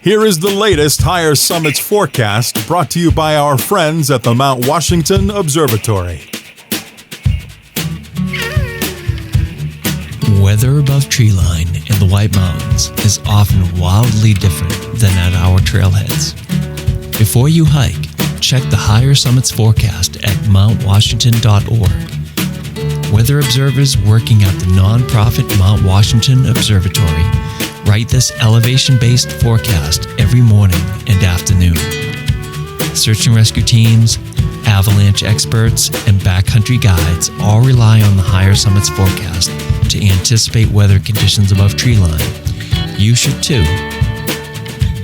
Here is the latest Higher Summits forecast brought to you by our friends at the Mount Washington Observatory. Weather above treeline in the White Mountains is often wildly different than at our trailheads. Before you hike, check the Higher Summits forecast at mountwashington.org. Weather observers working at the nonprofit Mount Washington Observatory write this elevation-based forecast every morning and afternoon. Search and rescue teams, avalanche experts, and backcountry guides all rely on the Higher Summits forecast to anticipate weather conditions above treeline. You should too.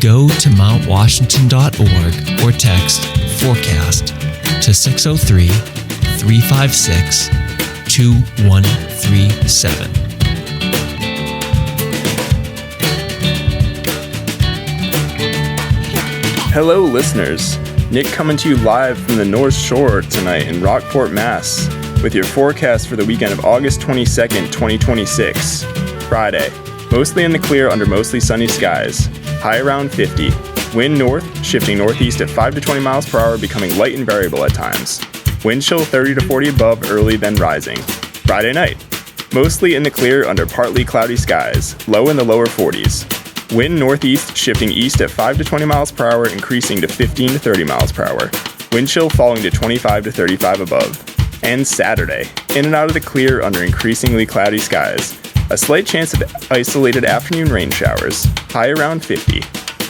Go to mountwashington.org or text forecast to 603-356-2137. Hello, listeners. Nick coming to you live from the North Shore tonight in Rockport, Mass, with your forecast for the weekend of August 22nd, 2026. Friday. Mostly in the clear under mostly sunny skies. High around 50. Wind north, shifting northeast at 5 to 20 miles per hour, becoming light and variable at times. Wind chill 30 to 40 above, early then rising. Friday night. Mostly in the clear under partly cloudy skies. Low in the lower 40s. Wind northeast, shifting east at 5 to 20 miles per hour, increasing to 15 to 30 miles per hour. Wind chill falling to 25 to 35 above. And Saturday, in and out of the clear under increasingly cloudy skies. A slight chance of isolated afternoon rain showers. High around 50.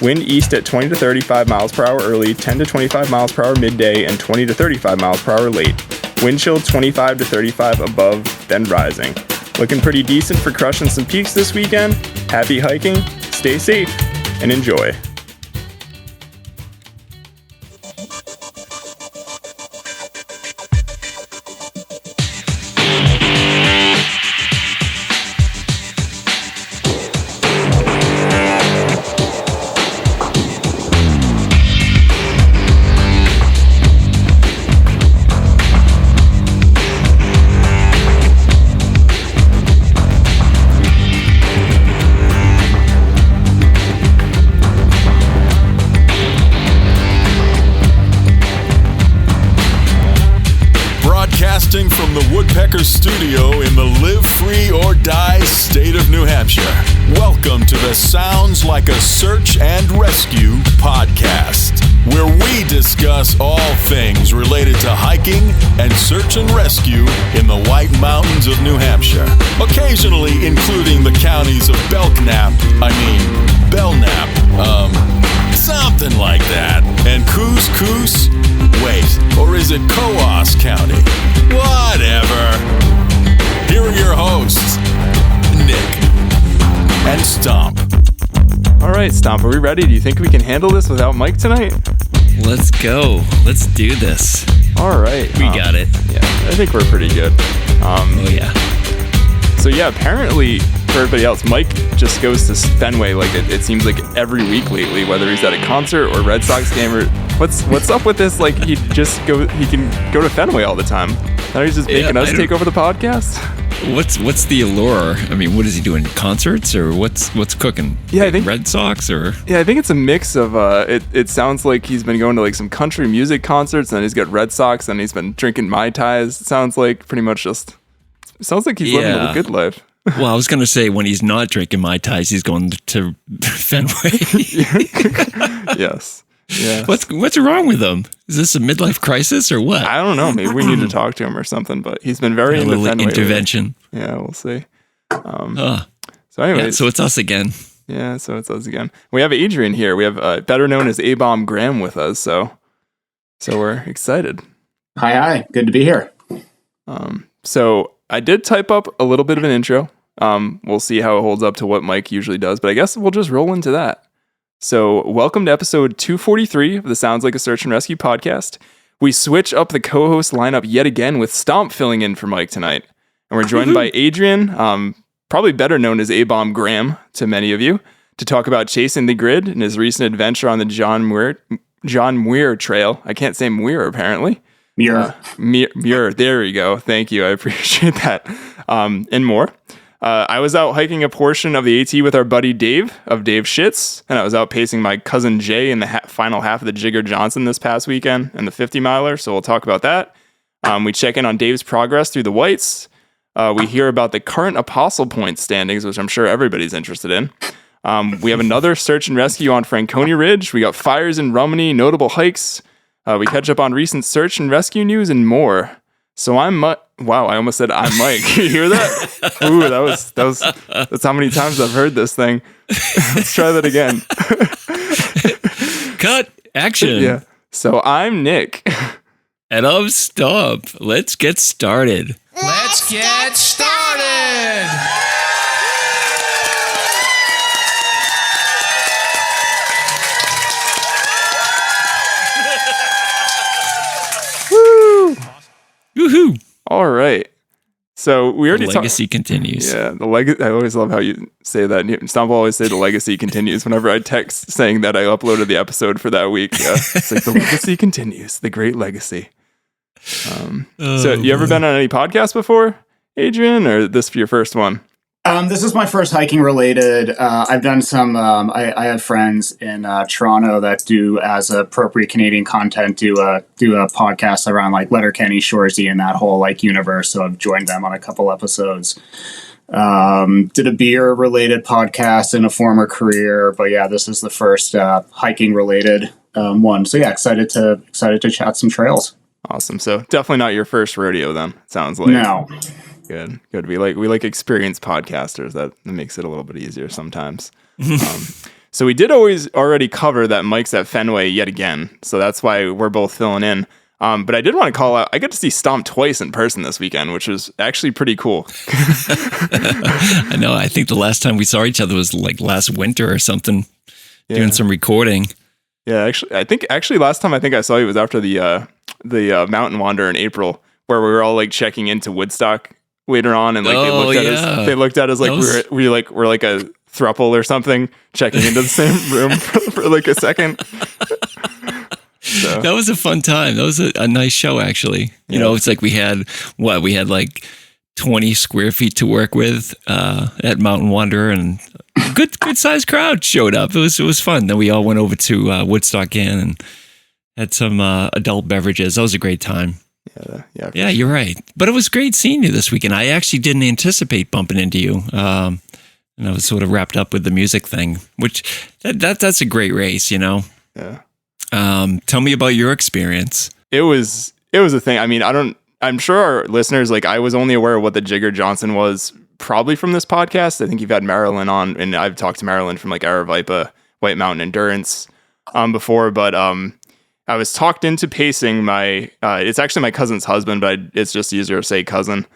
Wind east at 20 to 35 miles per hour early, 10 to 25 miles per hour midday, and 20 to 35 miles per hour late. Wind chill 25 to 35 above, then rising. Looking pretty decent for crushing some peaks this weekend. Happy hiking. Stay safe and enjoy. From the Woodpecker Studio in the Live Free or Die state of New Hampshire. Welcome to the Sounds Like a Search and Rescue podcast, where we discuss all things related to hiking and search and rescue in the White Mountains of New Hampshire, occasionally including the counties of Belknap, something like that, and Coos, wait, or is it Cohost County? Whatever. Here are your hosts, Nick and Stomp. All right, Stomp, are we ready? Do you think we can handle this without Mike tonight? Let's go. Let's do this. All right. We got it. Yeah, I think we're pretty good. Oh, yeah. So, yeah, apparently, for everybody else, Mike just goes to Fenway like it seems like every week lately, whether he's at a concert or Red Sox game or what's up with this? Like, he can go to Fenway all the time. Now he's just making us take over the podcast? What's the allure? I mean, what is he doing? Concerts or what's cooking? Yeah, I think Red Sox or yeah, I think it's a mix of. It sounds like he's been going to like some country music concerts, and then he's got Red Sox, and he's been drinking Mai Tais. It sounds like pretty much just. It sounds like he's living a good life. Well, I was going to say when he's not drinking Mai Tais, he's going to Fenway. Yes. Yeah. What's wrong with him? Is this a midlife crisis or what? I don't know. Maybe we need to talk to him or something. But he's been very into Fenway intervention. Lately. Yeah, we'll see. So anyway, so it's us again. Yeah, so it's us again. We have Adrian here. We have better known as A-Bomb Graham with us. So we're excited. Hi. Good to be here. So I did type up a little bit of an intro. We'll see how it holds up to what Mike usually does, but I guess we'll just roll into that. So welcome to episode 243 of the Sounds Like a Search and Rescue podcast. We switch up the co-host lineup yet again with Stomp filling in for Mike tonight. And we're joined by Adrian, probably better known as A-Bomb Graham to many of you, to talk about chasing the grid and his recent adventure on the John Muir Trail. I can't say Muir, apparently. Muir. Muir. There we go. Thank you. I appreciate that. And more. I was out hiking a portion of the AT with our buddy Dave of DaveShits, and I was out pacing my cousin Jay in the final half of the Jigger Johnson this past weekend and the 50 miler. So we'll talk about that. We check in on Dave's progress through the whites. We hear about the current Apostle Point standings, which I'm sure everybody's interested in. We have another search and rescue on Franconia Ridge. We got fires in Rumney, notable hikes. We catch up on recent search and rescue news and more. So wow, I almost said I'm Mike. You hear that? Ooh, that's how many times I've heard this thing. Let's try that again. Cut. Action. Yeah. So I'm Nick. And I'm Stomp. Let's get started. Let's get started! Woo! Woohoo! All right. So we already The legacy continues. Yeah, the legacy. I always love how you say that. Stomp will always say the legacy continues whenever I text saying that I uploaded the episode for that week. Yeah. It's like the legacy continues, the great legacy. So you ever been on any podcast before, Adrian, or this for your first one? This is my first hiking related. I've done some. I have friends in Toronto that do, as appropriate Canadian content, do a podcast around like Letterkenny, Shoresy, and that whole like universe. So I've joined them on a couple episodes. Did a beer related podcast in a former career, but yeah, this is the first hiking related one. So yeah, excited to chat some trails. Awesome. So definitely not your first rodeo then. Sounds like. No. Good. We like experienced podcasters. That makes it a little bit easier sometimes. So we did already cover that Mike's at Fenway yet again. So that's why we're both filling in. But I did want to call out, I got to see Stomp twice in person this weekend, which was actually pretty cool. I know. I think the last time we saw each other was like last winter or something, doing some recording. Yeah, I think last time I saw you was after the Mountain Wander in April, where we were all like checking into Woodstock later on, and like they looked at us like we're like a throuple or something, checking into the same room for like a second. So. That was a fun time. That was a nice show, actually. You know, it's like we had like 20 square feet to work with at Mountain Wanderer, and good sized crowd showed up. It was fun. Then we all went over to Woodstock again and had some adult beverages. That was a great time. Yeah, you're right. But it was great seeing you this weekend. I actually didn't anticipate bumping into you. And I was sort of wrapped up with the music thing, which that's a great race, you know? Yeah. Tell me about your experience. It was a thing. I mean, I'm sure our listeners, like, I was only aware of what the Jigger Johnson was probably from this podcast. I think you've had Marilyn on, and I've talked to Marilyn from like Aravipa White Mountain Endurance before, but I was talked into pacing my, it's actually my cousin's husband, but it's just easier to say cousin,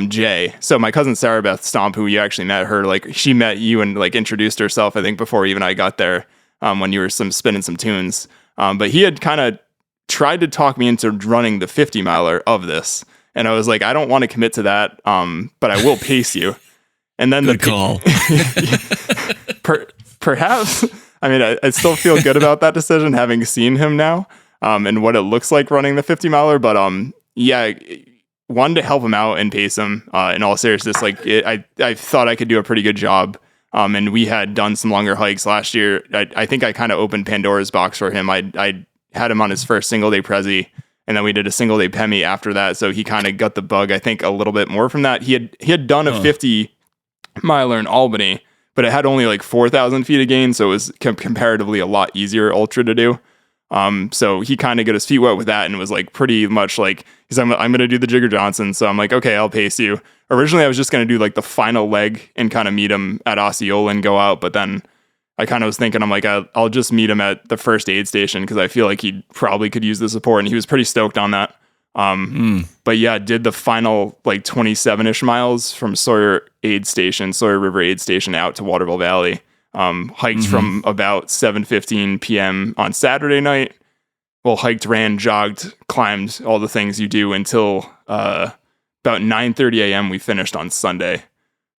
Jay. So my cousin Sarah Beth Stomp, who you actually met her, like she met you and like introduced herself, I think before even I got there, when you were spinning some tunes. But he had kind of tried to talk me into running the 50 miler of this. And I was like, I don't want to commit to that, but I will pace you. And then Good call. Perhaps, I mean, I still feel good about that decision, having seen him now, and what it looks like running the 50 miler. But yeah, wanted to help him out and pace him. In all seriousness, like I thought I could do a pretty good job. And we had done some longer hikes last year. I think I kind of opened Pandora's box for him. I had him on his first single day Prezi, and then we did a single day Pemi after that. So he kind of got the bug, I think, a little bit more from that. He had done a 50 miler in Albany, but it had only like 4,000 feet of gain. So it was comparatively a lot easier ultra to do. So he kind of got his feet wet with that and was like pretty much like, I'm going to do the Jigger Johnson. So I'm like, okay, I'll pace you. Originally, I was just going to do like the final leg and kind of meet him at Osceola and go out. But then I kind of was thinking, I'm like, I'll just meet him at the first aid station because I feel like he probably could use the support. And he was pretty stoked on that. But yeah, did the final like 27-ish miles from Sawyer River Aid Station out to Waterville Valley. Hiked from about 7:15 p.m. on Saturday night. Well, hiked, ran, jogged, climbed, all the things you do until about 9:30 a.m. we finished on Sunday.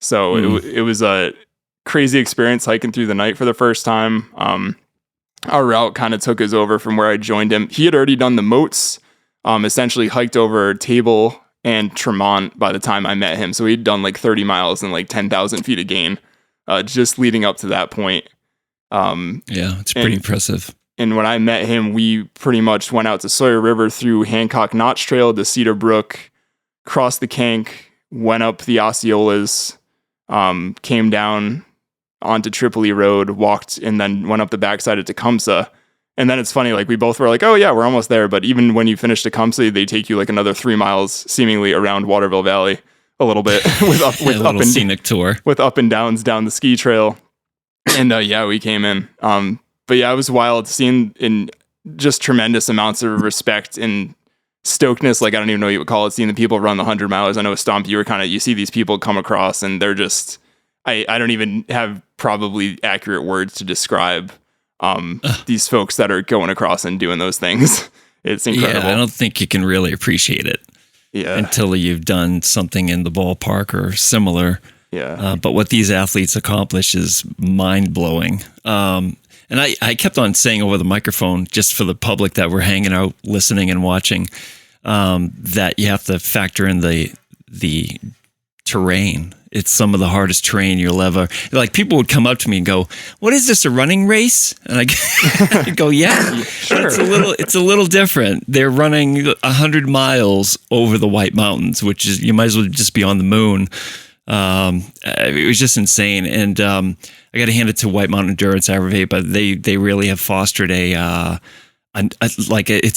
So it was a crazy experience hiking through the night for the first time. Our route kind of took us over from where I joined him. He had already done the moats, essentially hiked over Table and Tremont by the time I met him. So he'd done like 30 miles and like 10,000 feet of gain just leading up to that point. Yeah, it's pretty impressive. And when I met him, we pretty much went out to Sawyer River through Hancock Notch Trail to Cedar Brook, crossed the Kank, went up the Osceolas, came down onto Tripoli Road, walked, and then went up the backside of Tecumseh. And then it's funny, like we both were like, oh yeah, we're almost there. But even when you finish Tecumseh, they take you like another 3 miles seemingly around Waterville Valley a little bit with up and scenic tour with up and downs down the ski trail. And yeah, we came in. But yeah, it was wild seeing in just tremendous amounts of respect and stokedness. Like I don't even know what you would call it, seeing the people run the 100 milers. I know Stomp, you see these people come across and they're just, I don't even have probably accurate words to describe these folks that are going across and doing those things. It's incredible. Yeah, I don't think you can really appreciate it until you've done something in the ballpark or similar. Yeah. But what these athletes accomplish is mind-blowing. And I kept on saying over the microphone, just for the public that were hanging out, listening and watching, that you have to factor in the terrain. It's some of the hardest terrain you'll ever. Like people would come up to me and go, "What is this? A running race?" And I go, "Yeah, sure." It's a little different. They're running 100 miles over the White Mountains, which is you might as well just be on the moon. It was just insane, and I got to hand it to White Mountain Endurance Aggravate, but they really have fostered it's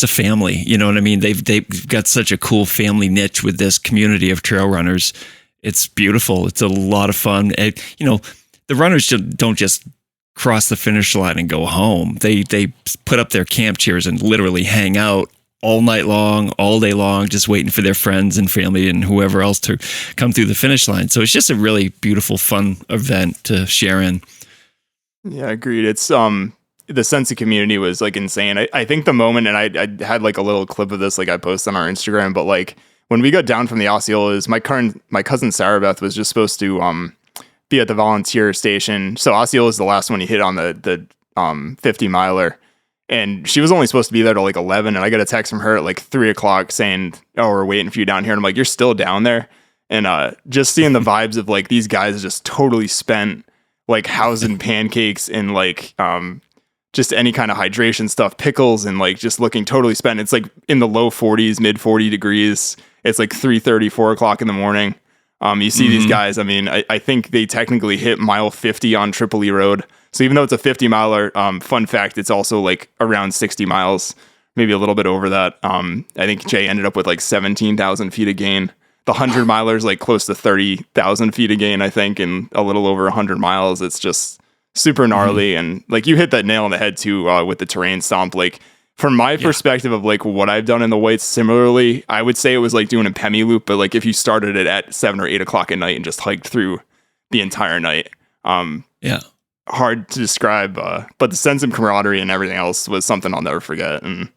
a family. You know what I mean? They've got such a cool family niche with this community of trail runners. It's beautiful. It's a lot of fun. The runners don't just cross the finish line and go home. They put up their camp chairs and literally hang out all night long, all day long, just waiting for their friends and family and whoever else to come through the finish line. So it's just a really beautiful, fun event to share in. Yeah, agreed. It's the sense of community was like insane. I think the moment, and I had like a little clip of this, like I posted on our Instagram, but like when we got down from the Osceolas, my cousin Sarah Beth was just supposed to be at the volunteer station. So Osceola is the last one you hit on the 50 miler. And she was only supposed to be there till like 11. And I got a text from her at like 3:00 saying, "Oh, we're waiting for you down here." And I'm like, "You're still down there?" And just seeing the vibes of like these guys just totally spent like housing pancakes and like just any kind of hydration stuff, pickles, and like just looking totally spent. It's like in the low 40s, mid 40 degrees. It's like 3:30, 4:00 in the morning. You see these guys. I mean, I think they technically hit mile 50 on Tripoli Road. So even though it's a 50 miler, fun fact, it's also like around 60 miles, maybe a little bit over that. I think Jay ended up with like 17,000 feet of gain. The 100 milers like close to 30,000 feet of gain, I think, and a little over 100 miles. It's just super gnarly. And like you hit that nail on the head too with the terrain Stomp. Like from my perspective of like what I've done in the Whites, similarly, I would say it was like doing a Pemi loop, but like if you started it at 7 or 8 o'clock at night and just hiked through the entire night. Hard to describe, but the sense of camaraderie and everything else was something I'll never forget. And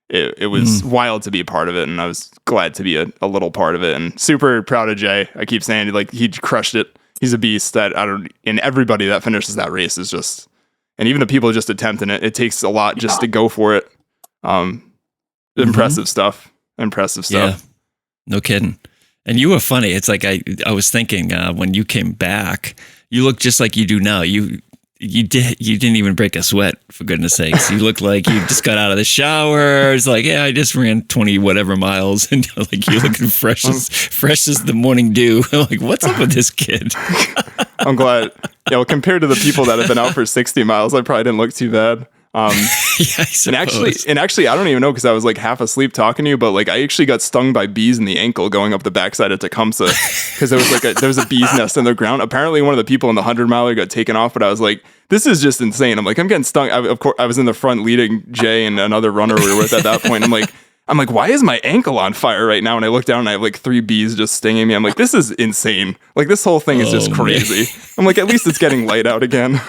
it was wild to be a part of it. And I was glad to be a little part of it, and super proud of Jay. I keep saying like he crushed it. He's a beast. And everybody that finishes that race is just, and even the people just attempting it, it takes a lot just to go for it. Impressive stuff. Yeah, no kidding. And you were funny. It's like I was thinking when you came back, you look just like you do now. You didn't even break a sweat, for goodness sakes. You looked like you just got out of the shower. It's like, yeah, I just ran 20 whatever miles, and like you're looking fresh as the morning dew. I'm like, what's up with this kid? I'm glad. Compared to the people that have been out for 60 miles, I probably didn't look too bad. Yeah, and actually, I don't even know because I was like half asleep talking to you, but like I actually got stung by bees in the ankle going up the backside of Tecumseh because there was a bee's nest in the ground. Apparently, one of the people in the 100 miler got taken off, but I was like, this is just insane. I'm like, I'm getting stung. Of course, I was in the front leading Jay and another runner we were with at that point. I'm like, why is my ankle on fire right now? And I look down and I have like 3 bees just stinging me. I'm like, this is insane. Like this whole thing is just crazy. Man. I'm like, at least it's getting light out again.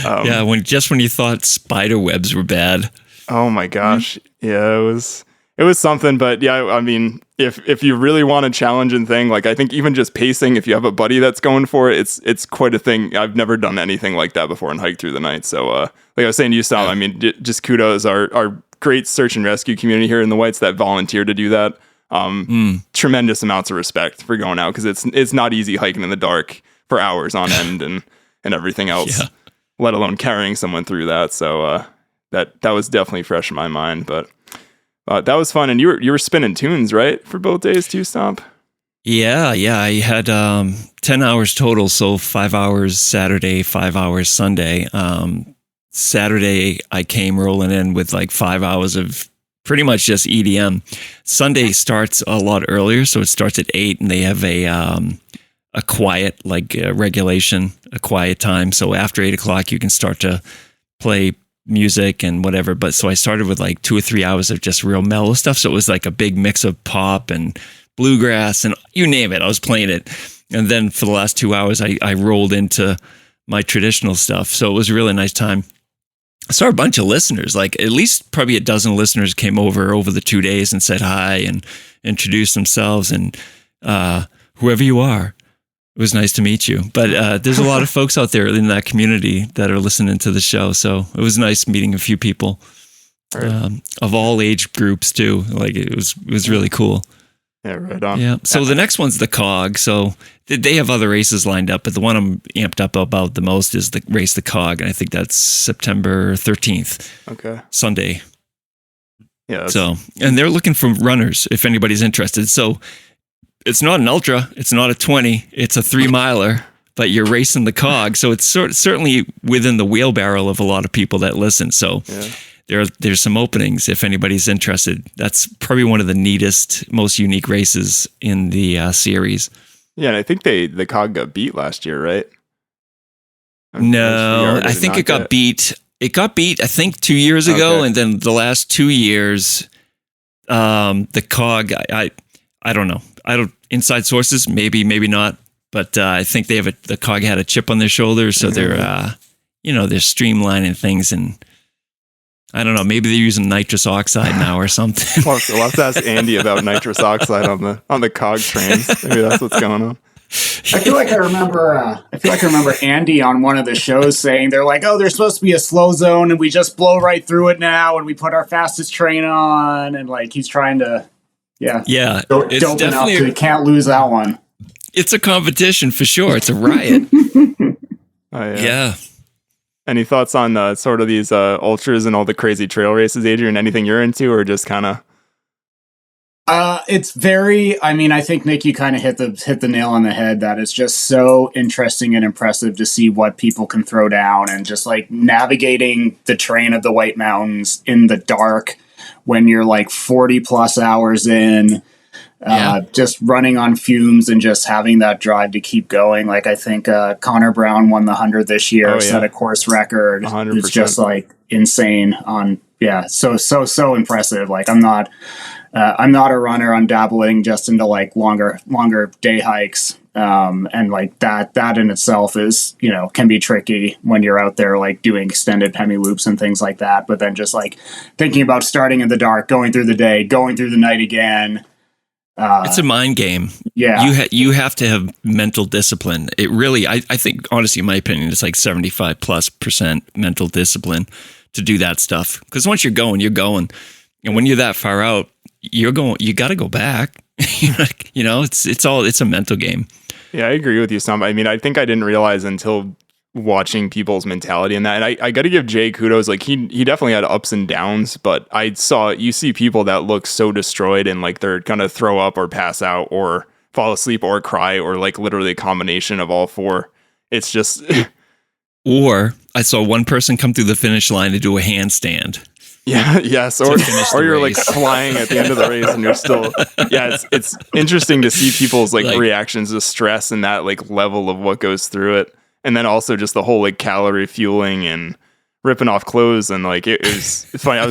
Yeah, when you thought spider webs were bad. Oh my gosh. Yeah, it was something. But yeah, I mean, if you really want a challenging thing, like I think even just pacing, if you have a buddy that's going for it, it's quite a thing. I've never done anything like that before and hiked through the night. So like I was saying to you, Stom, I mean, just kudos our great search and rescue community here in the Whites that volunteer to do that. tremendous amounts of respect for going out, because it's not easy hiking in the dark for hours on end and everything else, let alone carrying someone through that. So that was definitely fresh in my mind. But that was fun, and you were spinning tunes, right, for both days too, Stomp? Yeah. I had 10 hours total, so 5 hours Saturday, 5 hours Sunday. Saturday, I came rolling in with like 5 hours of pretty much just EDM. Sunday starts a lot earlier, so it starts at 8, and they have a quiet, regulation, a quiet time. So after 8 o'clock, you can start to play music and whatever. But so I started with like 2 or 3 hours of just real mellow stuff. So it was like a big mix of pop and bluegrass and you name it, I was playing it. And then for the last 2 hours, I rolled into my traditional stuff. So it was a really nice time. I saw a bunch of listeners, like at least probably a dozen listeners came over the 2 days and said hi and introduced themselves. And whoever you are, it was nice to meet you. But there's a lot of folks out there in that community that are listening to the show. So it was nice meeting a few people of all age groups too. Like it was really cool. Yeah, right on. Yeah. So the next one's the COG. So they have other races lined up, but the one I'm amped up about the most is the race, the COG. And I think that's September 13th. Okay. Sunday. Yeah. So, and they're looking for runners if anybody's interested. So it's not an ultra, it's not a 20, it's a 3 miler, but you're racing the COG. So it's certainly within the wheelbarrow of a lot of people that listen. So there's some openings if anybody's interested. That's probably one of the neatest, most unique races in the series. Yeah, and I think the COG got beat last year, right? No, I think it got beat. It got beat, I think, 2 years ago, and then the last 2 years, the COG, I don't know. Inside sources, maybe not, but I think the COG had a chip on their shoulder, so they're streamlining things, and I don't know, maybe they're using nitrous oxide now or something. We'll have to ask Andy about nitrous oxide on the COG trains. Maybe that's what's going on. I feel like I remember Andy on one of the shows saying they're like, oh, there's supposed to be a slow zone and we just blow right through it now and we put our fastest train on, and like he's trying to it's definitely you can't lose that one. It's a competition for sure. It's a riot. Yeah. Any thoughts on sort of these ultras and all the crazy trail races, Adrian? Anything you're into, or just kind of? It's very. I mean, I think Nick, you kind of hit the nail on the head. That it's just so interesting and impressive to see what people can throw down, and just like navigating the terrain of the White Mountains in the dark when you're like 40 plus hours in. Just running on fumes and just having that drive to keep going. Like I think Connor Brown won the 100 this year, set a course record. 100%. It's just like insane so impressive. Like I'm not a runner. I'm dabbling just into like longer day hikes. And like that in itself is, can be tricky when you're out there like doing extended Pemi loops and things like that. But then just like thinking about starting in the dark, going through the day, going through the night again. It's a mind game. Yeah. You have to have mental discipline. It really, I think, honestly, in my opinion, it's like 75+% mental discipline to do that stuff. Because once you're going. And when you're that far out, you got to go back. It's a mental game. Yeah, I agree with you, Stomp. I mean, I think I didn't realize until watching people's mentality in that. And I got to give Jay kudos. Like he definitely had ups and downs, but you see people that look so destroyed and like they're going to throw up or pass out or fall asleep or cry or like literally a combination of all four. It's just. Or I saw one person come through the finish line to do a handstand. Yeah. Yes. Or you're like flying at the end of the race and you're still. Yeah. It's interesting to see people's like reactions to stress and that like level of what goes through it. And then also just the whole like calorie fueling and ripping off clothes and like it's funny. I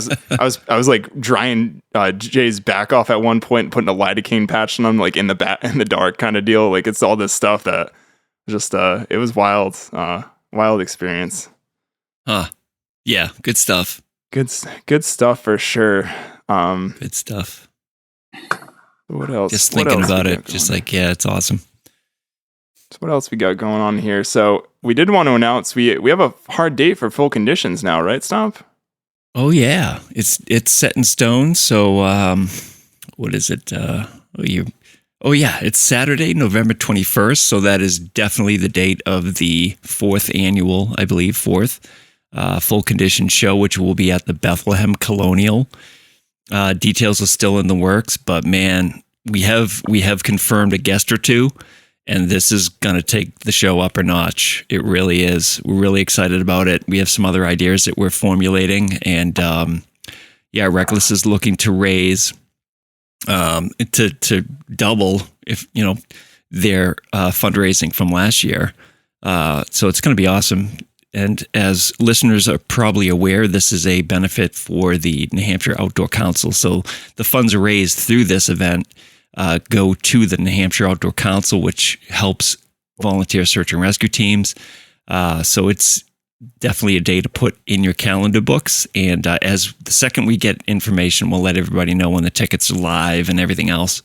was like drying Jay's back off at one point and putting a lidocaine patch on him like in the dark kind of deal. Like it's all this stuff that just it was wild experience. Yeah, good stuff. Good stuff for sure. Good stuff. What else? Just thinking about it, just like it's awesome. So what else we got going on here? So we did want to announce we have a hard date for full conditions now, right, Stomp? Oh yeah, it's set in stone. So what is it? Oh, yeah. It's Saturday, November 21st. So that is definitely the date of the 4th annual, I believe, full condition show, which will be at the Bethlehem Colonial. Details are still in the works, but man, we have confirmed a guest or two, and this is going to take the show up a notch. It really is. We're really excited about it. We have some other ideas that we're formulating, and Reckless is looking to raise to double their fundraising from last year. So it's going to be awesome. And as listeners are probably aware, this is a benefit for the New Hampshire Outdoor Council. So the funds raised through this event go to the New Hampshire Outdoor Council, which helps volunteer search and rescue teams. So it's definitely a day to put in your calendar books. And as the second we get information, we'll let everybody know when the tickets are live and everything else.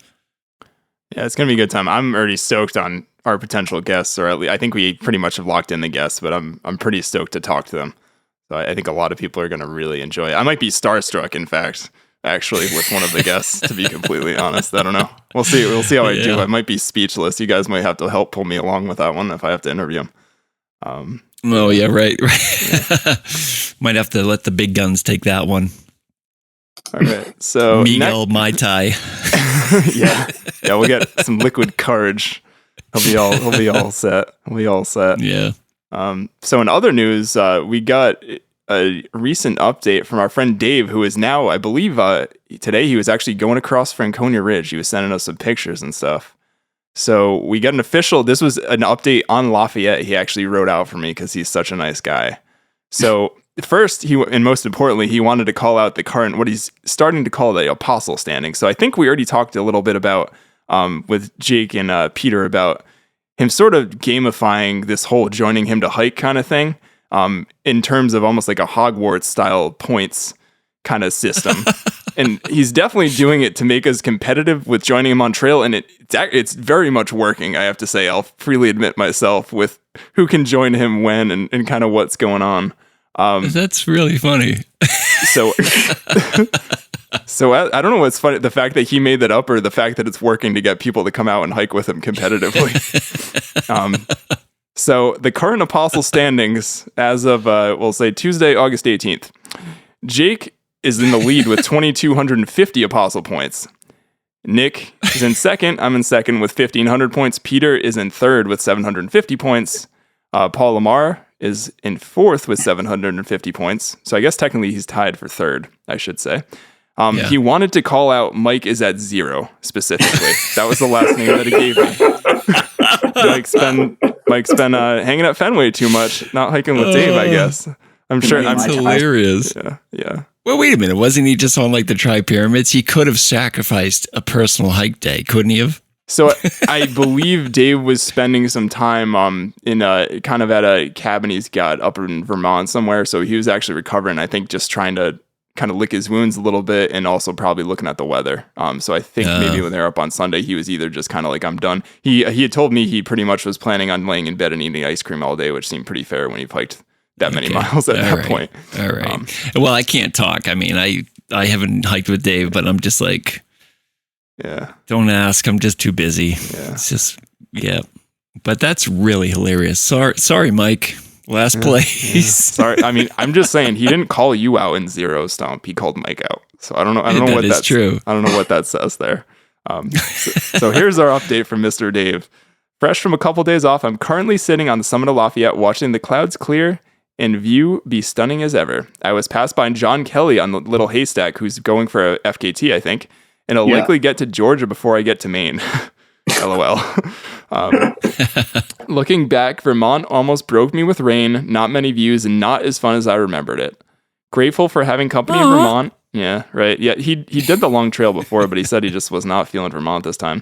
Yeah, it's going to be a good time. I'm already stoked on our potential guests, or at least I think we pretty much have locked in the guests, but I'm pretty stoked to talk to them. So I think a lot of people are going to really enjoy it. I might be starstruck, in fact, actually, with one of the guests, to be completely honest. I don't know. We'll see. We'll see how I do. I might be speechless. You guys might have to help pull me along with that one if I have to interview him. Oh, yeah, right. Yeah. Might have to let the big guns take that one. All right. So Miguel Mai Tai. yeah, we'll get some liquid courage. He'll be all set. Yeah. So in other news, we got a recent update from our friend Dave, who is now, I believe, today he was actually going across Franconia Ridge. He was sending us some pictures and stuff. So we got this was an update on Lafayette. He actually wrote out for me because he's such a nice guy. So first, and most importantly, he wanted to call out the current, what he's starting to call the apostle standing. So I think we already talked a little bit about, with Jake and Peter, about him sort of gamifying this whole joining him to hike kind of thing, in terms of almost like a Hogwarts style points kind of system. And he's definitely doing it to make us competitive with joining him on trail. And it's very much working, I have to say. I'll freely admit myself with who can join him when and kind of what's going on. That's really funny. So I don't know what's funny, the fact that he made that up or the fact that it's working to get people to come out and hike with him competitively. So the current apostle standings as of, we'll say Tuesday, August 18th. Jake is in the lead with 2,250 apostle points. Nick is in second. I'm in second with 1,500 points. Peter is in third with 750 points. Paul Lamar is in fourth with 750 points. So I guess technically he's tied for third, I should say. He wanted to call out Mike is at 0 specifically. That was the last name that he gave me. Mike's been hanging at Fenway too much, not hiking with Dave, I guess. I'm sure. That's hilarious. Yeah. Well, wait a minute. Wasn't he just on like the Tri-Pyramids? He could have sacrificed a personal hike day, couldn't he have? So I believe Dave was spending some time in kind of at a cabin he's got up in Vermont somewhere. So he was actually recovering, I think, just trying to kind of lick his wounds a little bit and also probably looking at the weather. So I think maybe when they were up on Sunday, he was either just kind of like, I'm done. He had told me he pretty much was planning on laying in bed and eating ice cream all day, which seemed pretty fair when he hiked that many miles at that point. All right. Well, I can't talk. I mean, I haven't hiked with Dave, but I'm just like, don't ask. I'm just too busy. Yeah. It's just, but that's really hilarious. Sorry, Mike. Last place. Yeah. Sorry. I mean, I'm just saying he didn't call you out in 0 Stomp. He called Mike out. So I don't know what that's true. I don't know what that says there. So here's our update from Mr. Dave. Fresh from a couple days off, I'm currently sitting on the summit of Lafayette watching the clouds clear and view be stunning as ever. I was passed by John Kelly on the Little Haystack, who's going for a FKT, I think, and I'll likely get to Georgia before I get to Maine. LOL. Looking back, Vermont almost broke me with rain, not many views, and not as fun as I remembered it. Grateful for having company in Vermont. Yeah, right. Yeah, he did the long trail before, but he said he just was not feeling Vermont this time.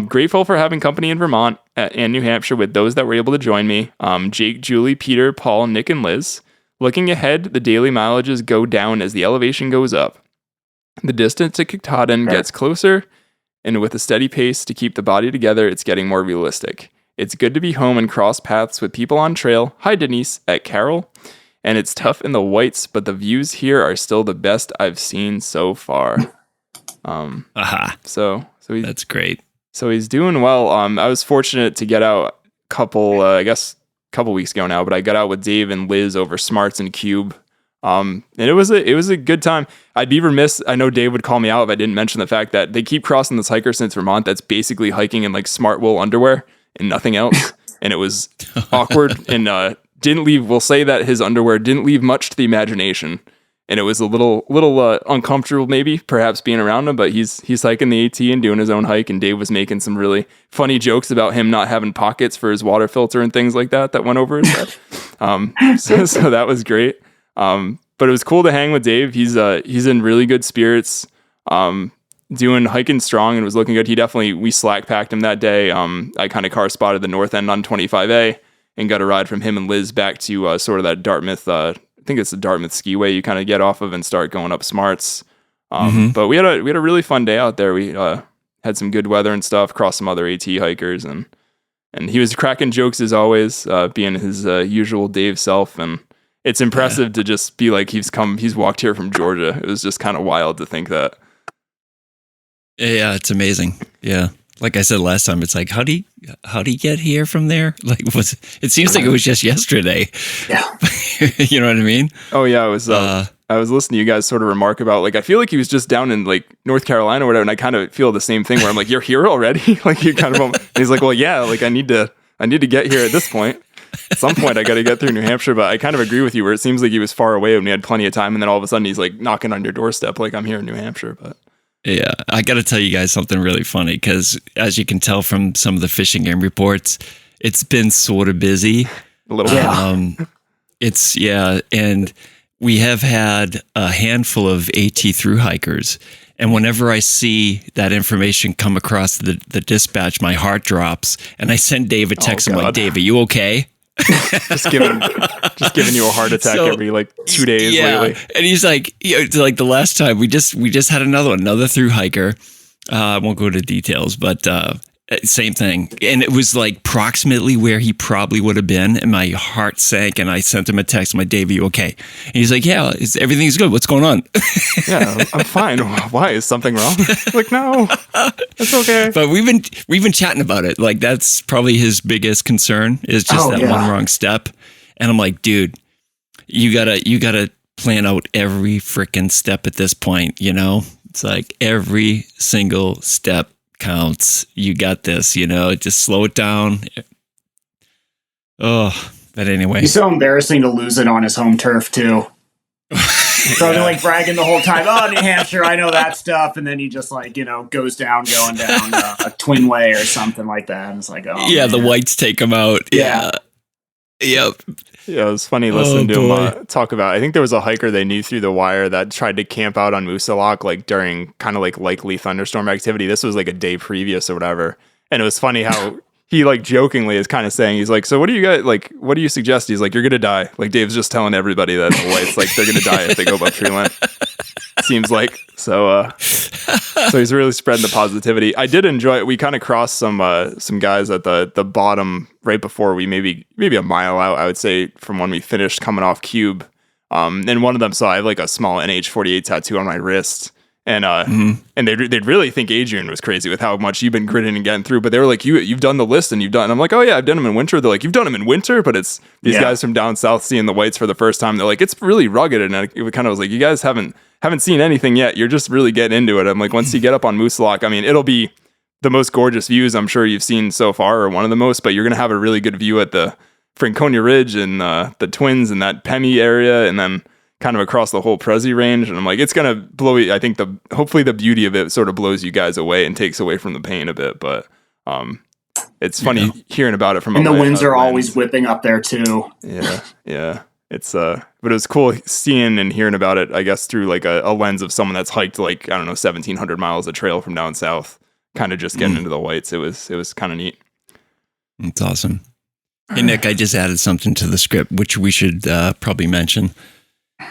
Grateful for having company in Vermont and New Hampshire with those that were able to join me. Jake, Julie, Peter, Paul, Nick, and Liz. Looking ahead, the daily mileages go down as the elevation goes up. The distance to Katahdin gets closer, and with a steady pace to keep the body together, it's getting more realistic. It's good to be home and cross paths with people on trail. Hi, Denise, at Carroll. And it's tough in the whites, but the views here are still the best I've seen so far. So That's great. So he's doing well. I was fortunate to get out a couple weeks ago now, but I got out with Dave and Liz over Smarts and Cube. And it was a good time. I'd be remiss. I know Dave would call me out if I didn't mention the fact that they keep crossing this hiker since Vermont that's basically hiking in like smart wool underwear and nothing else. And it was awkward and we'll say that his underwear didn't leave much to the imagination. And it was a little uncomfortable, maybe, perhaps being around him. But he's hiking the AT and doing his own hike. And Dave was making some really funny jokes about him not having pockets for his water filter and things like that went over his head. So that was great. But it was cool to hang with Dave. He's in really good spirits. Hiking strong and was looking good. We slack packed him that day. I kind of car spotted the north end on 25A and got a ride from him and Liz back to sort of that Dartmouth. I think it's the Dartmouth skiway you kind of get off of and start going up Smarts. But we had a really fun day out there. We had some good weather and stuff. Crossed some other AT hikers and he was cracking jokes as always, being his usual Dave self. And it's impressive to just be like he's walked here from Georgia. It was just kind of wild to think that. Yeah, it's amazing. Yeah. Like I said last time, it's like, how'd he get here from there? Like, it seems like it was just yesterday. Yeah. You know what I mean? Oh yeah. I was listening to you guys sort of remark about, like, I feel like he was just down in like North Carolina or whatever. And I kind of feel the same thing where I'm like, you're here already? Like you kind of, and he's like, well, yeah, like I need to get here at this point. At some point I got to get through New Hampshire, but I kind of agree with you where it seems like he was far away when we had plenty of time. And then all of a sudden he's like knocking on your doorstep. Like I'm here in New Hampshire, but. Yeah, I got to tell you guys something really funny because as you can tell from some of the fishing game reports, it's been sort of busy. A little bit. And we have had a handful of AT through hikers. And whenever I see that information come across the dispatch, my heart drops. And I send Dave a text. I'm like, Dave, are you okay? just giving you a heart attack every like 2 days lately. And he's like, like the last time we just had another through hiker. I won't go into details, but same thing. And it was like approximately where he probably would have been. And my heart sank and I sent him a text. I'm like, Dave, are you okay? And he's like, yeah, everything's good. What's going on? Yeah, I'm fine. Why? Is something wrong? Like, no, it's okay. But we've been chatting about it. Like that's probably his biggest concern is just one wrong step. And I'm like, dude, you gotta plan out every freaking step at this point. You know, it's like every single step counts. You got this, just slow it down. Oh, but anyway. He's so embarrassing to lose it on his home turf too. So they're like bragging the whole time, oh, New Hampshire, I know that stuff. And then he just like, goes going down a twin way or something like that. And it's like, oh. Yeah, man. The whites take him out. Yeah. Yep. Yeah, it was funny listening to him talk about, I think there was a hiker they knew through the wire that tried to camp out on Moosilauke like during kind of like likely thunderstorm activity. This was like a day previous or whatever. And it was funny how he like jokingly is kind of saying, he's like, so what do you suggest? He's like, you're going to die. Like Dave's just telling everybody that in the lights, like they're going to die if they go above tree line. Seems like. So he's really spreading the positivity. I did enjoy it. We kind of crossed some guys at the bottom right before we maybe a mile out, I would say, from when we finished coming off Cube. And one of them saw I have like a small NH48 tattoo on my wrist. And and they'd really think Adrian was crazy with how much you've been gritting and getting through. But they were like, you've done the list and you've done. And I'm like, oh yeah, I've done them in winter. They're like, you've done them in winter, but it's these guys from down south seeing the whites for the first time. They're like, it's really rugged. And it kind of was like, you guys haven't seen anything yet. You're just really getting into it. I'm like, once you get up on Moosilauke, I mean, it'll be the most gorgeous views I'm sure you've seen so far, or one of the most. But you're gonna have a really good view at the Franconia Ridge and the Twins and that Pemmy area, and then kind of across the whole Prezi range. And I'm like, it's going to blow you. I think hopefully the beauty of it sort of blows you guys away and takes away from the pain a bit. But it's funny hearing about it from and the winds are always whipping up there too. Yeah. It's but it was cool seeing and hearing about it, I guess, through like a lens of someone that's hiked like, I don't know, 1,700 miles of trail from down south, kind of just getting into the whites. It was kind of neat. It's awesome. Hey Nick, I just added something to the script, which we should probably mention.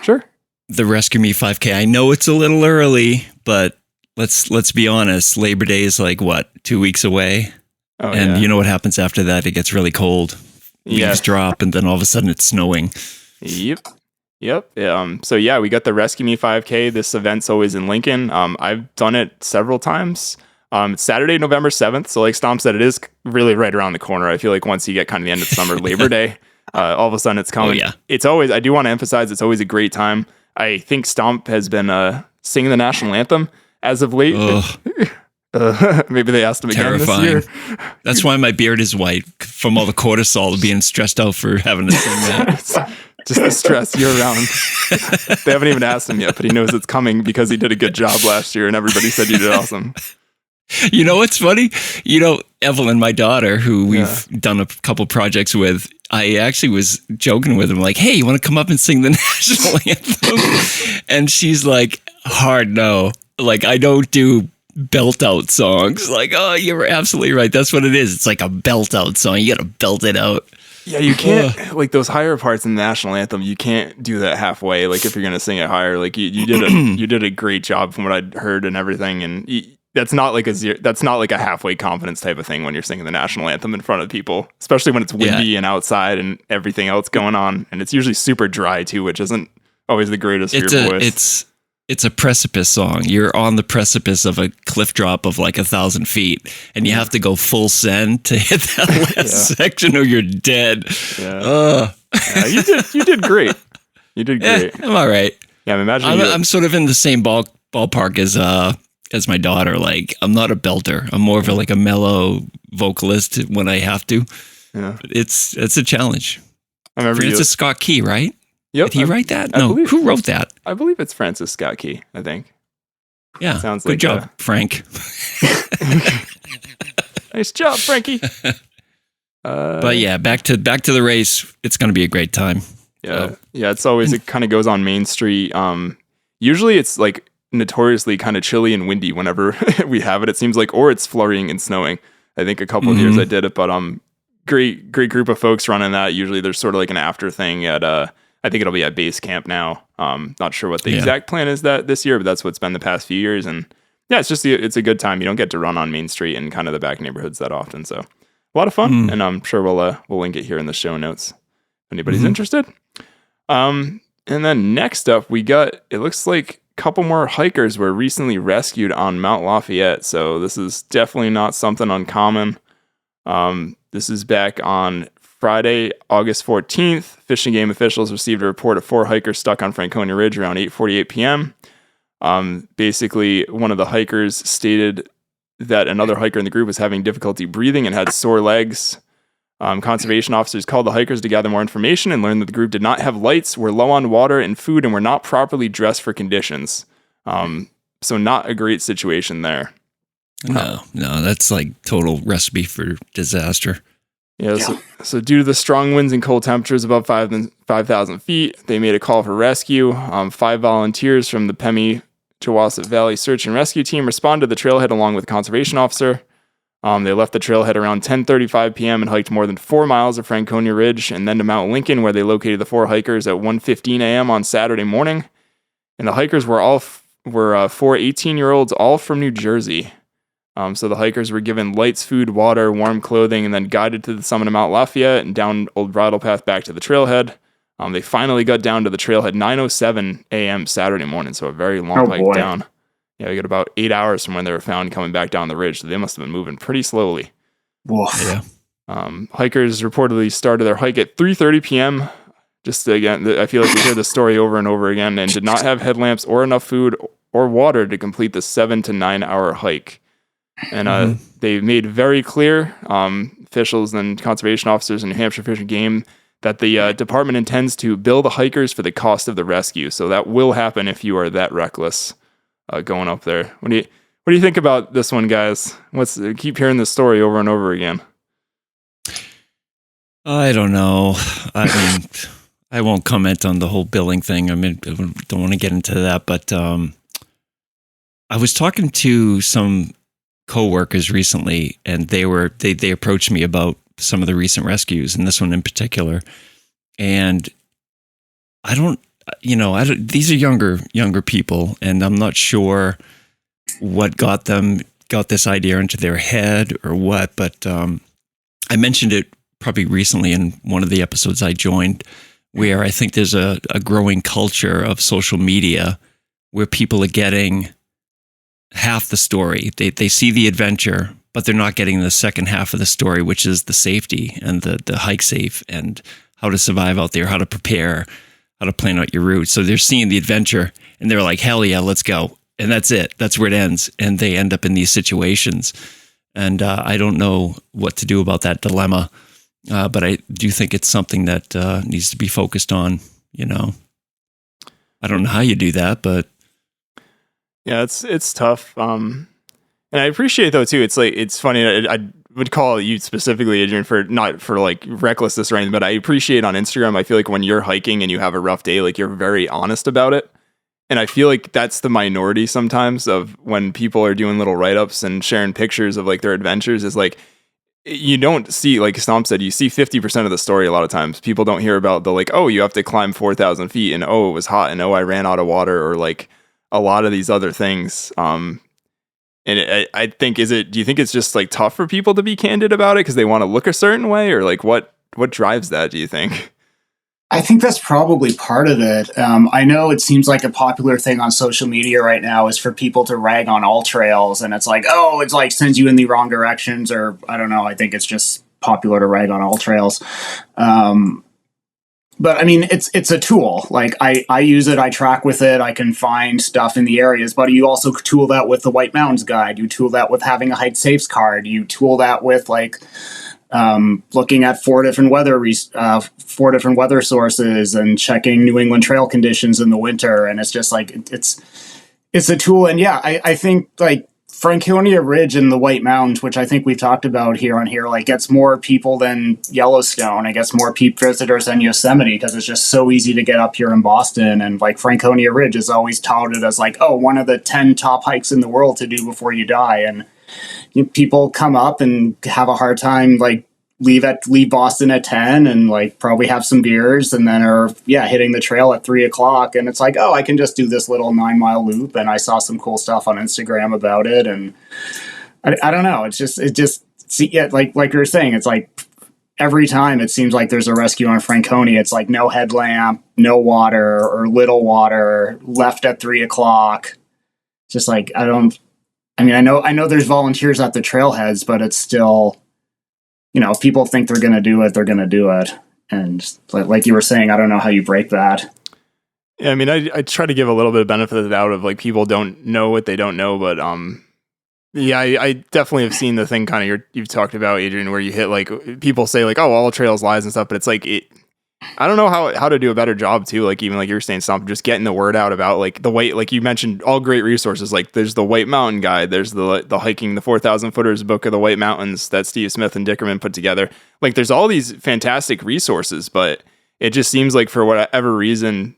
Sure. The Rescue Me 5K. I know it's a little early, but let's be honest. Labor Day is like what, 2 weeks away? Oh, and you know what happens after that? It gets really cold. Leaves drop, and then all of a sudden it's snowing. Yep. So yeah, we got the Rescue Me 5K. This event's always in Lincoln. I've done it several times. It's Saturday, November 7th. So like Stomp said, it is really right around the corner. I feel like once you get kind of the end of summer, Labor Day, all of a sudden it's coming. Oh, yeah. It's always, I do want to emphasize, it's always a great time. I think Stomp has been singing the national anthem as of late. Maybe they asked him again this year. That's why my beard is white, from all the cortisol being stressed out for having to sing that. Just the stress year round. They haven't even asked him yet, but he knows it's coming because he did a good job last year and everybody said you did awesome. You know what's funny? Evelyn, my daughter, who we've done a couple projects with, I actually was joking with him, like, hey, you want to come up and sing the national anthem? And she's like, hard no. Like, I don't do belt out songs. Like, oh, you're absolutely right. That's what it is. It's like a belt out song. You got to belt it out. Yeah, you can't, like those higher parts in the national anthem, you can't do that halfway. Like if you're going to sing it higher, like you did a great job from what I'd heard and everything. And that's not like a halfway confidence type of thing when you're singing the national anthem in front of people, especially when it's windy and outside and everything else going on. And it's usually super dry too, which isn't always the greatest for your voice. It's a precipice song. You're on the precipice of a cliff drop of like 1,000 feet, and you have to go full send to hit that last section, or you're dead. Yeah. You did great. You did great. Yeah, I'm all right. Yeah, I'm sort of in the same ballpark as my daughter. Like, I'm not a belter. I'm more of a mellow vocalist when I have to. Yeah. It's a challenge. I remember Francis Scott Key, right? Yep. Did he write that? No. Who wrote that? I believe it's Francis Scott Key, I think. Yeah. Sounds good job, Frank. Nice job, Frankie. But yeah, back to the race. It's going to be a great time. Yeah. So. Yeah, it's always, it kind of goes on Main Street. Usually it's like notoriously kind of chilly and windy whenever we have it. It seems like, or it's flurrying and snowing. I think a couple of years I did it, but great group of folks running that. Usually there's sort of like an after thing at I think it'll be at base camp now. Not sure what the exact plan is this year, but that's what's been the past few years. And yeah, it's a good time. You don't get to run on Main Street and kind of the back neighborhoods that often. So a lot of fun. And I'm sure we'll link it here in the show notes if anybody's interested. And then next up we got, it looks like a couple more hikers were recently rescued on Mount Lafayette. So this is definitely not something uncommon. This is back on Friday, August 14th, Fish and Game officials received a report of 4 hikers stuck on Franconia Ridge around 8:48 p.m. Basically, one of the hikers stated that another hiker in the group was having difficulty breathing and had sore legs. Conservation officers called the hikers to gather more information and learned that the group did not have lights, were low on water and food, and were not properly dressed for conditions. So not a great situation there. No, that's like total recipe for disaster. Yeah, so due to the strong winds and cold temperatures above 5,000 feet, they made a call for rescue. 5 volunteers from the Pemi-Chawasset Valley Search and Rescue Team responded to the trailhead along with a conservation officer. They left the trailhead around 10:35 p.m. and hiked more than 4 miles of Franconia Ridge and then to Mount Lincoln, where they located the 4 hikers at 1:15 a.m. on Saturday morning. And the hikers were 4 18-year-olds, all from New Jersey. So the hikers were given lights, food, water, warm clothing, and then guided to the summit of Mount Lafayette and down Old Bridle Path back to the trailhead. They finally got down to the trailhead 9:07 a.m. Saturday morning, so a very long hike down. Yeah, we got about 8 hours from when they were found coming back down the ridge, so they must have been moving pretty slowly. Yeah. Hikers reportedly started their hike at 3:30 p.m. Just again, I feel like we hear the story over and over again, and did not have headlamps or enough food or water to complete the 7 to 9 hour hike. And they made very clear, officials and conservation officers in New Hampshire Fish and Game, that the department intends to bill the hikers for the cost of the rescue. So that will happen if you are that reckless going up there. What do you think about this one, guys? Keep hearing this story over and over again. I don't know. I mean, I won't comment on the whole billing thing. I mean, I don't want to get into that, but I was talking to some co-workers recently, and they approached me about some of the recent rescues, and this one in particular. And these are younger people, and I'm not sure what got this idea into their head or what, but I mentioned it probably recently in one of the episodes I joined, where I think there's a growing culture of social media where people are getting half the story. They see the adventure, but they're not getting the second half of the story, which is the safety and the hike safe and how to survive out there, how to prepare, how to plan out your route. So they're seeing the adventure and they're like, hell yeah, let's go. And that's it. That's where it ends. And they end up in these situations. And I don't know what to do about that dilemma. But I do think it's something that needs to be focused on, you know. I don't know how you do that, but yeah, it's tough. And I appreciate though too. It's like, it's funny. I would call you specifically, Adrian, for not for like recklessness or anything, but I appreciate on Instagram. I feel like when you're hiking and you have a rough day, like you're very honest about it. And I feel like that's the minority sometimes of when people are doing little write-ups and sharing pictures of like their adventures is like, you don't see, like Stomp said, you see 50% of the story a lot of times. People don't hear about the like, oh, you have to climb 4,000 feet and oh, it was hot and oh, I ran out of water or like a lot of these other things. And I think, do you think it's just like tough for people to be candid about it because they want to look a certain way or like what drives that, do you think? I think that's probably part of it. I know it seems like a popular thing on social media right now is for people to rag on all trails, and it's like, oh, it's like sends you in the wrong directions, or I don't know. I think it's just popular to rag on all trails. But I mean, it's a tool. Like I use it, I track with it, I can find stuff in the areas. But you also tool that with the White Mountains Guide. You tool that with having a Hike Safes card. You tool that with like looking at four different weather sources and checking New England trail conditions in the winter. And it's just like, it's a tool. And yeah, I think like Franconia Ridge in the White Mountains, which I think we've talked about here, like gets more people than Yellowstone. I guess more visitors than Yosemite because it's just so easy to get up here in Boston. And like Franconia Ridge is always touted as like, oh, one of the 10 top hikes in the world to do before you die. And people come up and have a hard time, like leave Boston at 10 and like probably have some beers and then are hitting the trail at 3:00. And it's like, oh, I can just do this little 9-mile loop. And I saw some cool stuff on Instagram about it. And I don't know. It's just like you were saying, it's like every time it seems like there's a rescue on Franconia, it's like no headlamp, no water or little water, left at 3:00. Just like, I know there's volunteers at the trailheads, but it's still, if people think they're going to do it, they're going to do it. And like you were saying, I don't know how you break that. Yeah, I mean, I try to give a little bit of benefit of the doubt of like people don't know what they don't know, but I definitely have seen the thing kind of you've talked about, Adrian, where you hit like people say like, oh, all trails lies and stuff, but it's like I don't know how to do a better job too. Like even like you're saying, Stomp, just getting the word out about like the white, like you mentioned, all great resources. Like there's the White Mountain Guide, there's the hiking the 4,000 footers book of the White Mountains that Steve Smith and Dickerman put together. Like there's all these fantastic resources, but it just seems like for whatever reason,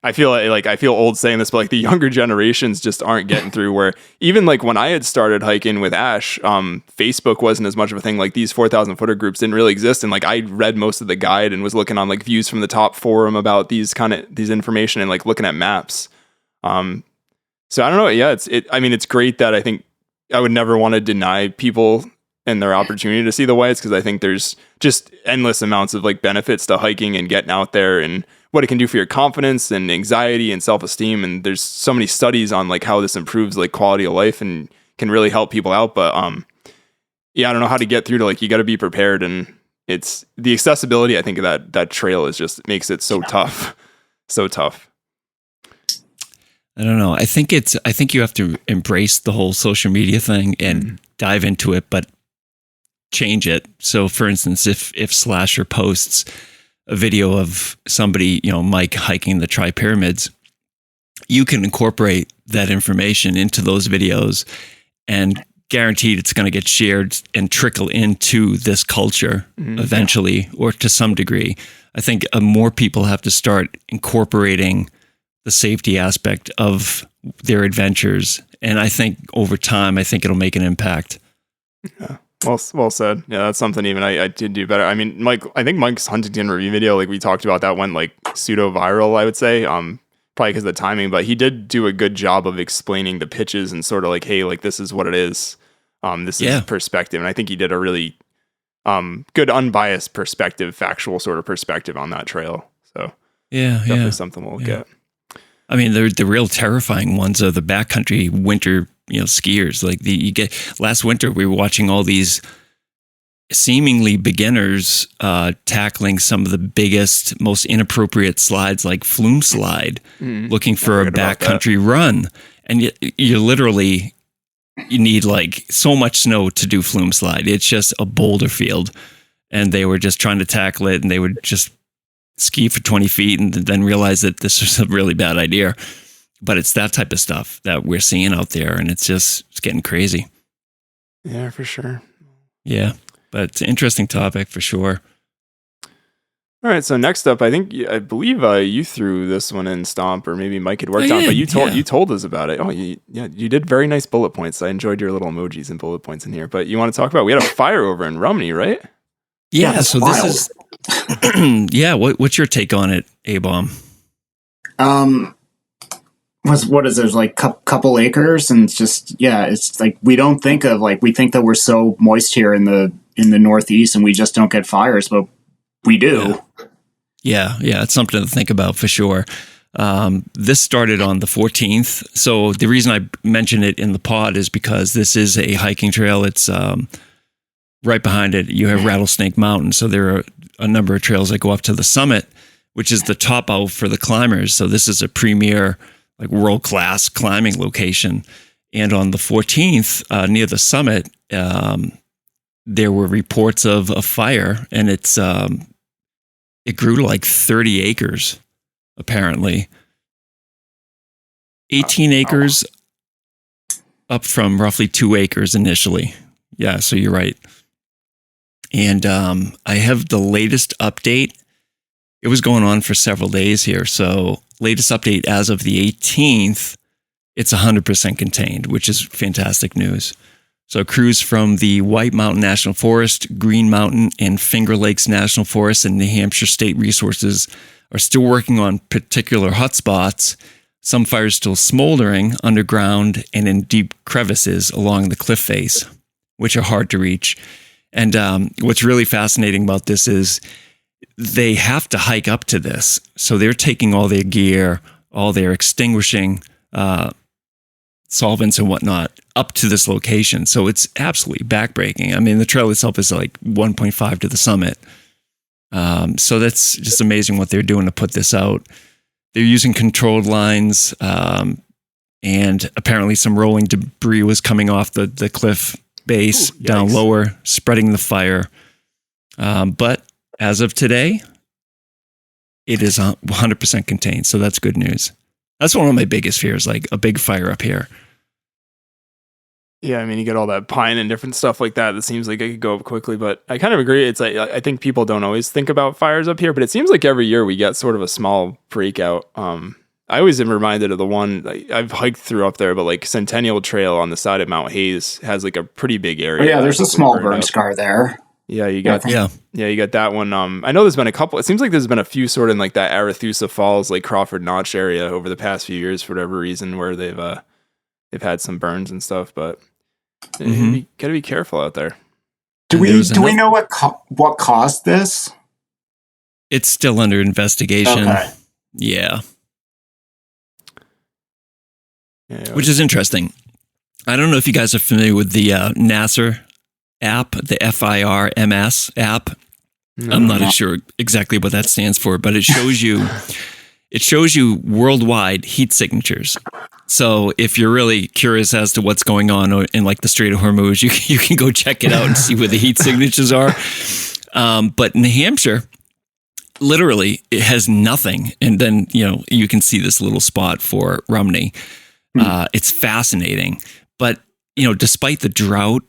I feel old saying this, but like the younger generations just aren't getting through where even like when I had started hiking with Ash, Facebook wasn't as much of a thing. Like these 4,000 footer groups didn't really exist. And like I read most of the guide and was looking on like views from the top forum about these information and like looking at maps. So I don't know. Yeah, it's great that I think I would never want to deny people and their opportunity to see the whites because I think there's just endless amounts of like benefits to hiking and getting out there and what it can do for your confidence and anxiety and self-esteem. And there's so many studies on like how this improves like quality of life and can really help people out. But I don't know how to get through to like, you got to be prepared. And it's the accessibility. I think of that trail is just makes it so tough. So tough. I don't know. I think you have to embrace the whole social media thing and dive into it, but change it. So for instance, if Slasher posts a video of somebody, Mike hiking the Tri-Pyramids, you can incorporate that information into those videos and guaranteed it's going to get shared and trickle into this culture eventually, or to some degree. I think more people have to start incorporating the safety aspect of their adventures. And I think over time, it'll make an impact. Yeah. Well said. Yeah, that's something even I did do better. I mean, I think Mike's Huntington review video, like we talked about, that went like pseudo viral, I would say, probably because of the timing, but he did do a good job of explaining the pitches and sort of like, hey, like this is what it is. This is perspective. And I think he did a really good unbiased perspective, factual sort of perspective on that trail. So definitely something we'll get. I mean, the real terrifying ones are the backcountry winter, skiers. Like you get last winter, we were watching all these seemingly beginners tackling some of the biggest, most inappropriate slides, like flume slide, looking for a backcountry run, and you literally need like so much snow to do flume slide. It's just a boulder field, and they were just trying to tackle it, and they would just ski for 20 feet and then realize that this was a really bad idea. But it's that type of stuff that we're seeing out there, and it's getting crazy. Yeah, for sure. Yeah, but it's an interesting topic for sure. All right, so next up, I believe you threw this one in Stomp, or maybe Mike had worked on, but you told us about it. Oh, you did very nice bullet points. I enjoyed your little emojis and bullet points in here. But you want to talk about? We had a fire over in Rumney, right? Yeah. So wild. This is yeah. What's your take on it, A-Bomb? What is there's like couple acres, and it's like we don't think of we think that we're so moist here in the Northeast, and we just don't get fires, but we do. Yeah, it's something to think about for sure. This started on the 14th. So the reason I mention it in the pod is because this is a hiking trail. It's right behind it. You have Rattlesnake Mountain. So there are a number of trails that go up to the summit, which is the top out for the climbers. So this is a premier, like world-class climbing location. And on the 14th, near the summit, there were reports of a fire, and it grew to like 30 acres, apparently. 18 acres up from roughly 2 acres initially. Yeah, so you're right. And I have the latest update. It was going on for several days here. So latest update as of the 18th, it's 100% contained, which is fantastic news. So crews from the White Mountain National Forest, Green Mountain, and Finger Lakes National Forest and New Hampshire State Resources are still working on particular hotspots. Some fires still smoldering underground and in deep crevices along the cliff face, which are hard to reach. And what's really fascinating about this is they have to hike up to this. So they're taking all their gear, all their extinguishing solvents and whatnot up to this location. So it's absolutely backbreaking. I mean, the trail itself is like 1.5 to the summit. So that's just amazing what they're doing to put this out. They're using controlled lines, and apparently some rolling debris was coming off the cliff base down lower, spreading the fire. But as of today, it is 100% contained. So that's good news. That's one of my biggest fears, like a big fire up here. Yeah, I mean, you get all that pine and different stuff like that. It seems like it could go up quickly, but I kind of agree. It's like, I think people don't always think about fires up here, but it seems like every year we get sort of a small breakout. I always am reminded of the one I've hiked through up there, but like Centennial Trail on the side of Mount Hayes has like a pretty big area. Oh, yeah, there's a small burn scar there. Yeah, you got you got that one. I know there's been a couple. It seems like there's been a few sort of in like that Arethusa Falls, like Crawford Notch area over the past few years for whatever reason, where they've had some burns and stuff. But you gotta be careful out there. Do we know what caused this? It's still under investigation. Okay. Yeah. Which is interesting. I don't know if you guys are familiar with the NASR app, the FIRMS app. No. I'm not sure exactly what that stands for, but it shows you worldwide heat signatures. So if you're really curious as to what's going on in like the Strait of Hormuz, you can go check it out and see where the heat signatures are. But New Hampshire, literally, it has nothing. And then, you can see this little spot for Rumney. It's fascinating. But, despite the drought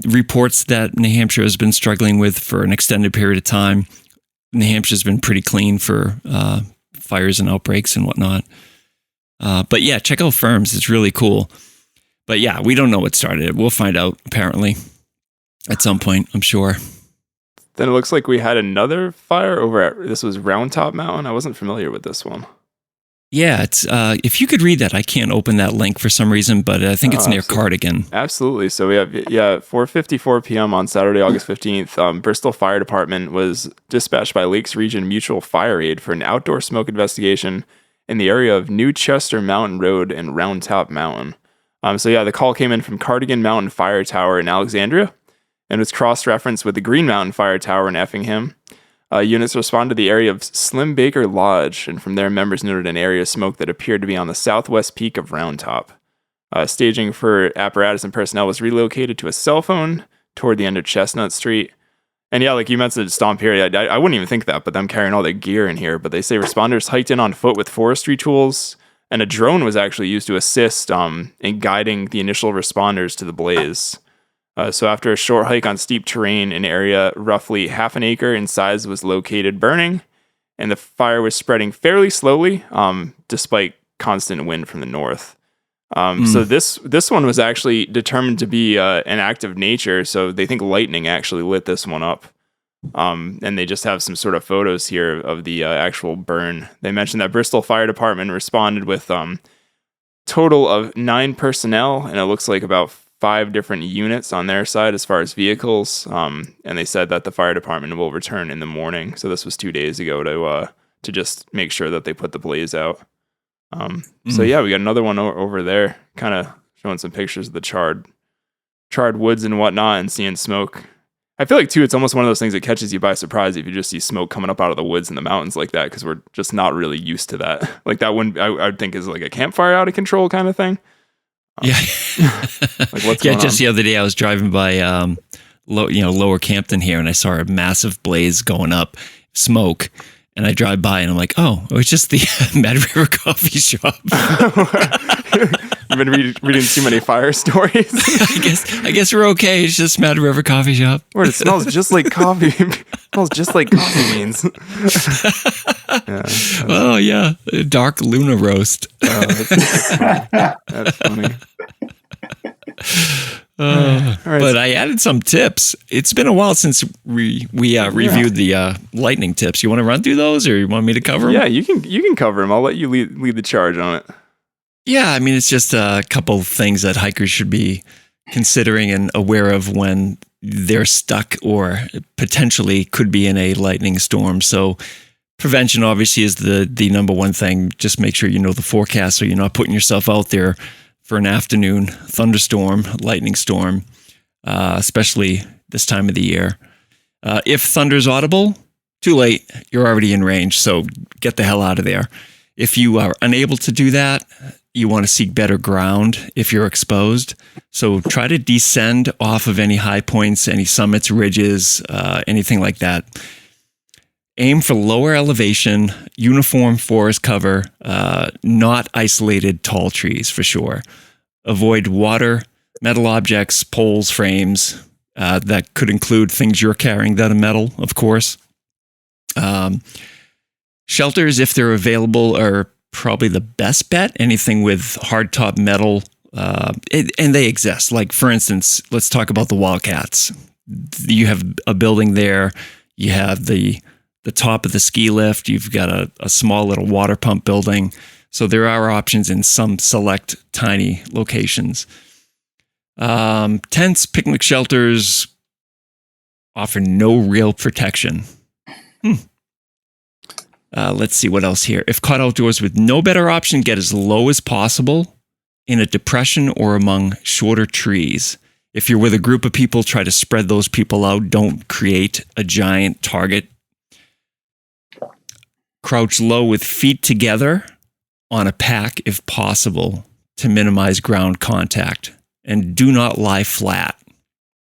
reports that New Hampshire has been struggling with for an extended period of time, New Hampshire's been pretty clean for fires and outbreaks and whatnot. But yeah, check out Firms. It's really cool. But yeah, we don't know what started it. We'll find out, apparently, at some point, I'm sure. Then it looks like we had another fire this was Round Top Mountain. I wasn't familiar with this one. Yeah, it's if you could read that. I can't open that link for some reason, but I think it's near Cardigan. Absolutely. So we have 4:54 p.m. on Saturday, August 15th. Bristol Fire Department was dispatched by Lakes Region Mutual Fire Aid for an outdoor smoke investigation in the area of New Chester Mountain Road and Round Top Mountain. The call came in from Cardigan Mountain Fire Tower in Alexandria and was cross-referenced with the Green Mountain Fire Tower in Effingham. Units responded to the area of Slim Baker Lodge, and from there, members noted an area of smoke that appeared to be on the southwest peak of Round Top. Staging for apparatus and personnel was relocated to a cell phone toward the end of Chestnut Street. And yeah, like you mentioned, Stomp here, I wouldn't even think that, but them carrying all their gear in here. But they say responders hiked in on foot with forestry tools, and a drone was actually used to assist in guiding the initial responders to the blaze. So after a short hike on steep terrain, an area roughly half an acre in size was located burning, and the fire was spreading fairly slowly, despite constant wind from the north. So this one was actually determined to be an act of nature, so they think lightning actually lit this one up. And they just have some sort of photos here of the actual burn. They mentioned that Bristol Fire Department responded with total of 9 personnel, and it looks like about 5 different units on their side as far as vehicles. And they said that the fire department will return in the morning. So this was 2 days ago to just make sure that they put the blaze out. So yeah, we got another one over there, kind of showing some pictures of the charred woods and whatnot, and seeing smoke. I feel like too, it's almost one of those things that catches you by surprise if you just see smoke coming up out of the woods and the mountains like that, because we're just not really used to that. Like that one, I would think is like a campfire out of control kind of thing. Yeah. Like what's going just on? the other day I was driving by Lower Campton here, and I saw a massive blaze going up, smoke, and I drive by and I'm like, oh, it was just the Mad River Coffee Shop. You've been reading too many fire stories. I guess we're okay. It's just Mad River Coffee Shop. Where it smells just like coffee. It smells just like coffee beans. Oh yeah, dark Luna roast. That's funny. Right. But I added some tips. It's been a while since we reviewed the lightning tips. You want to run through those, or you want me to cover them? Yeah, you can cover them. I'll let you lead the charge on it. Yeah, I mean, it's just a couple of things that hikers should be considering and aware of when they're stuck or potentially could be in a lightning storm. So prevention obviously is the number one thing. Just make sure you know the forecast so you're not putting yourself out there for an afternoon thunderstorm, lightning storm, especially this time of the year. If thunder's audible, too late. You're already in range, so get the hell out of there. If you are unable to do that, you want to seek better ground if you're exposed. So try to descend off of any high points, any summits, ridges, anything like that. Aim for lower elevation, uniform forest cover, not isolated tall trees for sure. Avoid water, metal objects, poles, frames. That could include things you're carrying that are metal, of course. Shelters, if they're available, are probably the best bet. Anything with hardtop metal, and they exist. Like, for instance, let's talk about the Wildcats. You have a building there. You have the top of the ski lift. You've got a small little water pump building. So there are options in some select tiny locations. Tents, picnic shelters offer no real protection. Let's see what else here. If caught outdoors with no better option, get as low as possible in a depression or among shorter trees. If you're with a group of people, try to spread those people out. Don't create a giant target. Crouch low with feet together on a pack if possible to minimize ground contact. And do not lie flat.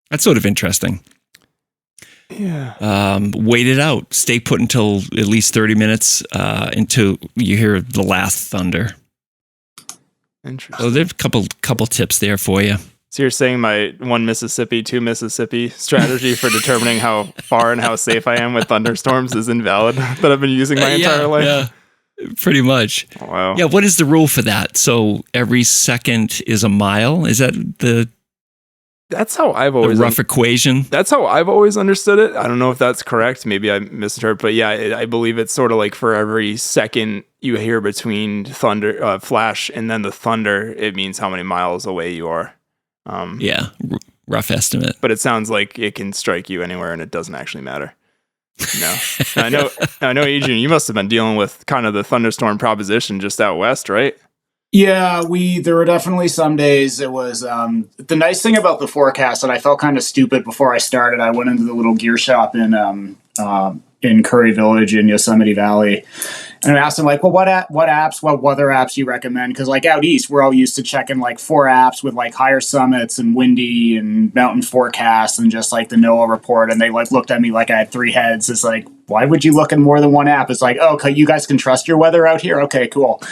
That's sort of interesting. Yeah. Wait it out. Stay put until at least 30 minutes until you hear the last thunder. Interesting. So there's a couple tips there for you. So you're saying my 1 Mississippi, 2 Mississippi strategy for determining how far and how safe I am with thunderstorms is invalid that I've been using my entire life? Yeah, pretty much. Wow. Yeah, what is the rule for that? So every second is a mile? Is that That's how I've always rough equation? That's how I've always understood it. I don't know if that's correct. Maybe I misinterpreted, but yeah, I believe it's sort of like for every second you hear between thunder, flash, and then the thunder, it means how many miles away you are. Rough estimate. But it sounds like it can strike you anywhere, and it doesn't actually matter. No, I know, Adrian, you must have been dealing with kind of the thunderstorm proposition just out west, right? Yeah, there were definitely some days it was, the nice thing about the forecast, and I felt kind of stupid before I started. I went into the little gear shop in Curry Village in Yosemite Valley. And I asked him, like, well, what weather apps you recommend? Because, like, out east, we're all used to checking, like, 4 apps with, like, higher summits and windy and mountain forecasts and just, like, the NOAA report. And they, like, looked at me like I had 3 heads. It's like, why would you look in more than one app? It's like, oh, okay, you guys can trust your weather out here? Okay, cool.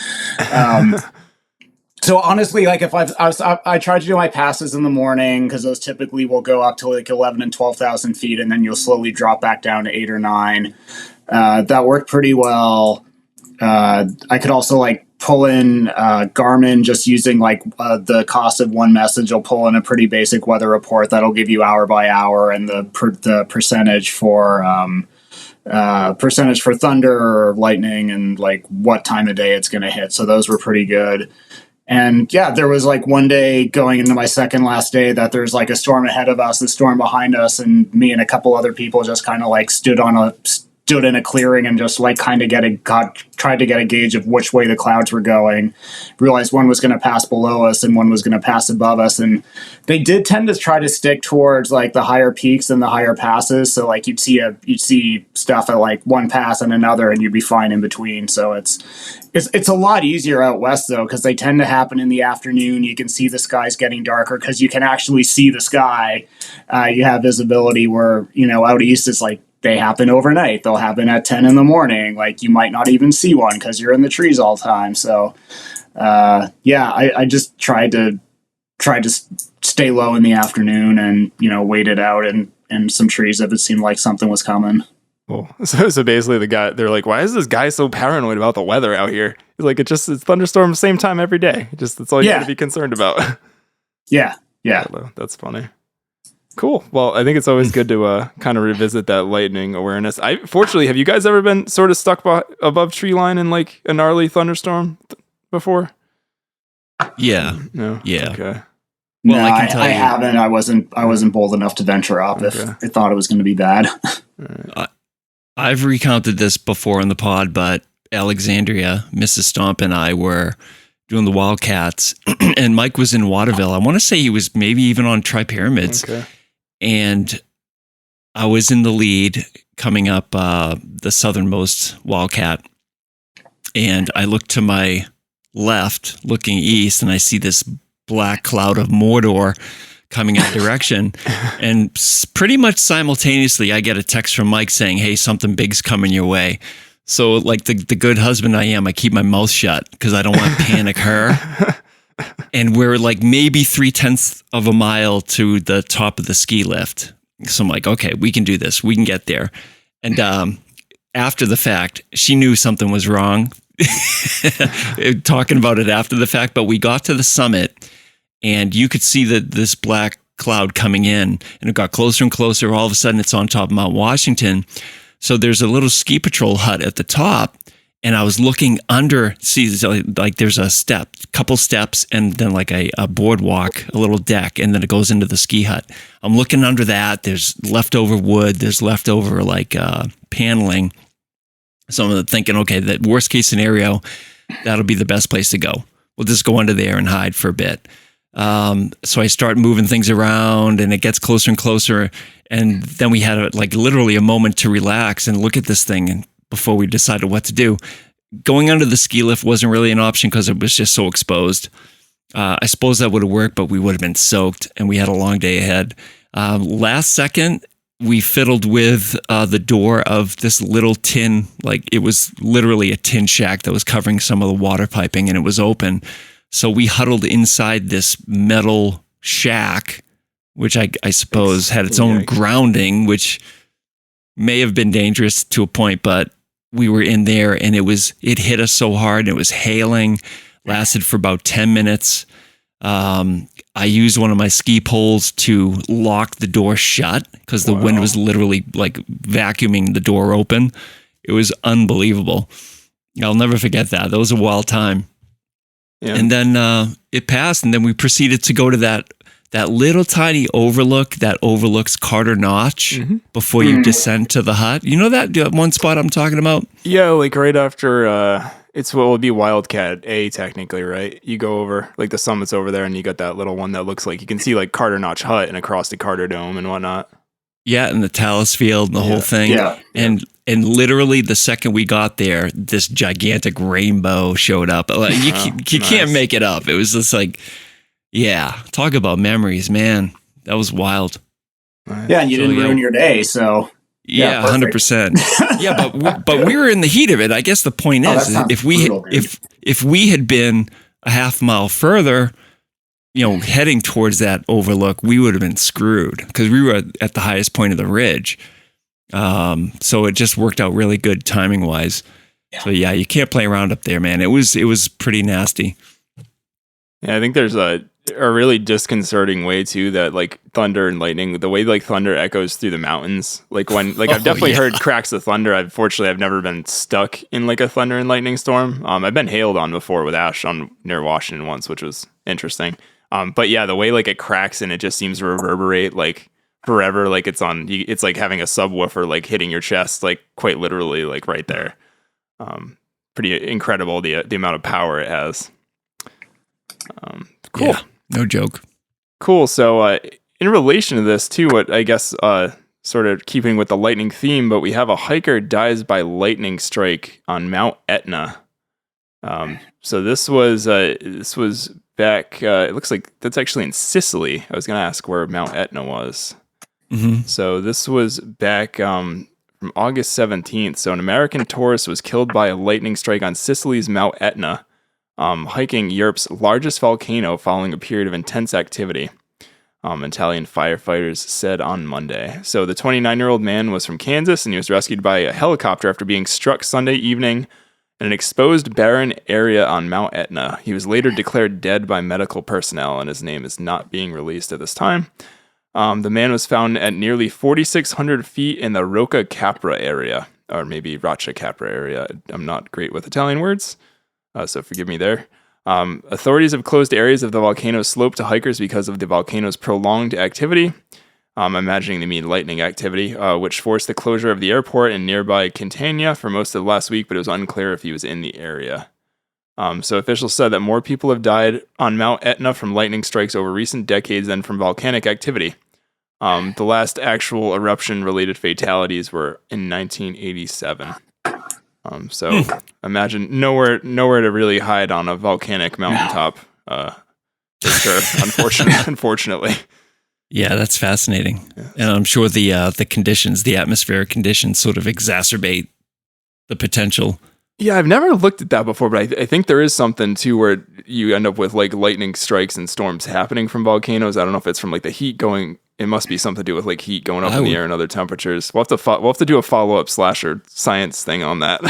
So honestly, like if I try to do my passes in the morning because those typically will go up to like 11 and 12,000 feet, and then you'll slowly drop back down to 8 or 9. That worked pretty well. I could also like pull in Garmin just using like the cost of one message. I'll pull in a pretty basic weather report that'll give you hour by hour and the percentage for thunder or lightning and like what time of day it's going to hit. So those were pretty good. And yeah, there was like one day going into my second last day that there's like a storm ahead of us, a storm behind us, and me and a couple other people just kind of like stood in a clearing and just like kind of tried to get a gauge of which way the clouds were going. Realized one was going to pass below us and one was going to pass above us, and they did tend to try to stick towards like the higher peaks and the higher passes. So like you'd see stuff at like one pass and another, and you'd be fine in between. So it's a lot easier out west though, because they tend to happen in the afternoon. You can see the skies getting darker because you can actually see the sky. You have visibility where out east it's like they happen overnight. They'll happen at 10 in the morning. Like you might not even see one because you're in the trees all the time. So I just tried to stay low in the afternoon and wait it out and some trees if it seemed like something was coming. Cool. So basically they're like, why is this guy so paranoid about the weather out here? He's like, it's thunderstorms same time every day. That's all you got to be concerned about. Yeah. That's funny. Cool. Well, I think it's always good to kind of revisit that lightning awareness. Fortunately, have you guys ever been sort of stuck above tree line in like a gnarly thunderstorm before? Yeah. No. Yeah. Okay. Well, no, I haven't. I wasn't bold enough to venture up if I thought it was going to be bad. Right. I've recounted this before in the pod, but Alexandria, Mrs. Stomp, and I were doing the Wildcats, and Mike was in Waterville. I want to say he was maybe even on Tri-Pyramids. Okay. And I was in the lead coming up the southernmost Wildcat. And I look to my left, looking east, and I see this black cloud of Mordor coming in direction. And pretty much simultaneously, I get a text from Mike saying, hey, something big's coming your way. So like the good husband I am, I keep my mouth shut because I don't want to panic her. And we're like maybe 0.3 of a mile to the top of the ski lift. So I'm like, okay, we can do this. We can get there. And after the fact, she knew something was wrong. Talking about it after the fact, but we got to the summit and you could see this black cloud coming in, and it got closer and closer. All of a sudden it's on top of Mount Washington. So there's a little ski patrol hut at the top. And I was looking under, like there's a couple steps, and then like a boardwalk, a little deck, and then it goes into the ski hut. I'm looking under that. There's leftover wood. There's leftover like paneling. So I'm thinking, okay, that worst case scenario, that'll be the best place to go. We'll just go under there and hide for a bit. So I start moving things around, and it gets closer and closer. And then we had literally a moment to relax and look at this thing, and before we decided what to do. Going under the ski lift wasn't really an option because it was just so exposed. I suppose that would have worked, but we would have been soaked, and we had a long day ahead. Last second, we fiddled with the door of this little tin, like it was literally a tin shack that was covering some of the water piping, and it was open. So we huddled inside this metal shack, which I suppose had its own grounding, which may have been dangerous to a point, but we were in there, and it hit us so hard, and it was hailing, lasted for about 10 minutes. I used one of my ski poles to lock the door shut because the wind was literally like vacuuming the door open. It was unbelievable. I'll never forget that. That was a wild time. Yeah. And then it passed, and then we proceeded to go to that little tiny overlook that overlooks Carter Notch before you descend to the hut. You know that one spot I'm talking about? Yeah, like right after It's what would be Wildcat A technically, right? You go over, like the summit's over there, and you got that little one that looks like you can see like Carter Notch Hut and across the Carter Dome and whatnot. Yeah, and the Talus Field and the whole thing. Yeah. And literally the second we got there, this gigantic rainbow showed up. Like, you can't make it up. It was just like, yeah, talk about memories, man. That was wild. Yeah, and you didn't ruin your day, so... Yeah, 100%. Yeah, but we were in the heat of it. I guess the point is, if we had been a half mile further, heading towards that overlook, we would have been screwed because we were at the highest point of the ridge. So it just worked out really good timing wise. Yeah. So yeah, you can't play around up there, man. It was pretty nasty. Yeah, I think there's a really disconcerting way too that like thunder and lightning, the way like thunder echoes through the mountains. Like when I've definitely heard cracks of thunder. I've never been stuck in like a thunder and lightning storm. I've been hailed on before with Ash near Washington once, which was interesting. But yeah, the way like it cracks and it just seems to reverberate like forever. Like it's like having a subwoofer like hitting your chest, like quite literally like right there. Pretty incredible the amount of power it has. Cool. Yeah, no joke. Cool. So in relation to this too, what I guess sort of keeping with the lightning theme, but we have a hiker dies by lightning strike on Mount Etna. So this was back. It looks like that's actually in Sicily. I was going to ask where Mount Etna was. Mm-hmm. So this was back from August 17th. So an American tourist was killed by a lightning strike on Sicily's Mount Etna. Hiking Europe's largest volcano following a period of intense activity, Italian firefighters said on Monday. So the 29-year-old man was from Kansas, and he was rescued by a helicopter after being struck Sunday evening in an exposed barren area on Mount Etna. He was later declared dead by medical personnel, and his name is not being released at this time. The man was found at nearly 4,600 feet in the Rocca Capra area, or maybe Rocca Capra area. I'm not great with Italian words. So forgive me there. Authorities have closed areas of the volcano's slope to hikers because of the volcano's prolonged activity. I'm imagining they mean lightning activity, which forced the closure of the airport in nearby Catania for most of last week, but it was unclear if he was in the area. So officials said that more people have died on Mount Etna from lightning strikes over recent decades than from volcanic activity. The last actual eruption-related fatalities were in 1987. So imagine nowhere to really hide on a volcanic mountaintop. For sure, unfortunately. Yeah, that's fascinating. Yeah. And I'm sure the atmospheric conditions sort of exacerbate the potential. Yeah, I've never looked at that before, but I think there is something too where you end up with like lightning strikes and storms happening from volcanoes. I don't know if it's from like the heat going. It must be something to do with like heat going up in the air and other temperatures. We'll have to do a follow-up slasher science thing on that.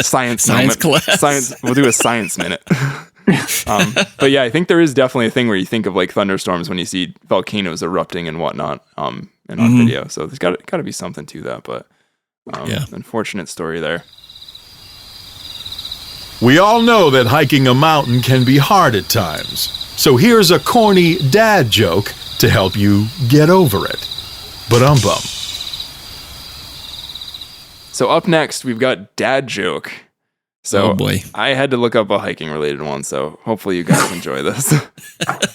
Science class. Science. We'll do a science minute. But yeah, I think there is definitely a thing where you think of like thunderstorms when you see volcanoes erupting and whatnot. And on video, so there's got to be something to that. But unfortunate story there. We all know that hiking a mountain can be hard at times. So here's a corny dad joke to help you get over it. Ba-dum-bum. So up next, we've got dad joke. So oh boy. I had to look up a hiking related one, so hopefully you guys enjoy this.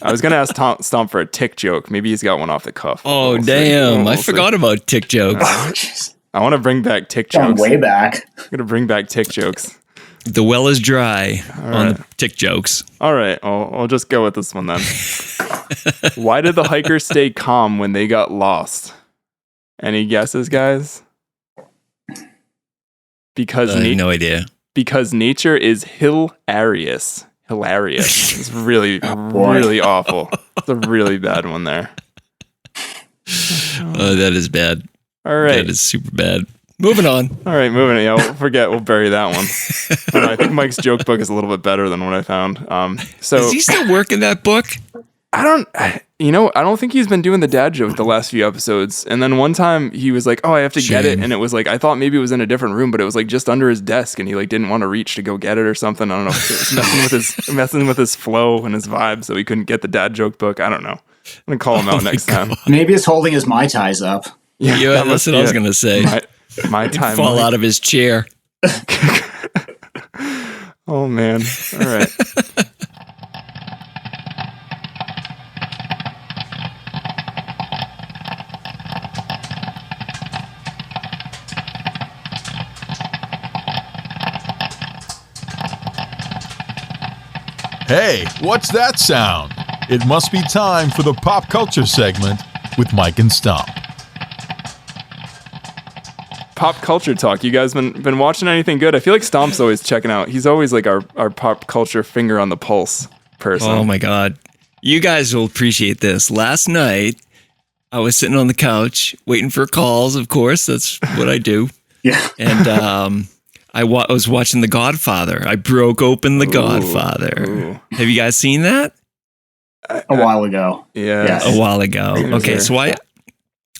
I was going to ask Stomp for a tick joke. Maybe he's got one off the cuff. Oh, damn. I forgot about tick jokes. I want to bring back tick jokes. Way back. I'm going to bring back tick jokes. The well is dry on the tick jokes. All right, I'll just go with this one then. Why did the hikers stay calm when they got lost? Any guesses, guys? Because no idea. Because nature is hilarious. Hilarious. It's really, really awful. It's a really bad one there. Oh, that is bad. All right. That is super bad. Moving on. All right, moving on. Yeah, we'll bury that one. But I think Mike's joke book is a little bit better than what I found. So is he still working that book? I don't think he's been doing the dad joke the last few episodes. And then one time he was like, "Oh, I have to get it," and it was like I thought maybe it was in a different room, but it was like just under his desk, and he like didn't want to reach to go get it or something. I don't know. It was messing with his flow and his vibe, so he couldn't get the dad joke book. I don't know. I'm gonna call him out next time. Maybe he's holding his Mai Tais up. Yeah, that's what I was gonna say. My time fall out of his chair. Oh, man. All right. Hey, what's that sound? It must be time for the pop culture segment with Mike and Stomp. Pop culture talk. You guys been watching anything good? I feel like Stomp's always checking out. He's always like our pop culture finger on the pulse person. Oh my God. You guys will appreciate this. Last night, I was sitting on the couch waiting for calls, of course. That's what I do. Yeah. And I was watching The Godfather. I broke open The Godfather. Ooh. Have you guys seen that? A while ago. Yeah. Yes. A while ago. Okay, so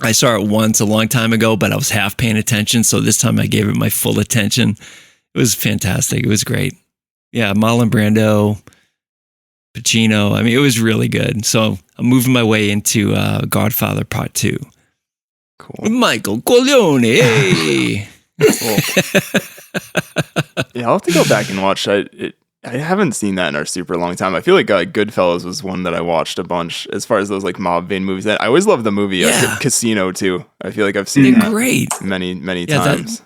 I saw it once a long time ago, but I was half paying attention. So this time I gave it my full attention. It was fantastic. It was great. Yeah, Marlon Brando, Pacino. I mean, it was really good. So I'm moving my way into Godfather Part 2. Cool. Michael Corleone. Hey. Cool. Yeah, I'll have to go back and watch it. I haven't seen that in a super long time. I feel like Goodfellas was one that I watched a bunch as far as those like mob vein movies. I always loved the movie Casino too. I feel like I've seen that great many times.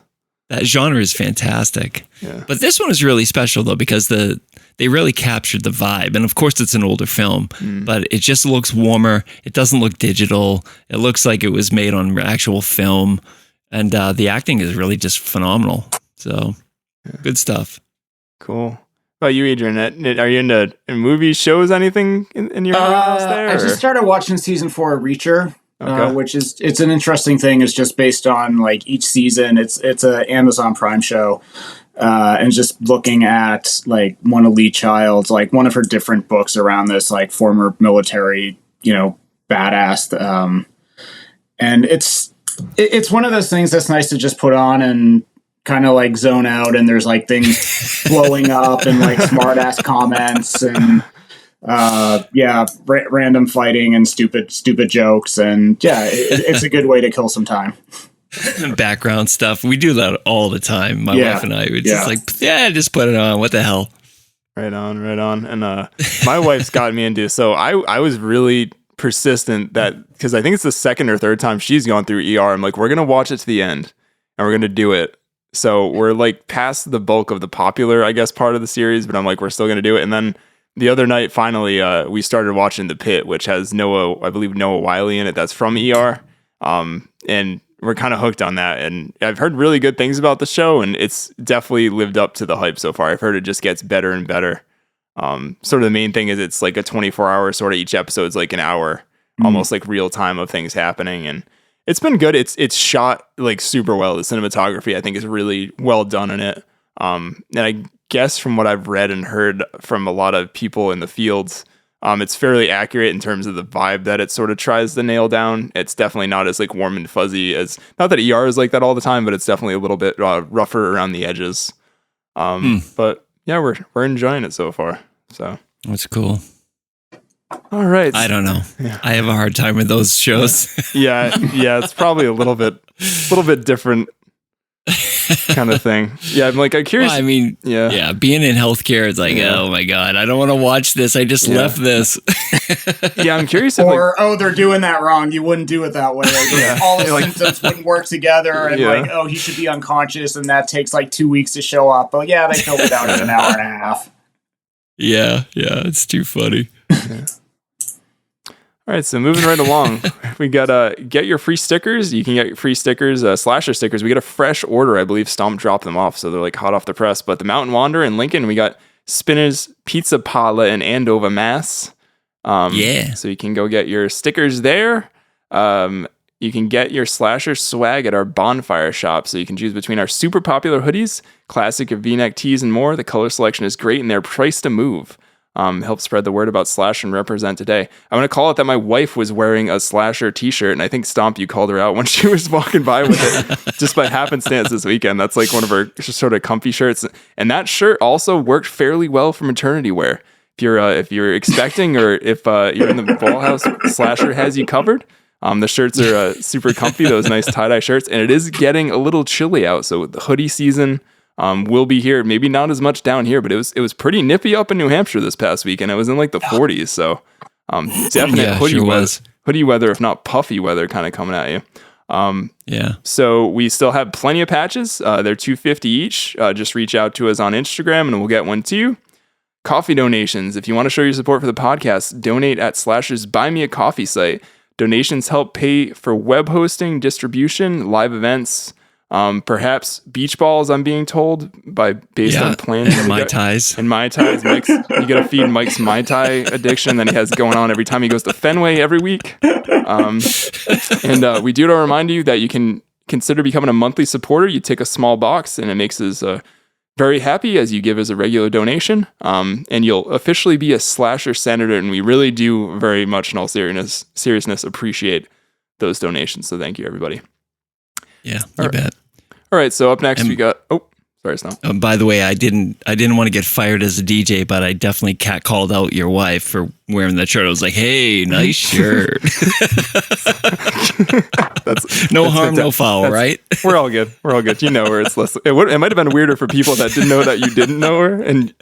That genre is fantastic. Yeah. But this one is really special though because they really captured the vibe. And of course it's an older film, but it just looks warmer. It doesn't look digital. It looks like it was made on actual film. And the acting is really just phenomenal. So good stuff. Cool. How about you, Adrian? Are you into movies, shows, anything in your house there? I just started watching season 4 of Reacher, Okay. which it's an interesting thing. It's just based on like each season. It's a Amazon Prime show, and just looking at like one of Lee Child's, like one of her different books around this like former military, badass. And it's one of those things that's nice to just put on and kind of like zone out, and there's like things blowing up and like smart ass comments and random fighting and stupid jokes, and it's a good way to kill some time. Background stuff. We do that all the time. My wife and I would just just put it on. What the hell? Right on. And my wife's got me into, so I was really persistent that, because I think it's the second or third time she's gone through ER. I'm like, we're gonna watch it to the end and we're gonna do it. So we're like past the bulk of the popular, I guess, part of the series, but I'm like, we're still going to do it. And then the other night, finally, we started watching The Pit, which has Noah Wiley in it. That's from ER. And we're kind of hooked on that. And I've heard really good things about the show, and it's definitely lived up to the hype so far. I've heard it just gets better and better. Sort of the main thing is it's like a 24-hour sort of, each episode's like an hour, almost like real time of things happening. And it's been good. It's shot like super well. The cinematography, I think, is really well done in it. And I guess from what I've read and heard from a lot of people in the fields, it's fairly accurate in terms of the vibe that it sort of tries to nail down. It's definitely not as like warm and fuzzy as, not that ER is like that all the time, but it's definitely a little bit rougher around the edges. But yeah, we're enjoying it so far. So That's cool. all right. I don't know. Yeah. I have a hard time with those shows. Yeah, it's probably a little bit different kind of thing. Yeah, I'm curious. Well, I mean, yeah, being in healthcare, it's like, oh my God, I don't want to watch this. I just left this. Yeah, I'm curious. They're doing that wrong. You wouldn't do it that way. All the symptoms wouldn't work together, and he should be unconscious, and that takes like 2 weeks to show up. But yeah, they filled it down in an hour and a half. Yeah, it's too funny. All right, so moving right along, we got get your free stickers. You can get your free stickers, slasher stickers. We got a fresh order, I believe. Stomp dropped them off, so they're like hot off the press. But the Mountain Wanderer in Lincoln, we got Spinner's Pizza Parlor in Andover, Mass. So you can go get your stickers there. You can get your slasher swag at our bonfire shop. So you can choose between our super popular hoodies, classic V-neck tees, and more. The color selection is great, and they're priced to move. Help spread the word about Slash and represent today. I want to call it that my wife was wearing a Slasher t-shirt, and I think Stomp, you called her out when she was walking by with it just by happenstance this weekend. That's like one of her sort of comfy shirts. And that shirt also worked fairly well for maternity wear. If you're expecting, or if you're in the ball house, Slasher has you covered. The shirts are super comfy, those nice tie-dye shirts, and it is getting a little chilly out. So the hoodie season will be here. Maybe not as much down here, but it was pretty nippy up in New Hampshire this past week, and it was in like the 40s. So definite hoodie weather, if not puffy weather, kind of coming at you. So we still have plenty of patches. They're $2.50 each. Just reach out to us on Instagram, and we'll get one to you. Coffee donations. If you want to show your support for the podcast, donate at /'s Buy Me a Coffee site. Donations help pay for web hosting, distribution, live events, perhaps beach balls, I'm being told, based on planning. And Mai Tais. And Mai Tais. You got to feed Mike's Mai Tai addiction that he has going on every time he goes to Fenway every week. And we do to remind you that you can consider becoming a monthly supporter. You tick a small box, and it makes us very happy as you give us a regular donation, and you'll officially be a Slasher Senator, and we really do very much in all seriousness appreciate those donations, so thank you, everybody. Yeah, you bet. All right, so up next we got... Oh, sorry, Stomp. By the way, I didn't want to get fired as a DJ, but I definitely called out your wife for wearing that shirt. I was like, hey, nice shirt. that's harm, fantastic. No foul, right? We're all good. You know her. It's less. It might have been weirder for people that didn't know that you didn't know her. And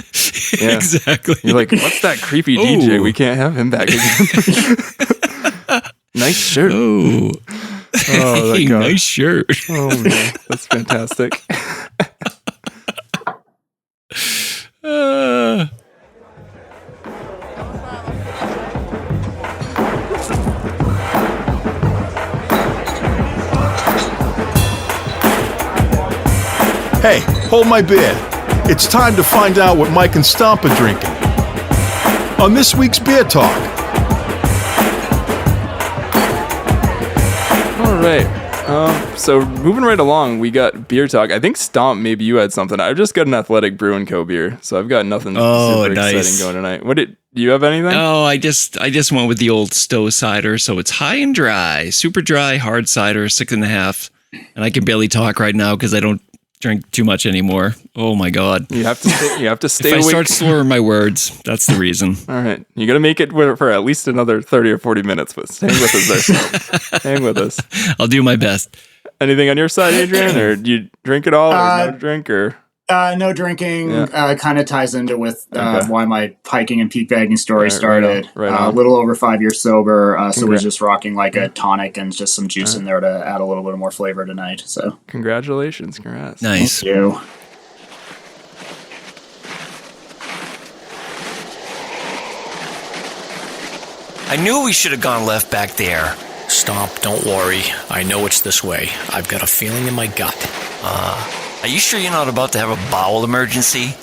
yeah, exactly. You're like, what's that creepy DJ? We can't have him back again. Nice shirt. Oh, hey, nice shirt. Oh, man. That's fantastic. Hey, hold my beer. It's time to find out what Mike and Stomp are drinking on this week's Beer Talk. All right. So moving right along, we got Beer Talk. I think Stomp, maybe you had something. I've just got an Athletic Brew & Co. beer, so I've got nothing super exciting going tonight. Do you have anything? Oh, I just went with the old Stowe cider, so it's high and dry, super dry, hard cider, 6.5, and I can barely talk right now because I don't drink too much anymore. Oh my God! You have to stay. If awake. I start slurring my words, that's the reason. All right, you got to make it for at least another 30 or 40 minutes. But hang with us there. Hang with us. I'll do my best. Anything on your side, Adrian, or do you drink it all, or no drink, or? No drinking. Kind of ties into with why my hiking and peak bagging story started. Right on. A little over 5 years sober, so we're just rocking like a tonic and just some juice in there to add a little bit more flavor tonight. So congratulations, congrats. Nice. Thank you. I knew we should have gone left back there. Stomp, don't worry. I know it's this way. I've got a feeling in my gut. Are you sure you're not about to have a bowel emergency?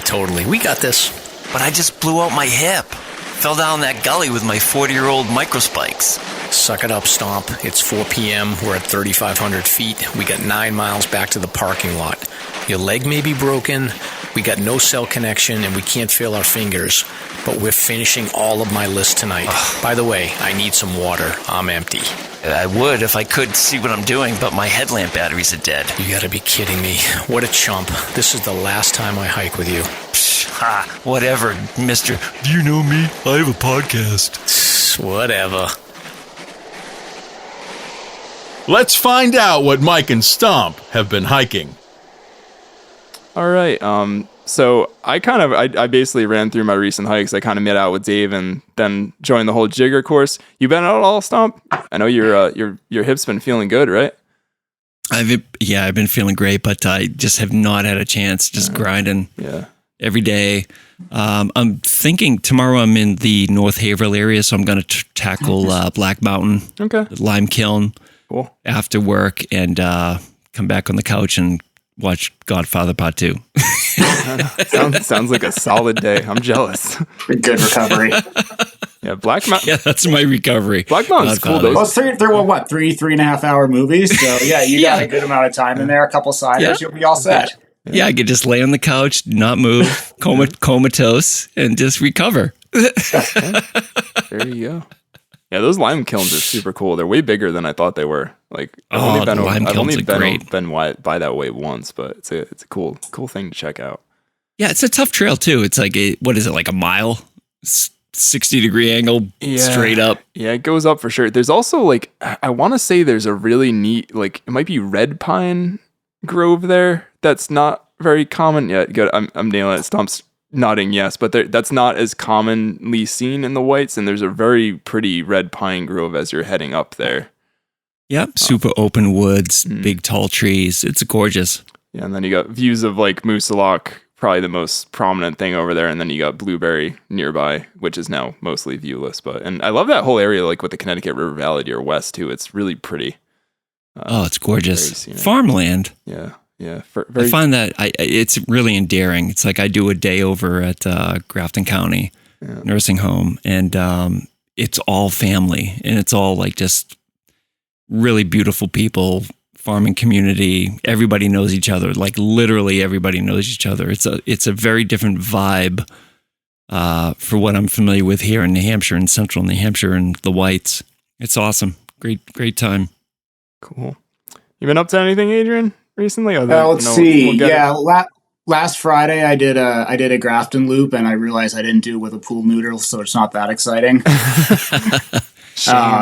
Totally. We got this. But I just blew out my hip. Fell down that gully with my 40-year-old microspikes. Suck it up, Stomp. It's 4 p.m. We're at 3,500 feet. We got 9 miles back to the parking lot. Your leg may be broken. We got no cell connection, and we can't feel our fingers. But we're finishing all of my list tonight. By the way, I need some water. I'm empty. I would if I could see what I'm doing, but my headlamp batteries are dead. You gotta be kidding me. What a chump. This is the last time I hike with you. Whatever, mister. Do you know me? I have a podcast. Whatever. Let's find out what Mike and Stomp have been hiking. All right. So I basically ran through my recent hikes. I kind of met out with Dave and then joined the whole Jigger course. You been out at all, Stomp? I know your hip's been feeling good, right? I've been feeling great, but I just have not had a chance. Just grinding every day. I'm thinking tomorrow I'm in the North Haverhill area, so I'm going to tackle Black Mountain, Lime Kiln, after work, and come back on the couch and watch Godfather Part 2. Sounds like a solid day. I'm jealous. Good recovery. Yeah, Black Mountain. Yeah, that's my recovery. Black Mountain's cool though. Well, they're 3.5 hour movies. So yeah, you got a good amount of time in there. A couple ciders, you'll be all set. Yeah, I could just lay on the couch, not move, comatose, and just recover. There you go. Yeah, those lime kilns are super cool. They're way bigger than I thought they were. Like, I've only been by that way once, but it's a cool thing to check out. Yeah, it's a tough trail too. It's like like a mile, 60-degree angle, straight up. Yeah, it goes up for sure. There's also I want to say there's a really neat, it might be red pine grove there that's not very common yet. Good, I'm nailing it. Stomp's nodding yes, but that's not as commonly seen in the Whites, and there's a very pretty red pine grove as you're heading up there. Yep, super open woods, big tall trees. It's gorgeous. Yeah, and then you got views of like Moosilauke, probably the most prominent thing over there, and then you got Blueberry nearby, which is now mostly viewless. And I love that whole area, like with the Connecticut River Valley to your west too. It's really pretty. It's gorgeous. Farmland. Yeah. I find that it's really endearing. It's like I do a day over at Grafton County nursing home, and it's all family, and it's all like just really beautiful people, farming community. Everybody knows each other. Like literally everybody knows each other. It's a very different vibe for what I'm familiar with here in New Hampshire and central New Hampshire and the Whites. It's awesome. Great time. Cool. You been up to anything, Adrian, recently? Let's see. Last Friday I did a Grafton loop, and I realized I didn't do it with a pool noodle, so it's not that exciting.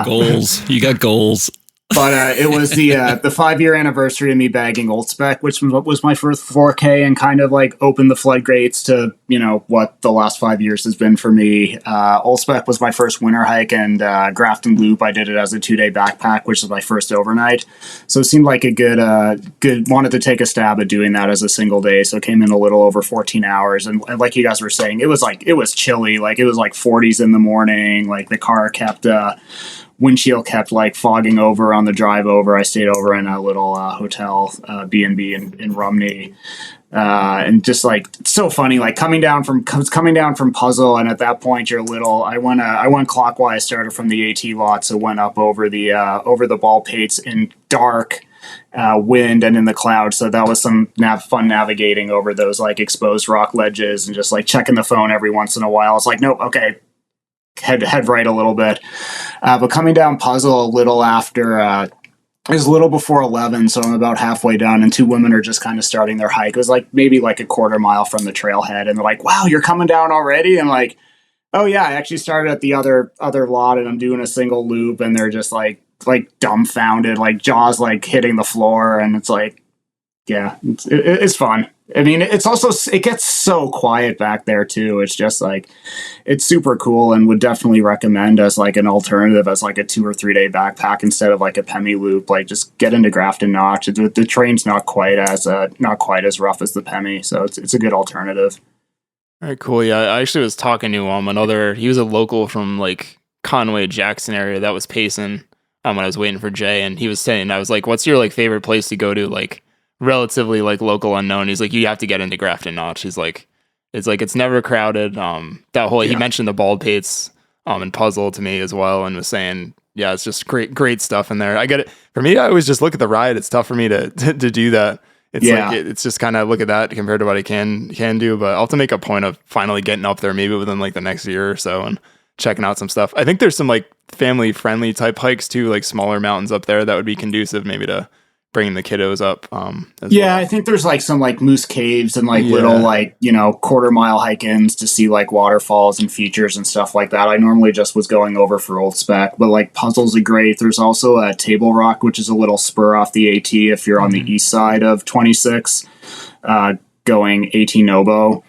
Goals. You got goals. But it was the 5-year anniversary of me bagging Old Spec, which was my first 4K, and kind of like opened the floodgates to, what the last 5 years has been for me. Old Spec was my first winter hike, and Grafton Loop, I did it as a 2-day backpack, which was my first overnight. So it seemed like a good, wanted to take a stab at doing that as a single day. So it came in a little over 14 hours. And like you guys were saying, it was chilly. Like it was like 40s in the morning. Like the car kept, windshield kept like fogging over on the drive over. I stayed over in a little hotel B&B in Rumney, and just like it's so funny. Like coming down from Puzzle, and at that point you're little. I went clockwise, started from the AT lot, so went up over the ball pates in dark wind and in the clouds. So that was some fun navigating over those like exposed rock ledges and just like checking the phone every once in a while. It's like, nope, okay. Head right a little bit, but coming down Puzzle a little after, it was a little before 11, so I'm about halfway done, and 2 women are just kind of starting their hike. It was like maybe like a quarter mile from the trailhead, and they're like, "Wow, you're coming down already?" And like, "Oh yeah, I actually started at the other lot, and I'm doing a single loop," and they're just like dumbfounded, like jaws like hitting the floor, and it's like, yeah, it's fun. I mean, it gets so quiet back there too. It's just like, it's super cool, and would definitely recommend as like an alternative as like a 2 or 3 day backpack instead of like a Pemi loop. Like just get into Grafton Notch. The train's not quite as rough as the Pemi, so it's a good alternative. All right, cool. Yeah, I actually was talking to he was a local from like Conway, Jackson area that was pacing when I was waiting for Jay, and he was saying, I was like, "What's your like favorite place to go to?" Like, relatively like local unknown. He's like, you have to get into Grafton Notch. He's like, it's never crowded. He mentioned the Bald Pates and Puzzle to me as well, and was saying, yeah, it's just great stuff in there. I get it. For me, I always just look at the ride. It's tough for me to do that. It's it's just kind of look at that compared to what I can do. But I'll have to make a point of finally getting up there, maybe within like the next year or so, and checking out some stuff. I think there's some like family friendly type hikes too, like smaller mountains up there that would be conducive maybe to bringing the kiddos up. Well. I think there's like some like moose caves and like little like, quarter mile hike-ins to see like waterfalls and features and stuff like that. I normally just was going over for Old Spec, but like Puzzles are great. There's also a Table Rock, which is a little spur off the AT if you're on the east side of 26, going AT Nobo,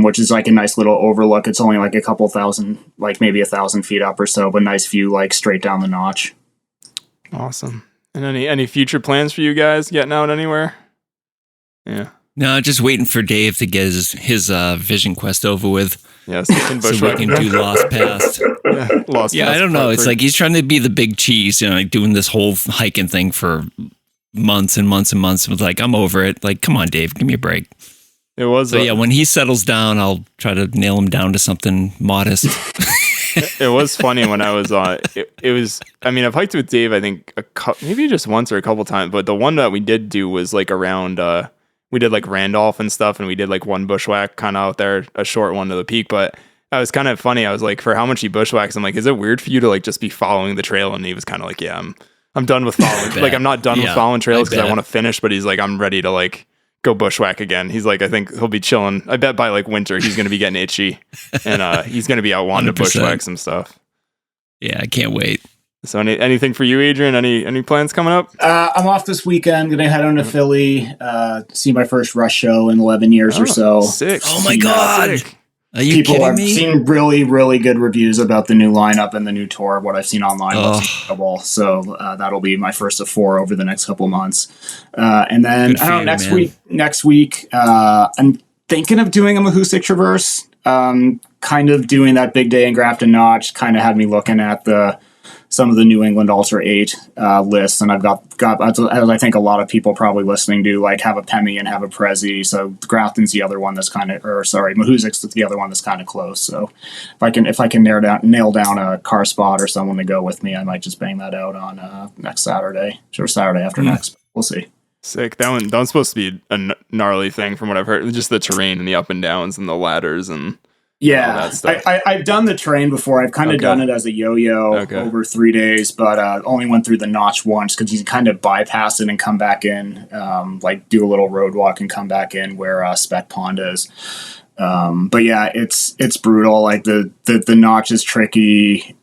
which is like a nice little overlook. It's only like a couple thousand, like maybe 1,000 feet up or so, but nice view like straight down the notch. Awesome. And any future plans for you guys getting out anywhere? Yeah. No, just waiting for Dave to get his Vision Quest over with. Yeah, so we can do Lost Past. Lost Past. I don't know. It's like he's trying to be the big cheese, like doing this whole hiking thing for months and months and months. With like, I'm over it. Like, come on, Dave, give me a break. It was. So when he settles down, I'll try to nail him down to something modest. It was funny when I was on. It was. I mean, I've hiked with Dave. I think maybe just once or a couple times. But the one that we did do was like around. We did like Randolph and stuff, and we did like one bushwhack kind of out there, a short one to the peak. But I was kind of funny. I was like, for how much he bushwhacks, I'm like, is it weird for you to like just be following the trail? And he was kind of like, yeah, I'm done with following. Like I'm not done with following trails because I want to finish. But he's like, I'm ready to like go bushwhack again. He's like, I think he'll be chilling. I bet by like winter he's gonna be getting itchy, and he's gonna be out wanting 100%. To bushwhack some stuff. Yeah, I can't wait. So anything for you, Adrian? Any plans coming up? I'm off this weekend. Going to head on to Philly, see my first Rush show in 11 years or so. Sick. Oh my God. Sick. Are you kidding I've me? seen really, really good reviews about the new lineup and the new tour. What I've seen online looks incredible. So that'll be my first of 4 over the next couple of months. And then next week, I'm thinking of doing a Mahoosic Traverse. Kind of doing that big day in Grafton Notch kind of had me looking at some of the New England Ultra 8 lists, and I've got as I think a lot of people probably listening do, like, have a Pemi and have a Prezi. So Grafton's the other one that's Mahoosic's the other one that's kind of close. So if I can nail down a car spot or someone to go with me, I might just bang that out on next Saturday or Saturday after next. We'll see. Sick. That one's supposed to be a gnarly thing from what I've heard. Just the terrain and the up and downs and the ladders and all that stuff. I've done the terrain before. I've kind of done it as a yo-yo over 3 days, but only went through the notch once because you can kind of bypass it and come back in, like do a little road walk and come back in where Spec Pond is. But yeah, it's brutal. Like the notch is tricky.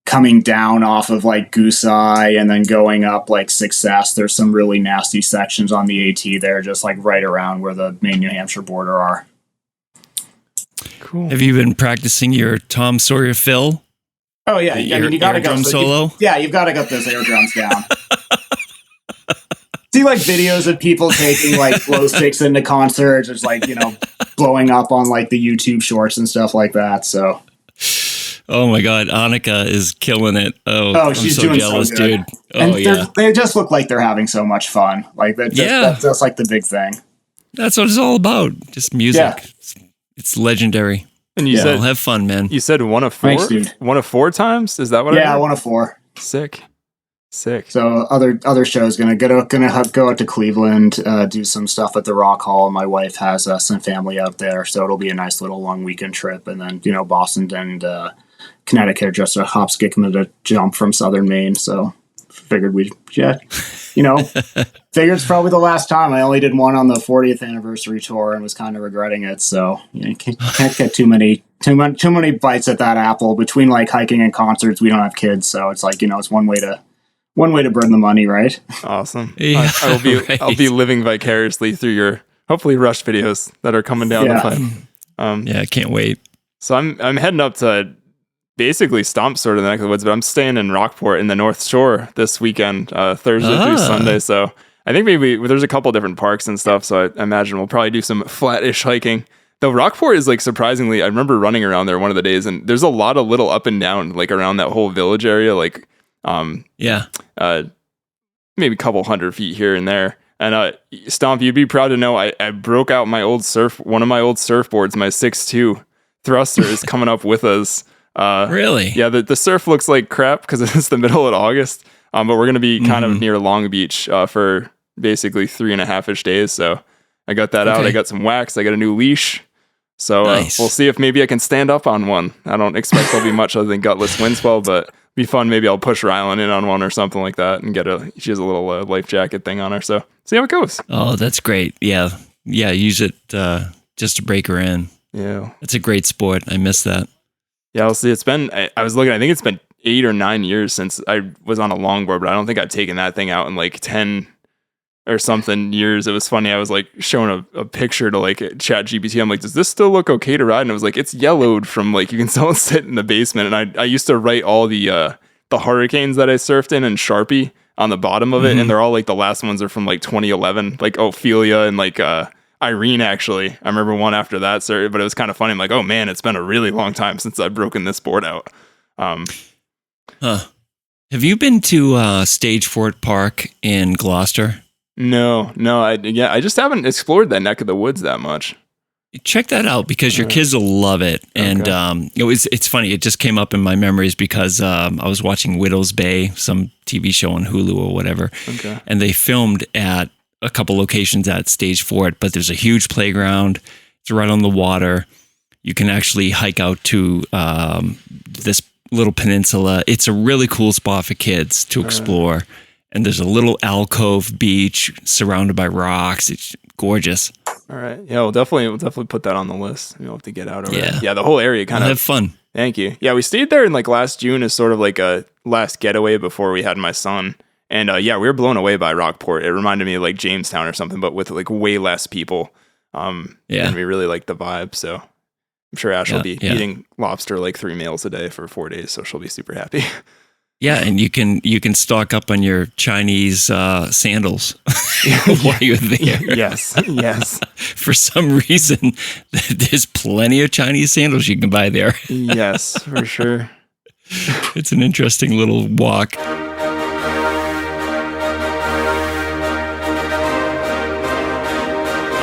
Coming down off of like Goose Eye and then going up like Success, there's some really nasty sections on the AT there, just like right around where the Maine New Hampshire border are. Cool. Have you been practicing your Tom Sawyer fill? Oh yeah, you gotta go solo. You've got to get those air drums down. See like videos of people taking like glow sticks into concerts, it's like, blowing up on like the YouTube shorts and stuff like that. So. Oh my God, Annika is killing it. Oh, she's I'm so doing jealous, so good. dude. Oh yeah, they just look like they're having so much fun. Like that's like the big thing. That's what it's all about. Just music. Yeah. It's legendary. And you said, have fun, man. You said 1 of 4. Thanks, dude. 1 of 4 times. Is that what? Yeah, 1 of 4. Sick. So other shows gonna go out to Cleveland, do some stuff at the Rock Hall. My wife has some family out there, so it'll be a nice little long weekend trip. And then Boston and Connecticut are just a hop, skip, and a jump from Southern Maine. So figured figured it's probably the last time. I only did one on the 40th anniversary tour and was kind of regretting it. So you can't get too many bites at that apple. Between like hiking and concerts, we don't have kids, so it's like it's one way to burn the money, right? Awesome. Yeah, I'll be living vicariously through your hopefully Rush videos that are coming down the pipe. I can't wait. So I'm heading up to basically Stomp, sort of the neck of the woods, but I'm staying in Rockport in the North Shore this weekend, Thursday through Sunday. So I think maybe there's a couple different parks and stuff. So I imagine we'll probably do some flat-ish hiking. Though Rockport is like surprisingly, I remember running around there one of the days, and there's a lot of little up and down like around that whole village area, like maybe a couple 100 feet here and there. And Stomp, you'd be proud to know I broke out one of my old surfboards. My 6'2" thruster is coming up with us. Really? Yeah, the surf looks like crap because it's the middle of August. But we're going to be kind of near Long Beach for basically 3.5-ish days. So I got that out. I got some wax. I got a new leash. So nice. We'll see if maybe I can stand up on one. I don't expect there'll be much other than gutless windswell, but it'll be fun. Maybe I'll push Rylan in on one or something like that and she has a little life jacket thing on her. So see how it goes. Oh, that's great. Yeah. Use it just to break her in. Yeah. It's a great sport. I miss that. Yeah, I'll see. It's been, I was looking, I think it's been 8 or 9 years since I was on a longboard, but I don't think I've taken that thing out in like 10 or something years. It was funny. I was like showing a picture to like ChatGPT. I'm like, does this still look okay to ride? And it was like, it's yellowed from like, you can still sit in the basement. And I used to write all the hurricanes that I surfed in Sharpie on the bottom of it. And they're all like, the last ones are from like 2011, like Ophelia and like Irene, actually. I remember one after that, but it was kind of funny. I'm like, oh man, it's been a really long time since I've broken this board out. Have you been to Stage Fort Park in Gloucester? No, I just haven't explored that neck of the woods that much. Check that out because your kids will love it. And it's funny. It just came up in my memories because I was watching Widow's Bay, some TV show on Hulu or whatever. Okay. And they filmed at a couple locations at Stage Fort, but there's a huge playground. It's right on the water. You can actually hike out to this little peninsula. It's a really cool spot for kids to explore. And there's a little alcove beach surrounded by rocks. It's gorgeous. All right. Yeah, we'll definitely put that on the list. We'll have to get out over Yeah. it. Yeah, the whole area kind of have fun. Thank you. Yeah, we stayed there in like last June as sort of like a last getaway before we had my son. And yeah, we were blown away by Rockport. It reminded me of like Jamestown or something, but with like way less people. And we really liked the vibe. So I'm sure Ash will be eating lobster like 3 meals a day for 4 days. So she'll be super happy. Yeah, and you can stock up on your Chinese sandals while you're there. Yes. For some reason, there's plenty of Chinese sandals you can buy there. Yes, for sure. It's an interesting little walk.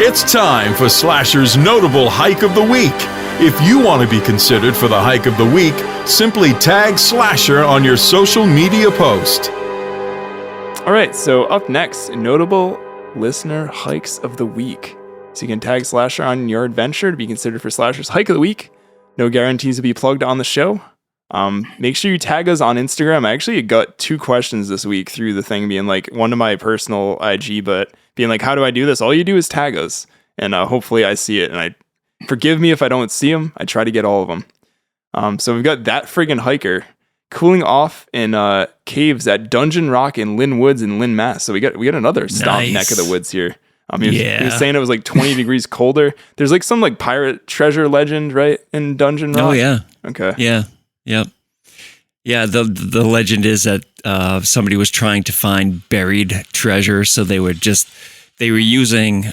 It's time for Slasher's Notable Hike of the Week. If you want to be considered for the Hike of the Week, simply tag Slasher on your social media post. All right, so up next, Notable Listener Hikes of the Week. So you can tag Slasher on your adventure to be considered for Slasher's Hike of the Week. No guarantees to be plugged on the show. Make sure you tag us on Instagram. I actually got 2 questions this week through the thing being like, one to my personal IG, but being like, how do I do this? All you do is tag us, and hopefully I see it, and I forgive me if I don't see them. I try to get all of them. So we've got That Friggin' Hiker cooling off in caves at Dungeon Rock in Lynn Woods in Lynn, Mass. So we got another Stomp neck of the woods here. He was saying it was like 20 degrees colder. There's like some like pirate treasure legend, right, in Dungeon Rock? Oh yeah. Okay. Yeah. Yep. Yeah. The legend is that somebody was trying to find buried treasure, so they were using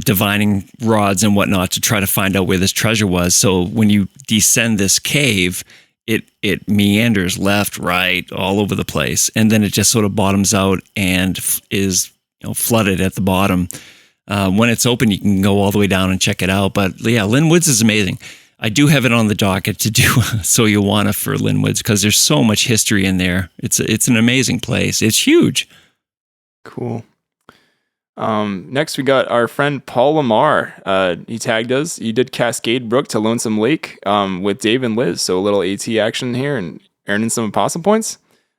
divining rods and whatnot to try to find out where this treasure was. So when you descend this cave, it meanders left, right, all over the place, and then it just sort of bottoms out and is flooded at the bottom. When it's open, you can go all the way down and check it out. But yeah, Lynn Woods is amazing. I do have it on the docket to do So You Wanna for Lynn Woods because there's so much history in there. It's an amazing place. It's huge. Cool. Next we got our friend Paul Lamar. He tagged us. He did Cascade Brook to Lonesome Lake with Dave and Liz. So a little AT action here and earning some apostle points.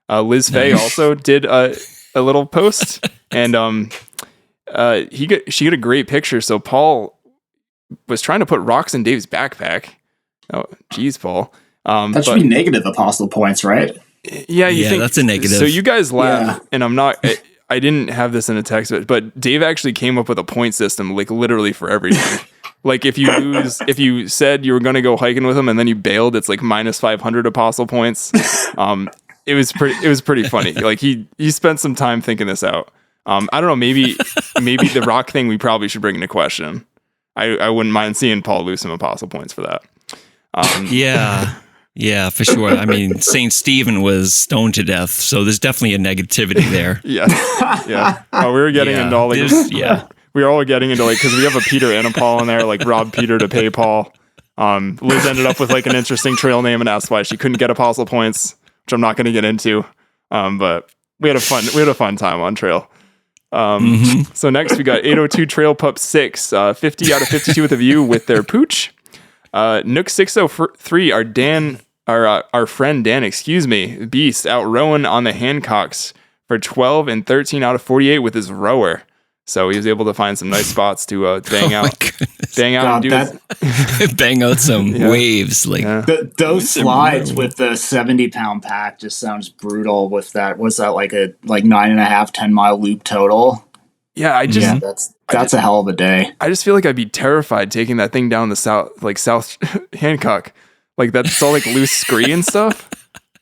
Liz Faye also did a little post, and she got a great picture. So Paul was trying to put rocks in Dave's backpack. Oh, geez, Paul. That should be negative apostle points, right? Yeah, you think that's a negative. So you guys laugh, and I'm not. I didn't have this in a text, but Dave actually came up with a point system, like literally for everything. Like if you said you were going to go hiking with him and then you bailed, it's like minus 500 apostle points. It was pretty funny. Like he spent some time thinking this out. I don't know. Maybe the rock thing we probably should bring into question. I wouldn't mind seeing Paul lose some apostle points for that. Yeah, for sure. I mean, St. Stephen was stoned to death, so there's definitely a negativity there. Yeah. Oh, we were getting into all like, we were all getting into like, because we have a Peter and a Paul in there, like rob Peter to pay Paul. Liz ended up with like an interesting trail name and asked why she couldn't get apostle points, which I'm not going to get into. But we had a fun time on trail. So next we got 802 Trail Pup 6, 50 out of 52 with a view with their pooch. Nook 603, our friend Dan, Beast, out rowing on the Hancocks for 12 and 13 out of 48 with his rower. So he was able to find some nice spots to bang out and bang out some waves. Like those slides with the 70-pound pack just sounds brutal. With that, was that like a 9.5, 10-mile loop total? Yeah, that's a hell of a day. I just feel like I'd be terrified taking that thing down the South Hancock. Like that's all like loose scree and stuff.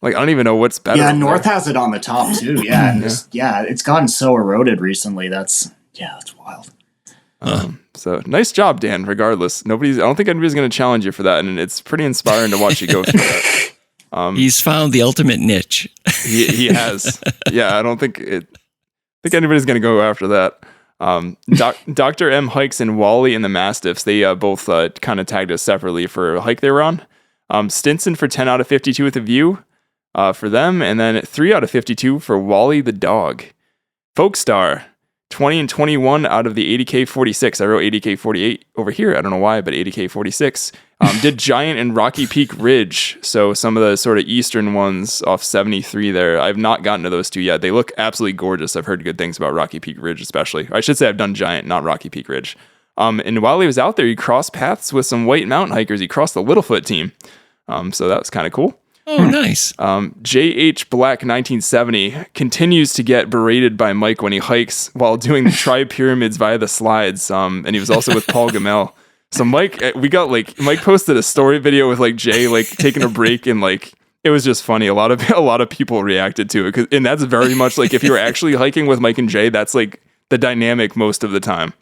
Like I don't even know what's better. Yeah, North has it on the top too. Yeah, and it's gotten so eroded recently. That's wild. So nice job, Dan. Regardless, I don't think anybody's going to challenge you for that, and it's pretty inspiring to watch you go through that. He's found the ultimate niche. He has. Yeah, I don't think anybody's going to go after that. Dr. M hikes and Wally and the Mastiffs. They both kind of tagged us separately for a hike they were on. Stinson for 10 out of 52 with a view for them, and then 3 out of 52 for Wally the dog. Folkstar 20 and 21 out of the 80K 46. I wrote 80K 48 over here. I don't know why, but 80K 46. Did Giant and Rocky Peak Ridge. So some of the sort of eastern ones off 73 there. I've not gotten to those two yet. They look absolutely gorgeous. I've heard good things about Rocky Peak Ridge, especially. I should say I've done Giant, not Rocky Peak Ridge. And while he was out there, he crossed paths with some white mountain hikers. He crossed the Littlefoot team. So that was kind of cool. Oh, nice. J.H. Black 1970 continues to get berated by Mike when he hikes while doing the tri-pyramids via the slides. And he was also with Paul Gamel. So Mike posted a story video with like Jay like taking a break, and like it was just funny. A lot of people reacted to it, and that's very much like if you were actually hiking with Mike and Jay, that's like the dynamic most of the time.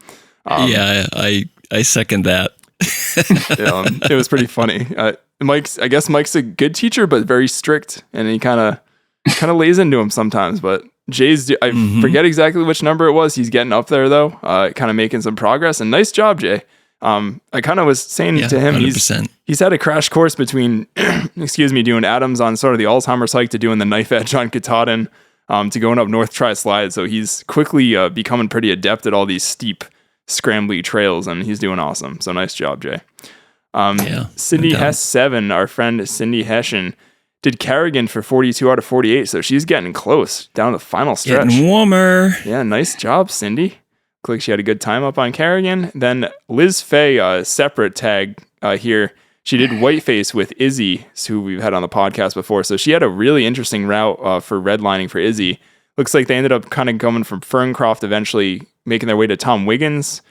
Yeah, I second that. It was pretty funny. I guess Mike's a good teacher, but very strict, and he kind of lays into him sometimes. But Jay's, I forget exactly which number it was. He's getting up there though, kind of making some progress. And nice job, Jay. I kind of was saying to him, 100%. he's had a crash course between, doing Adams on sort of the Alzheimer's hike to doing the knife edge on Katahdin, to going up North Tri Slide. So he's quickly becoming pretty adept at all these steep, scrambly trails, and he's doing awesome. So nice job, Jay. Cindy Hess 7, our friend Cindy Hessian, did Carrigan for 42 out of 48, so she's getting close down the final stretch. Getting warmer. Yeah, nice job, Cindy. Looks like she had a good time up on Carrigan. Then Liz Fay, separate tag here. She did Whiteface with Izzy, who we've had on the podcast before. So she had a really interesting route for redlining for Izzy. Looks like they ended up kind of coming from Ferncroft, eventually making their way to Tom Wiggins,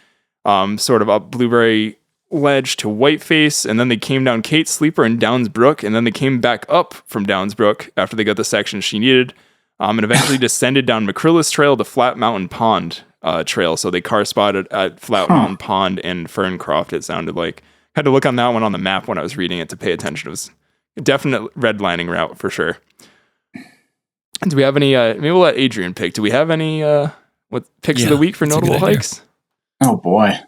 sort of up Blueberry Ledge to Whiteface, and then they came down Kate Sleeper and Downs Brook, and then they came back up from Downs Brook after they got the section she needed, and eventually descended down McCrillis Trail to Flat Mountain Pond Trail. So they car spotted at Flat Mountain Pond and Ferncroft, it sounded like. Had to look on that one on the map when I was reading it to pay attention. It was a definite redlining route for sure. Do we have any, maybe we'll let Adrian pick. Do we have any what picks of the week for notable hikes? Oh boy.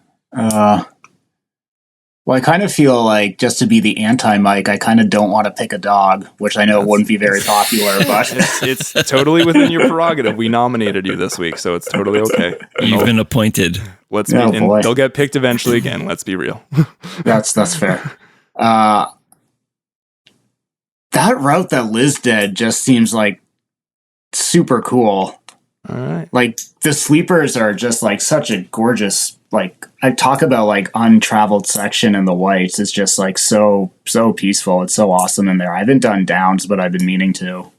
Well, I kind of feel like, just to be the anti-Mike, I kind of don't want to pick a dog, which I know wouldn't be very popular, but it's totally within your prerogative. We nominated you this week, so it's totally okay. You've been appointed. And they'll get picked eventually again. Let's be real. That's fair. That route that Liz did just seems like super cool. All right. Like, the sleepers are just like such a gorgeous, like, I talk about like untraveled section in the Whites. It's just like so peaceful. It's so awesome in there. I haven't done Downs, but I've been meaning to.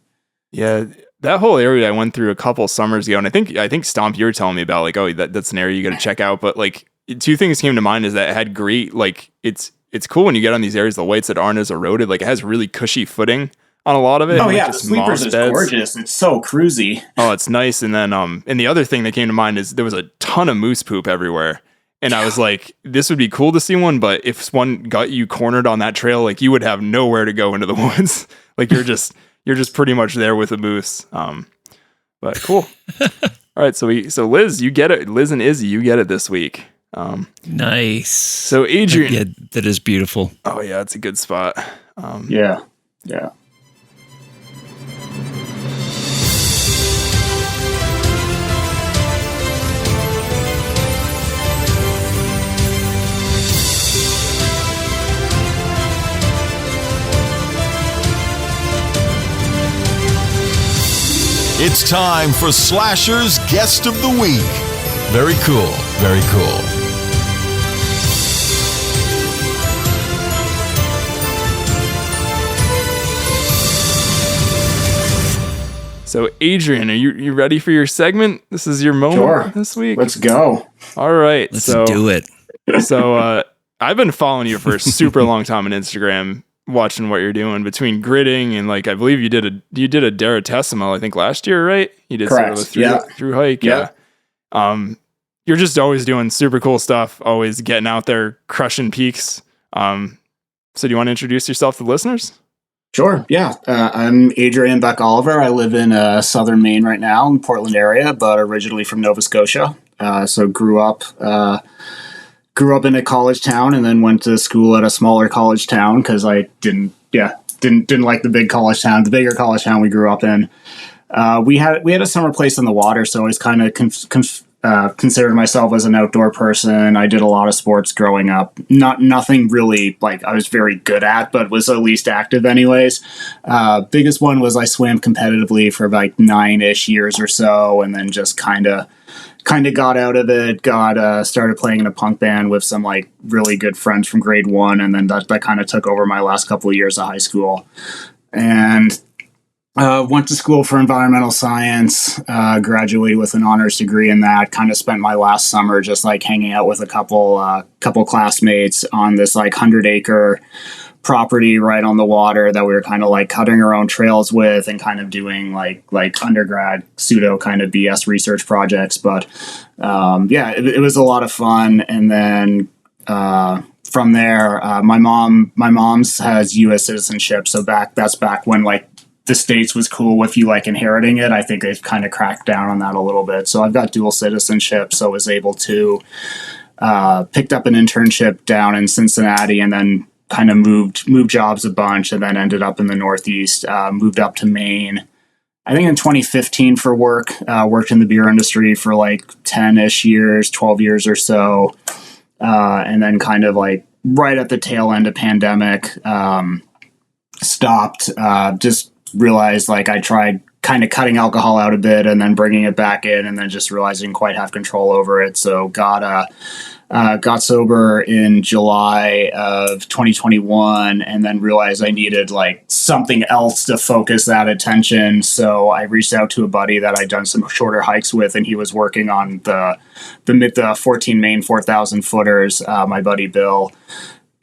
Yeah, that whole area I went through a couple summers ago, and I think Stomp, you were telling me about, like, oh, that's an area you got to check out. But like, two things came to mind is that it had great, like, it's cool when you get on these areas, the Whites that aren't as eroded. Like, it has really cushy footing on a lot of it. Oh like, yeah, the sleepers is gorgeous. It's so cruisy. Oh, it's nice. And then and the other thing that came to mind is there was a ton of moose poop everywhere. And I was like, this would be cool to see one, but if one got you cornered on that trail, like, you would have nowhere to go into the woods. Like, you're just pretty much there with a moose. But cool. All right, so Liz, you get it. Liz and Izzy, you get it this week. Nice. So Adrian, yeah, that is beautiful. Oh yeah, it's a good spot. Yeah. It's time for Slasher's Guest of the Week. Very cool, very cool. So Adrian, are you ready for your segment? This is your moment this week. Let's go. All right. Let's do it. So I've been following you for a super long time on Instagram, watching what you're doing between gridding and, like, I believe you did a Daratessimo, I think last year, right? You did Correct. Sort of a through hike. Yeah. You're just always doing super cool stuff, always getting out there, crushing peaks. So do you want to introduce yourself to the listeners? Sure. Yeah. I'm Adrian Beck Oliver. I live in southern Maine right now, in the Portland area, but originally from Nova Scotia. So grew up in a college town and then went to school at a smaller college town because I didn't like the big college town. The bigger college town we grew up in, we had a summer place on the water, so I was kind of considered myself as an outdoor person. I did a lot of sports growing up. Nothing really like I was very good at, but was at least active anyways. Biggest one was I swam competitively for like 9-ish years or so, and then just kind of got out of it. Started playing in a punk band with some like really good friends from grade 1, and then that kind of took over my last couple of years of high school. And went to school for environmental science, graduated with an honors degree in that. Kind of spent my last summer just like hanging out with a couple classmates on this like 100-acre property right on the water that we were kind of like cutting our own trails with and kind of doing like undergrad pseudo kind of BS research projects. But it was a lot of fun. And then from there, my mom's has U.S. citizenship, so that's back when like the States was cool with you like inheriting it. I think they've kind of cracked down on that a little bit. So I've got dual citizenship, so I was able to picked up an internship down in Cincinnati, and then kind of moved jobs a bunch, and then ended up in the Northeast. Moved up to Maine, I think in 2015 for work. Worked in the beer industry for like 10-ish years, 12 years or so, and then kind of like right at the tail end of pandemic, stopped. Just realized like I tried kind of cutting alcohol out a bit and then bringing it back in, and then just realized I didn't quite have control over it. So got sober in July of 2021, and then realized I needed like something else to focus that attention. So I reached out to a buddy that I'd done some shorter hikes with, and he was working on the 14 Maine 4,000 footers, my buddy Bill.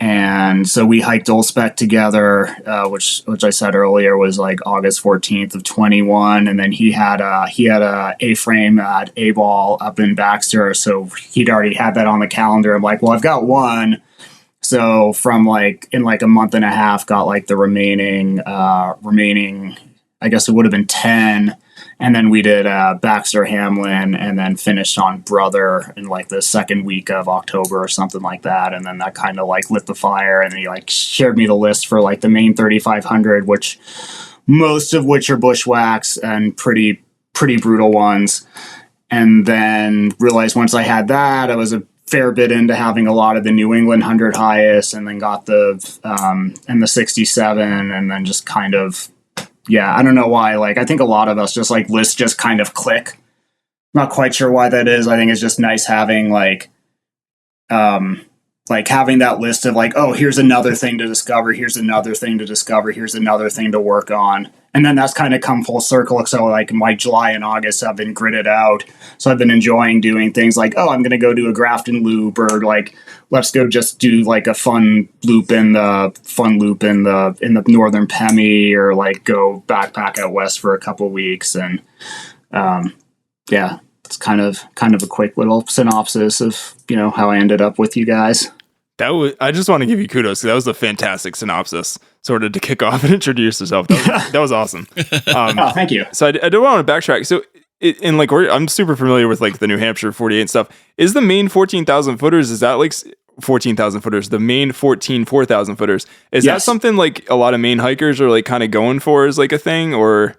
And so we hiked Old Spec together, which I said earlier was like August 14th of 21. And then he had a A-frame at A-Ball up in Baxter. So he'd already had that on the calendar. I'm like, well, I've got one. So from like in like a month and a half, got like the remaining, I guess it would have been 10. And then we did Baxter Hamlin, and then finished on Brother in like the second week of October or something like that. And then that kind of like lit the fire, and he like shared me the list for like the Maine 3,500, which most of which are bushwhacks and pretty brutal ones. And then realized once I had that, I was a fair bit into having a lot of the New England 100 highest, and then got the 67, and then just kind of, yeah, I don't know why. Like, I think a lot of us just like lists just kind of click. Not quite sure why that is. I think it's just nice having like having that list of like, oh, here's another thing to discover. Here's another thing to discover. Here's another thing to work on. And then that's kind of come full circle. So like my July and August have been gridded out. So I've been enjoying doing things like, oh, I'm going to go do a Grafton loop, or like, let's go just do like a fun loop in the northern Pemi, or like go backpack out west for a couple weeks. And it's kind of a quick little synopsis of, how I ended up with you guys. I just want to give you kudos. That was a fantastic synopsis, sort of to kick off and introduce yourself. That was awesome. Oh, thank you. So I do want to backtrack. So I'm super familiar with like the New Hampshire 48 and stuff. Is the Maine 14,000 footers? Is that like 14,000 footers? The Maine 4,000 footers. Is that something like a lot of Maine hikers are like kind of going for as like a thing, or?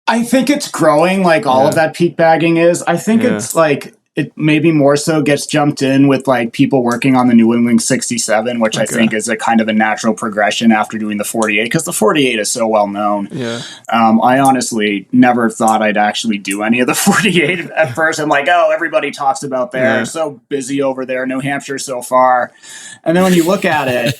I think it's growing, like all of that peak bagging is. I think it's like, it maybe more so gets jumped in with like people working on the New England 67, which I think is a kind of a natural progression after doing the 48, because the 48 is so well known. Yeah. I honestly never thought I'd actually do any of the 48 at first. I'm like, oh, everybody talks about there. Yeah. So busy over there, New Hampshire so far. And then when you look at it,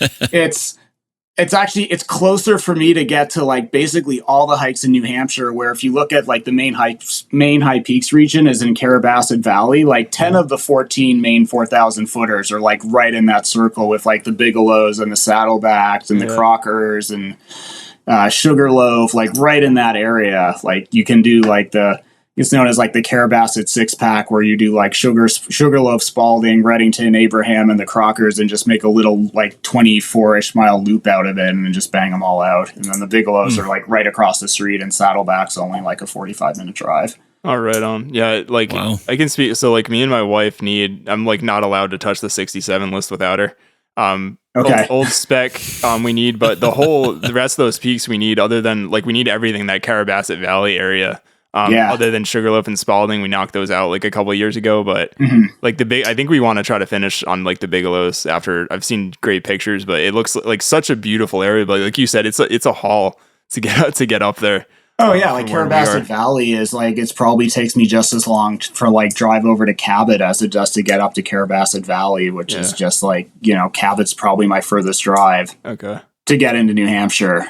it's closer for me to get to like basically all the hikes in New Hampshire, where if you look at like the main high peaks region is in Carabasset Valley, like 10 of the 14 Maine 4,000 footers are like right in that circle, with like the Bigelows and the Saddlebacks and the Crockers and Sugarloaf, like right in that area. Like you can do like it's known as like the Carabasset 6-pack, where you do like Sugarloaf, Spalding, Reddington, Abraham, and the Crockers, and just make a little like 24-ish mile loop out of it, and then just bang them all out. And then the Bigelows are like right across the street, and Saddleback's only like a 45-minute drive. Oh, right on. Yeah, like wow. I can speak. So like me and my wife I'm like not allowed to touch the 67 list without her. Okay. Old Spec we need, but the rest of those peaks we need, other than like we need everything that Carabasset Valley area. Other than Sugarloaf and Spalding, we knocked those out like a couple of years ago. But like I think we want to try to finish on like the Bigelows after I've seen great pictures, but it looks like such a beautiful area. But like you said, it's a haul to get up there. Oh yeah, like Carrabassett Valley is like, it's probably takes me just as long for like drive over to Cabot as it does to get up to Carrabassett Valley, which is just like, Cabot's probably my furthest drive. Okay. To get into New Hampshire.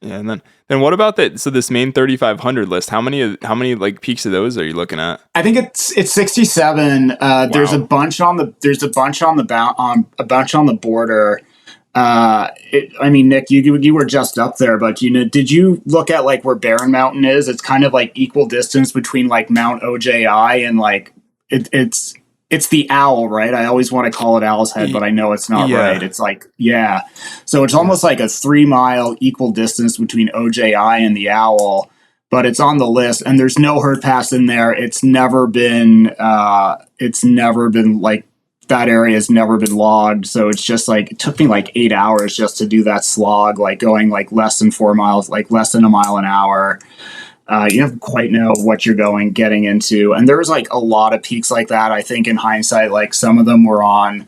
Yeah, and then what about that? So this main 3,500 list, how many like peaks of those are you looking at? I think it's 67. Wow. There's a bunch on the border. Nick, you were just up there, but did you look at like where Barren Mountain is? It's kind of like equal distance between like Mount OJI and like it's the Owl, right? I always want to call it Owl's Head, but I know it's not right. It's like, so it's almost like a 3-mile equal distance between OJI and the Owl, but it's on the list and there's no herd pass in there. It's never been like, that area has never been logged. So it's just like, it took me like 8 hours just to do that slog, like going like less than 4 miles, like less than a mile an hour. You don't quite know what you're getting into. And there was like a lot of peaks like that. I think in hindsight, like some of them were on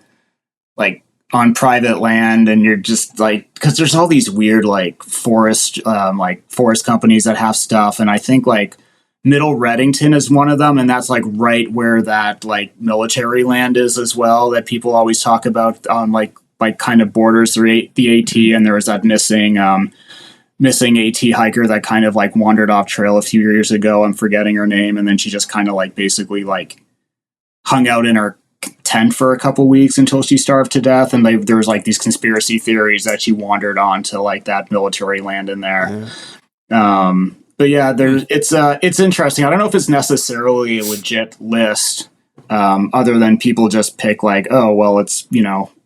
private land, and you're just like, because there's all these weird like forest companies that have stuff. And I think like Middle Reddington is one of them, and that's like right where that like military land is as well, that people always talk about on like kind of borders the AT. And there was that missing AT hiker that kind of like wandered off trail a few years ago. I'm forgetting her name. And then she just kind of like basically like hung out in her tent for a couple weeks until she starved to death. And there was like these conspiracy theories that she wandered on to like that military land in there. Yeah. But yeah, it's interesting. I don't know if it's necessarily a legit list, other than people just pick like, oh, well, it's,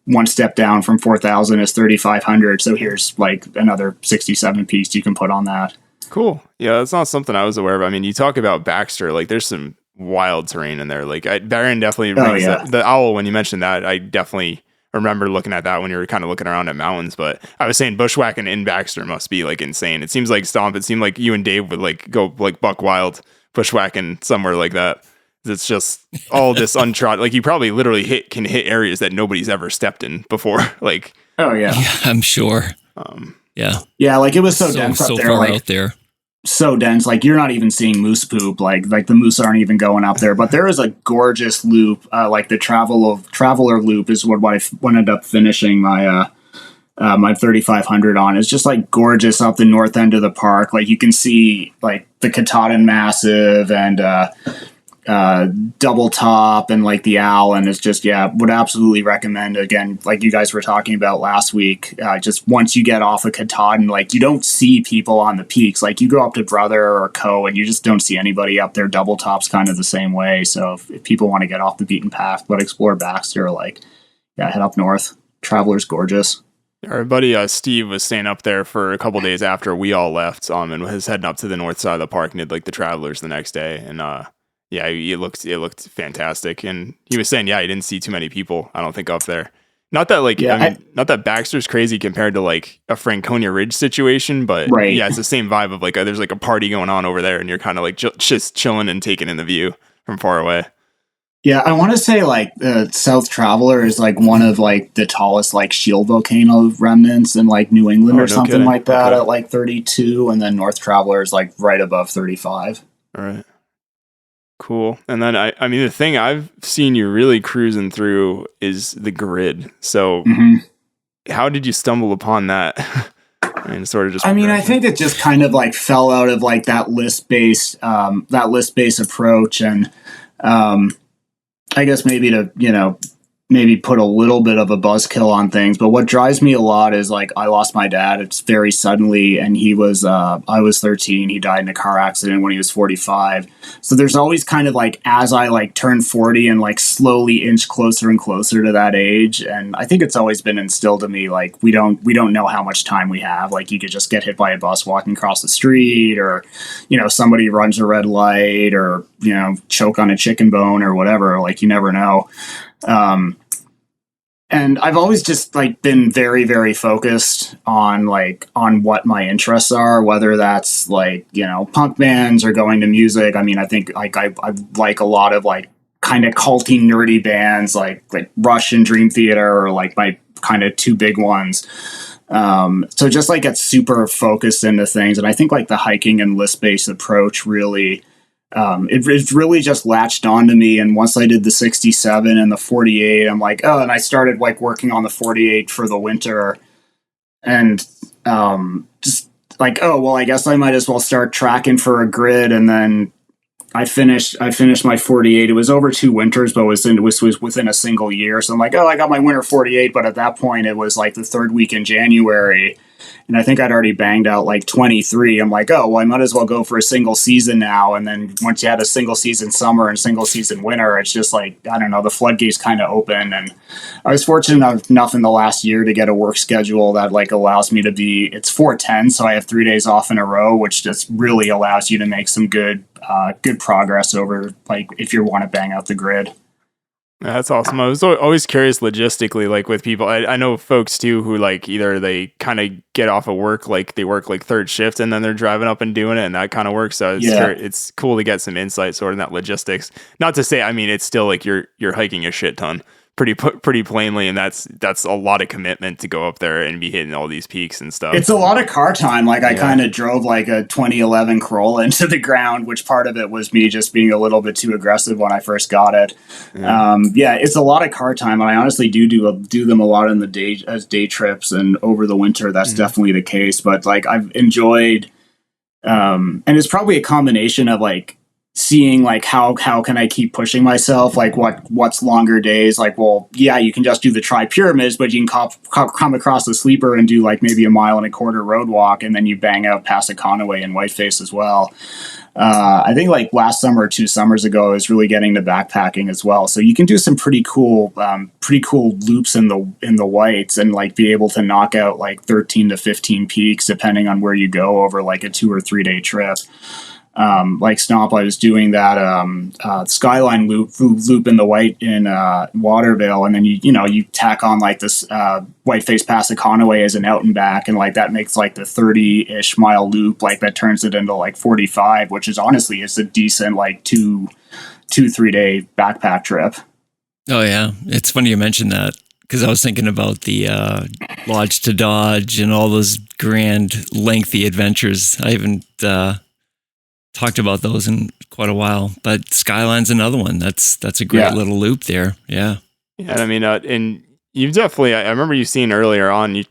one step down from 4,000 is 3,500. So here's like another 67 peaks you can put on that. Cool. Yeah, that's not something I was aware of. I mean, you talk about Baxter, like there's some wild terrain in there. Like Barron definitely rings the Owl. When you mentioned that, I definitely remember looking at that when you were kind of looking around at mountains. But I was saying bushwhacking in Baxter must be like insane. It seems like Stomp. It seemed like you and Dave would like go like buck wild bushwhacking somewhere like that. It's just all this untrodden. Like you probably literally can hit areas that nobody's ever stepped in before. Like, oh yeah, I'm sure. Yeah, like it was so dense up there, far like out there. So dense, like you're not even seeing moose poop. Like the moose aren't even going up there. But there is a gorgeous loop, like the Traveler Loop is what I ended up finishing my 3,500 on. It's just like gorgeous up the north end of the park. Like you can see like the Katahdin Massive and Double Top and like the Owl, and it's just would absolutely recommend, again, like you guys were talking about last week, just once you get off of Katahdin, like you don't see people on the peaks. Like you go up to Brother or Co and you just don't see anybody up there. Double Top's kind of the same way. So if people want to get off the beaten path but explore Baxter, like head up north. Traveler's gorgeous. Our buddy Steve was staying up there for a couple days after we all left, and was heading up to the north side of the park and did like the Travelers the next day. And it looked fantastic. And he was saying, he didn't see too many people, I don't think, up there. Not that like, not that Baxter's crazy compared to like a Franconia Ridge situation, but right. It's the same vibe of like, there's like a party going on over there and you're kind of like just chilling and taking in the view from far away. Yeah, I want to say like South Traveler is like one of like the tallest like shield volcano remnants in like New England or something kidding. Like that at like 32, and then North Traveler is like right above 35. All right. Cool. And then I mean the thing I've seen you really cruising through is the grid. So how did you stumble upon that? And sort of just I think it just kind of like fell out of like that list-based approach, and I guess maybe to maybe put a little bit of a buzzkill on things. But what drives me a lot is like I lost my dad. It's very suddenly, and he was I was 13. He died in a car accident when he was 45. So there's always kind of like, as I like turn 40 and like slowly inch closer and closer to that age, and I think it's always been instilled to me like we don't know how much time we have. Like you could just get hit by a bus walking across the street, or somebody runs a red light, or choke on a chicken bone or whatever. Like you never know. and I've always just like been very, very focused on what my interests are, whether that's like, you know, punk bands or going to music. I mean, I think like I like a lot of like kind of culty, nerdy bands like Rush and Dream Theater, or like my kind of two big ones. So just like get super focused into things. And I think like the hiking and list-based approach really, it really just latched onto me. And once I did the 67 and the 48, I'm like, oh, and I started like working on the 48 for the winter, and just like, oh, well, I guess I might as well start tracking for a grid. And then I finished my 48. It was over 2 winters, but it was within a single year. So I'm like, oh, I got my winter 48. But at that point, it was like the third week in January, and I think I'd already banged out like 23. I'm like, oh, well, I might as well go for a single season now. And then once you had a single season summer and single season winter, it's just like, I don't know, the floodgates kind of open. And I was fortunate enough in the last year to get a work schedule that like allows me to it's 410. So I have 3 days off in a row, which just really allows you to make some good progress over like if you want to bang out the grid. That's awesome. I was always curious logistically, like with people. I know folks too who like either they kind of get off of work, like they work like third shift, and then they're driving up and doing it, and that kind of works. So it's cool to get some insight sort of in that logistics. Not to say, I mean, it's still like you're hiking a shit ton, pretty plainly, and that's a lot of commitment to go up there and be hitting all these peaks and stuff. It's a lot of car time. Like I kind of drove like a 2011 Corolla into the ground, which part of it was me just being a little bit too aggressive when I first got it. It's a lot of car time, and I honestly do them a lot in the day as day trips, and over the winter that's definitely the case. But like I've enjoyed, and it's probably a combination of like seeing like how can I keep pushing myself, like what's longer days, like, well, yeah, you can just do the tri-pyramids, but you can come across the sleeper and do like maybe a 1.25 mile road walk, and then you bang out past a Conaway and Whiteface as well. I think like last summer or 2 summers ago I was really getting to backpacking as well, so you can do some pretty cool loops in the Whites, and like be able to knock out like 13 to 15 peaks depending on where you go over like a 2 or 3 day trip. Like Stomp, I was doing that Skyline loop in the White in Waterville, and then you tack on like this Whiteface past the Conaway as an out and back, and like that makes like the 30-ish mile loop, like that turns it into like 45, which is honestly it's a decent like 2-3 day backpack trip. Oh yeah, it's funny you mentioned that, because I was thinking about the Lodge to Dodge and all those grand lengthy adventures. I haven't talked about those in quite a while, but Skyline's another one. That's a great little loop there. Yeah. Yeah. And I mean, and you've definitely, I remember you saying earlier on, you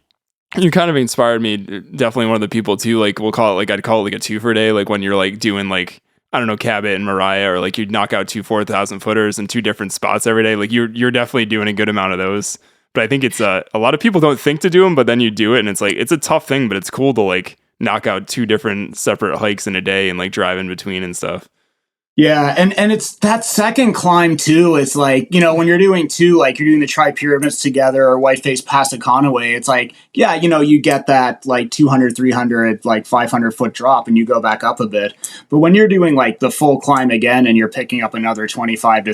kind of inspired me. Definitely one of the people too, like I'd call it like a 2 day, like when you're like doing like, I don't know, Cabot and Mariah, or like you'd knock out 2 4,000 footers in 2 different spots every day. Like you're definitely doing a good amount of those, but I think it's a lot of people don't think to do them, but then you do it and it's like, it's a tough thing, but it's cool to like knock out 2 different separate hikes in a day and like drive in between and stuff. Yeah, and it's that second climb too. It's like, when you're doing 2, like you're doing the tri-pyramids together or Whiteface past the Conaway, it's like, yeah, you get that like 200, 300, like 500 foot drop and you go back up a bit. But when you're doing like the full climb again and you're picking up another 25 to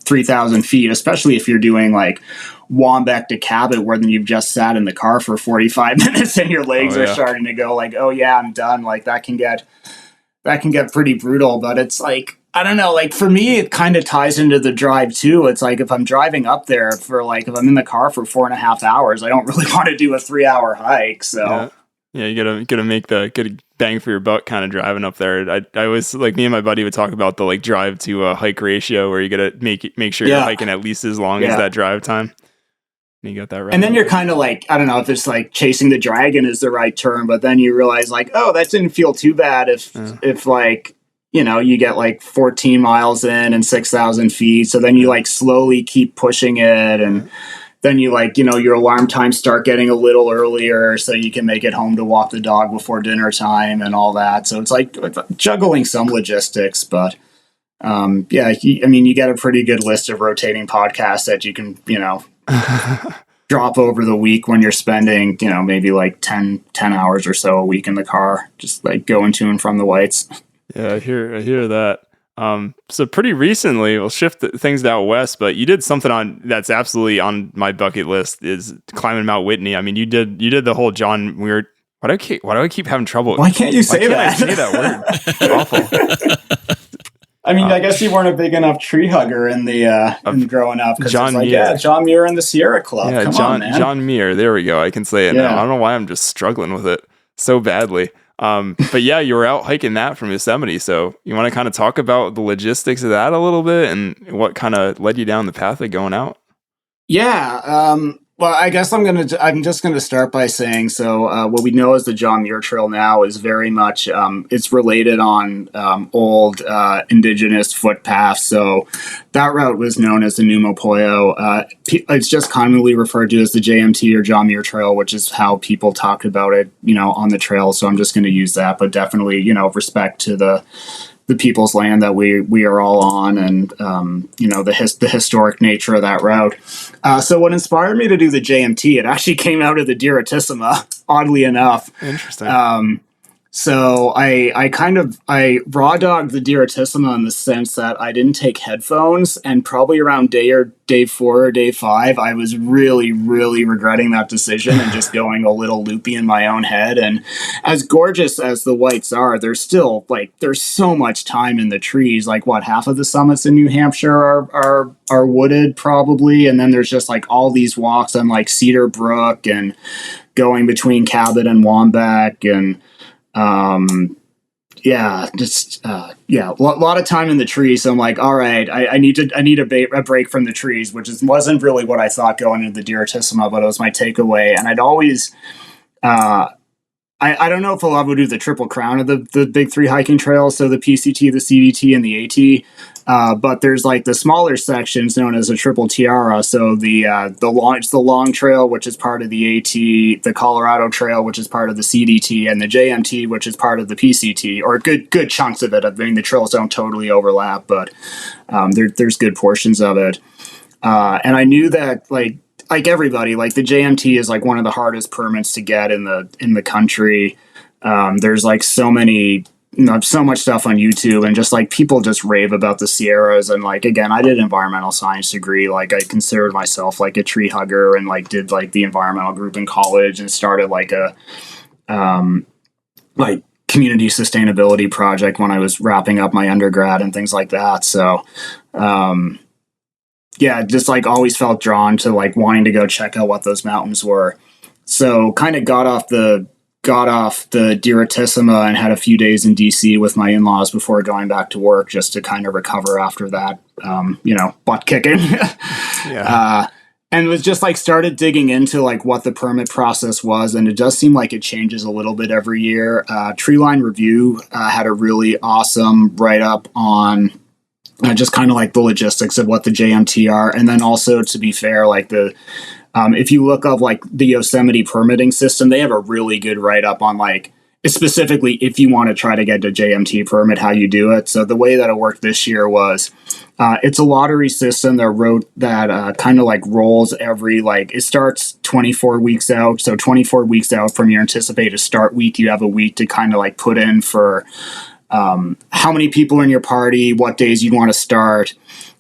3,000 feet, especially if you're doing like Wombeck to Cabot, where then you've just sat in the car for 45 minutes and your legs are starting to go like, oh yeah, I'm done. Like that can get pretty brutal. But it's like, I don't know, like for me, it kind of ties into the drive too. It's like if I'm driving up there for like, if I'm in the car for 4.5 hours, I don't really want to do a 3-hour hike. So yeah, you gotta make the good bang for your buck kind of driving up there. I always, like, me and my buddy would talk about the like drive to hike ratio, where you gotta make sure you're hiking at least as long as that drive time. And you got that right. And then you're kind of like, I don't know if it's like chasing the dragon is the right term, but then you realize like, oh, that didn't feel too bad if like, you get like 14 miles in and 6,000 feet. So then you like slowly keep pushing it, and then you like, your alarm times start getting a little earlier so you can make it home to walk the dog before dinner time and all that. So it's like juggling some logistics, but you get a pretty good list of rotating podcasts that you can, drop over the week when you're spending, maybe like 10 hours or so a week in the car, just like going to and from the Whites. Yeah, I hear that. So pretty recently, we'll shift things out west, but you did something that's absolutely on my bucket list is climbing Mount Whitney. I mean, you did the whole John Muir. Why do I keep having trouble? Why can't you say that? I say that word? It's awful. I mean, I guess you weren't a big enough tree hugger in growing up. John Muir. Yeah, John Muir and the Sierra Club. Yeah, Come on, man. John Muir. There we go. I can say it now. I don't know why I'm just struggling with it so badly. But yeah, you were out hiking that from Yosemite. So you want to kind of talk about the logistics of that a little bit and what kind of led you down the path of going out? Yeah. Well, I guess I'm just gonna start by saying, what we know as the John Muir Trail now is very much, it's related on old indigenous footpaths. So that route was known as the Numapoyo. It's just commonly referred to as the JMT or John Muir Trail, which is how people talked about it, on the trail. So I'm just going to use that, but definitely, respect to the people's land that we are all on, and the historic nature of that route. So what inspired me to do the JMT, it actually came out of the Diratissima, oddly enough. Interesting. So I raw dogged the Diratissima in the sense that I didn't take headphones, and probably around day 4 or day 5, I was really, really regretting that decision and just going a little loopy in my own head. And as gorgeous as the whites are, there's still there's so much time in the trees. Half of the summits in New Hampshire are wooded probably, and then there's just lots these walks on Cedar Brook and going between Cabot and Wambeck and a lot of time in the trees. So I'm like, all right, I need a break from the trees, which wasn't really what I thought going into the Diratissima, but it was my takeaway. And I'd always, I don't know if I'll ever do the triple crown of the big 3 hiking trails, so the PCT, the CDT, and the AT. But there's the smaller sections known as a triple tiara. So it's the long trail, which is part of the AT, the Colorado Trail, which is part of the CDT, and the JMT, which is part of the PCT, or good chunks of it. I mean, the trails don't totally overlap, but there's good portions of it. And I knew that like everybody, the JMT is one of the hardest permits to get in the country. There's so many, so much stuff on YouTube, and just people just rave about the Sierras. And again, I did an environmental science degree. I considered myself a tree hugger, and did the environmental group in college, and started a community sustainability project when I was wrapping up my undergrad and things like that. So, just always felt drawn to wanting to go check out what those mountains were. So kind of got off the Diratissima and had a few days in DC with my in-laws before going back to work, just to kind of recover after that, butt kicking. And was just started digging into what the permit process was. And it does seem like it changes a little bit every year. Treeline Review had a really awesome write-up on just kind of the logistics of what the JMT are. And then also, to be fair, if you look up the Yosemite permitting system, they have a really good write-up on specifically if you want to try to get a JMT permit, how you do it. So the way that it worked this year was it's a lottery system that kind of rolls every, it starts 24 weeks out. So 24 weeks out from your anticipated start week, you have a week to kind of put in for how many people are in your party, what days you want to start,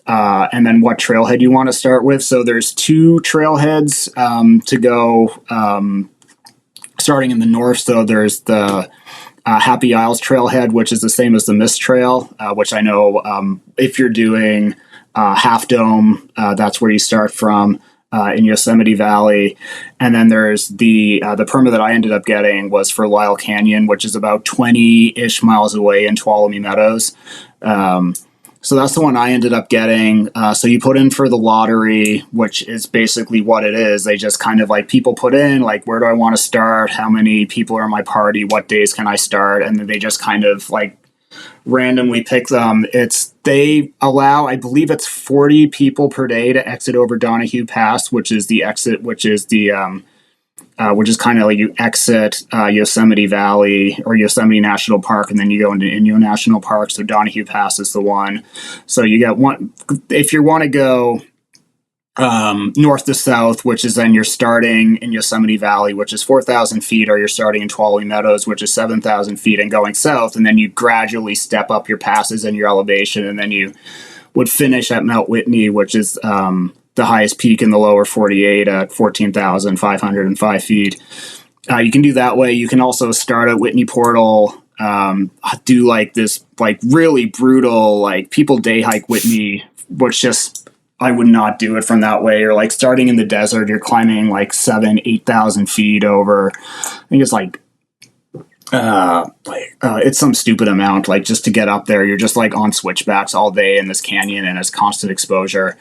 and then what trailhead you want to start with. So there's 2 trailheads to go starting in the north. So there's the Happy Isles trailhead, which is the same as the Mist Trail, which I know if you're doing Half Dome, that's where you start from. In Yosemite Valley. And then there's the permit that I ended up getting was for Lyle Canyon, which is about 20-ish miles away in Tuolumne Meadows. So that's the one I ended up getting. So you put in for the lottery, which is basically what it is. They just kind of people put in where do I want to start? How many people are in my party? What days can I start? And then they just kind of randomly pick them. They allow, I believe it's 40 people per day to exit over Donahue Pass, which is the exit, which is kind of you exit Yosemite Valley or Yosemite National Park, and then you go into Inyo National Park. So Donahue Pass is the one. So you get one, if you want to go north to south, which is then you're starting in Yosemite Valley, which is 4,000 feet, or you're starting in Tuolumne Meadows, which is 7,000 feet, and going south. And then you gradually step up your passes and your elevation. And then you would finish at Mount Whitney, which is the highest peak in the lower 48 at 14,505 feet. You can do that way. You can also start at Whitney Portal, do like this, like really brutal, like people day hike Whitney, which just, I would not do it from that way. Or like starting in the desert, you're climbing like 8,000 feet over, I think it's it's some stupid amount, like just to get up there, you're just like on switchbacks all day in this canyon and it's constant exposure.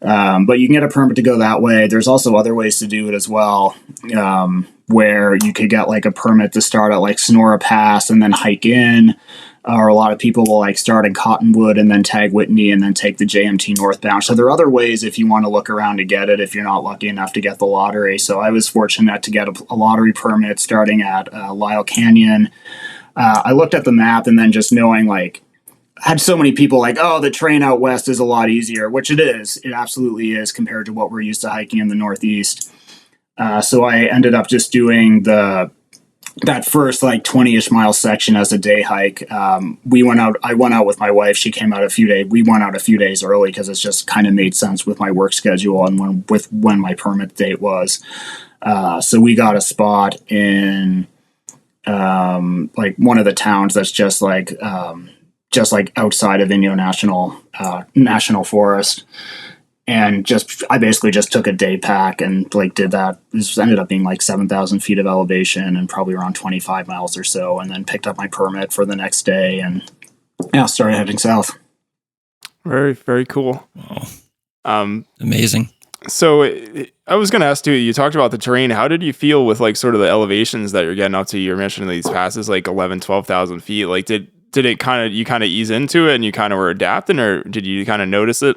But you can get a permit to go that way. There's also other ways to do it as well, where you could get like a permit to start at like Sonora Pass and then hike in. Or a lot of people will like start in Cottonwood and then tag Whitney and then take the JMT northbound. So there are other ways if you want to look around to get it, if you're not lucky enough to get the lottery. So I was fortunate to get a lottery permit starting at Lyle Canyon. I looked at the map and then just knowing like, I had so many people like, oh, the terrain out west is a lot easier, which it is. It absolutely is compared to what we're used to hiking in the Northeast. So I ended up just doing that first like 20-ish mile section as a day hike. I went out with my wife. She came out we went out a few days early because it's just kind of made sense with my work schedule and when my permit date was. So we got a spot in like one of the towns that's just like outside of Inyo National Forest. And I basically just took a day pack and like did that. This ended up being like 7,000 feet of elevation and probably around 25 miles or so. And then picked up my permit for the next day and started heading south. Very, very cool. Wow. Amazing. So I was going to ask too, you talked about the terrain. How did you feel with like sort of the elevations that you're getting up to? You're mentioning these passes, like 12,000 feet. Like did it you kind of ease into it and you kind of were adapting, or did you kind of notice it?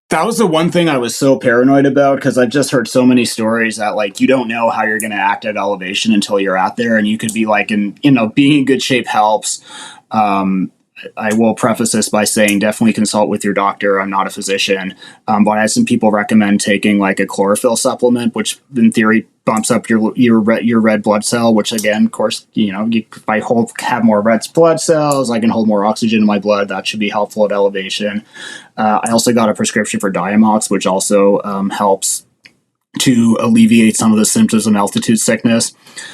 That was the one thing I was so paranoid about, because I've just heard so many stories that like you don't know how you're going to act at elevation until you're out there, and you could be like, being in good shape helps. I will preface this by saying definitely consult with your doctor. I'm not a physician, but I had some people recommend taking like a chlorophyll supplement, which in theory bumps up your red blood cell, which again, of course, if I have more red blood cells, I can hold more oxygen in my blood. That should be helpful at elevation. I also got a prescription for Diamox, which also helps to alleviate some of the symptoms of altitude sickness.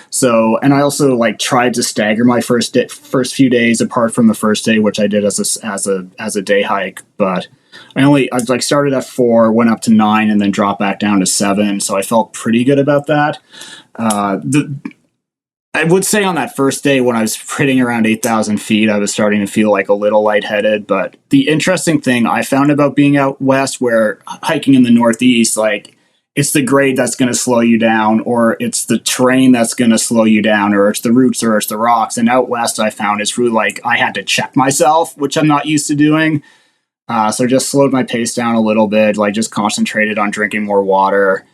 So, and I also like tried to stagger my first few days apart from the first day, which I did as a day hike. But I started at 4, went up to 9, and then dropped back down to 7. So I felt pretty good about that. I would say on that first day when I was hitting around 8,000 feet, I was starting to feel like a little lightheaded. But the interesting thing I found about being out west, where hiking in the Northeast, like, it's the grade that's going to slow you down, or it's the terrain that's going to slow you down, or it's the roots, or it's the rocks. And out west, I found it's really like I had to check myself, which I'm not used to doing. So just slowed my pace down a little bit, like just concentrated on drinking more water,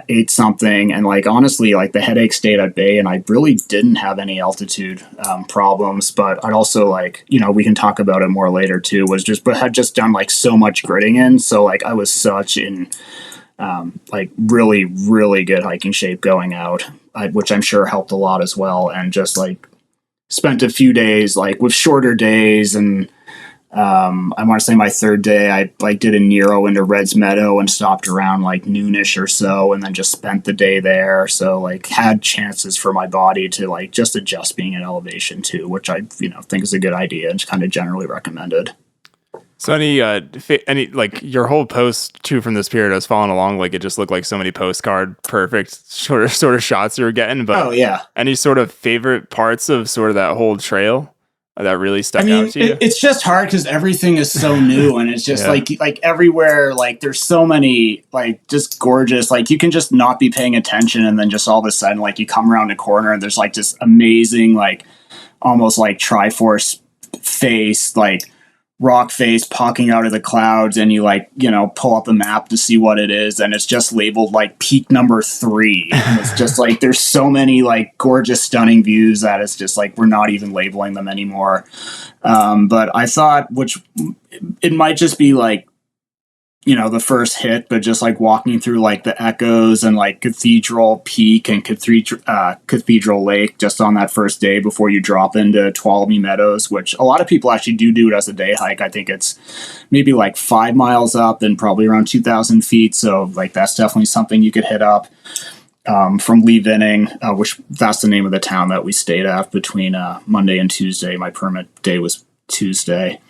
ate something. And like, honestly, like the headache stayed at bay, and I really didn't have any altitude problems. But I'd also we can talk about it more later too, but had just done like so much gritting in. So like I was such in like really, really good hiking shape going out, which I'm sure helped a lot as well. And just like spent a few days like with shorter days. And I want to say my third day, I like did a Nero into Red's Meadow and stopped around like noonish or so, and then just spent the day there. So like had chances for my body to like just adjust being at elevation too, which I think is a good idea and kind of generally recommended. So any like your whole post too from this period, I was following along, like it just looked like so many postcard perfect sort of shots you were getting. But oh yeah, any sort of favorite parts of sort of that whole trail that really stuck out to you? It's just hard because everything is so new, and it's just like everywhere, like there's so many like just gorgeous, like you can just not be paying attention, and then just all of a sudden like you come around a corner and there's like this amazing like almost like Triforce face, like rock face poking out of the clouds, and you pull up a map to see what it is, and it's just labeled like peak number 3. And it's just like there's so many like gorgeous stunning views that it's just like we're not even labeling them anymore. But I thought, which it might just be like the first hit, but just like walking through like the echoes and like Cathedral Peak and Cathedral Lake just on that first day before you drop into Tuolumne Meadows, which a lot of people actually do it as a day hike. I think it's maybe like 5 miles up and probably around 2,000 feet. So like that's definitely something you could hit up from Lee Vinning, which that's the name of the town that we stayed at between Monday and Tuesday. My permit day was Tuesday.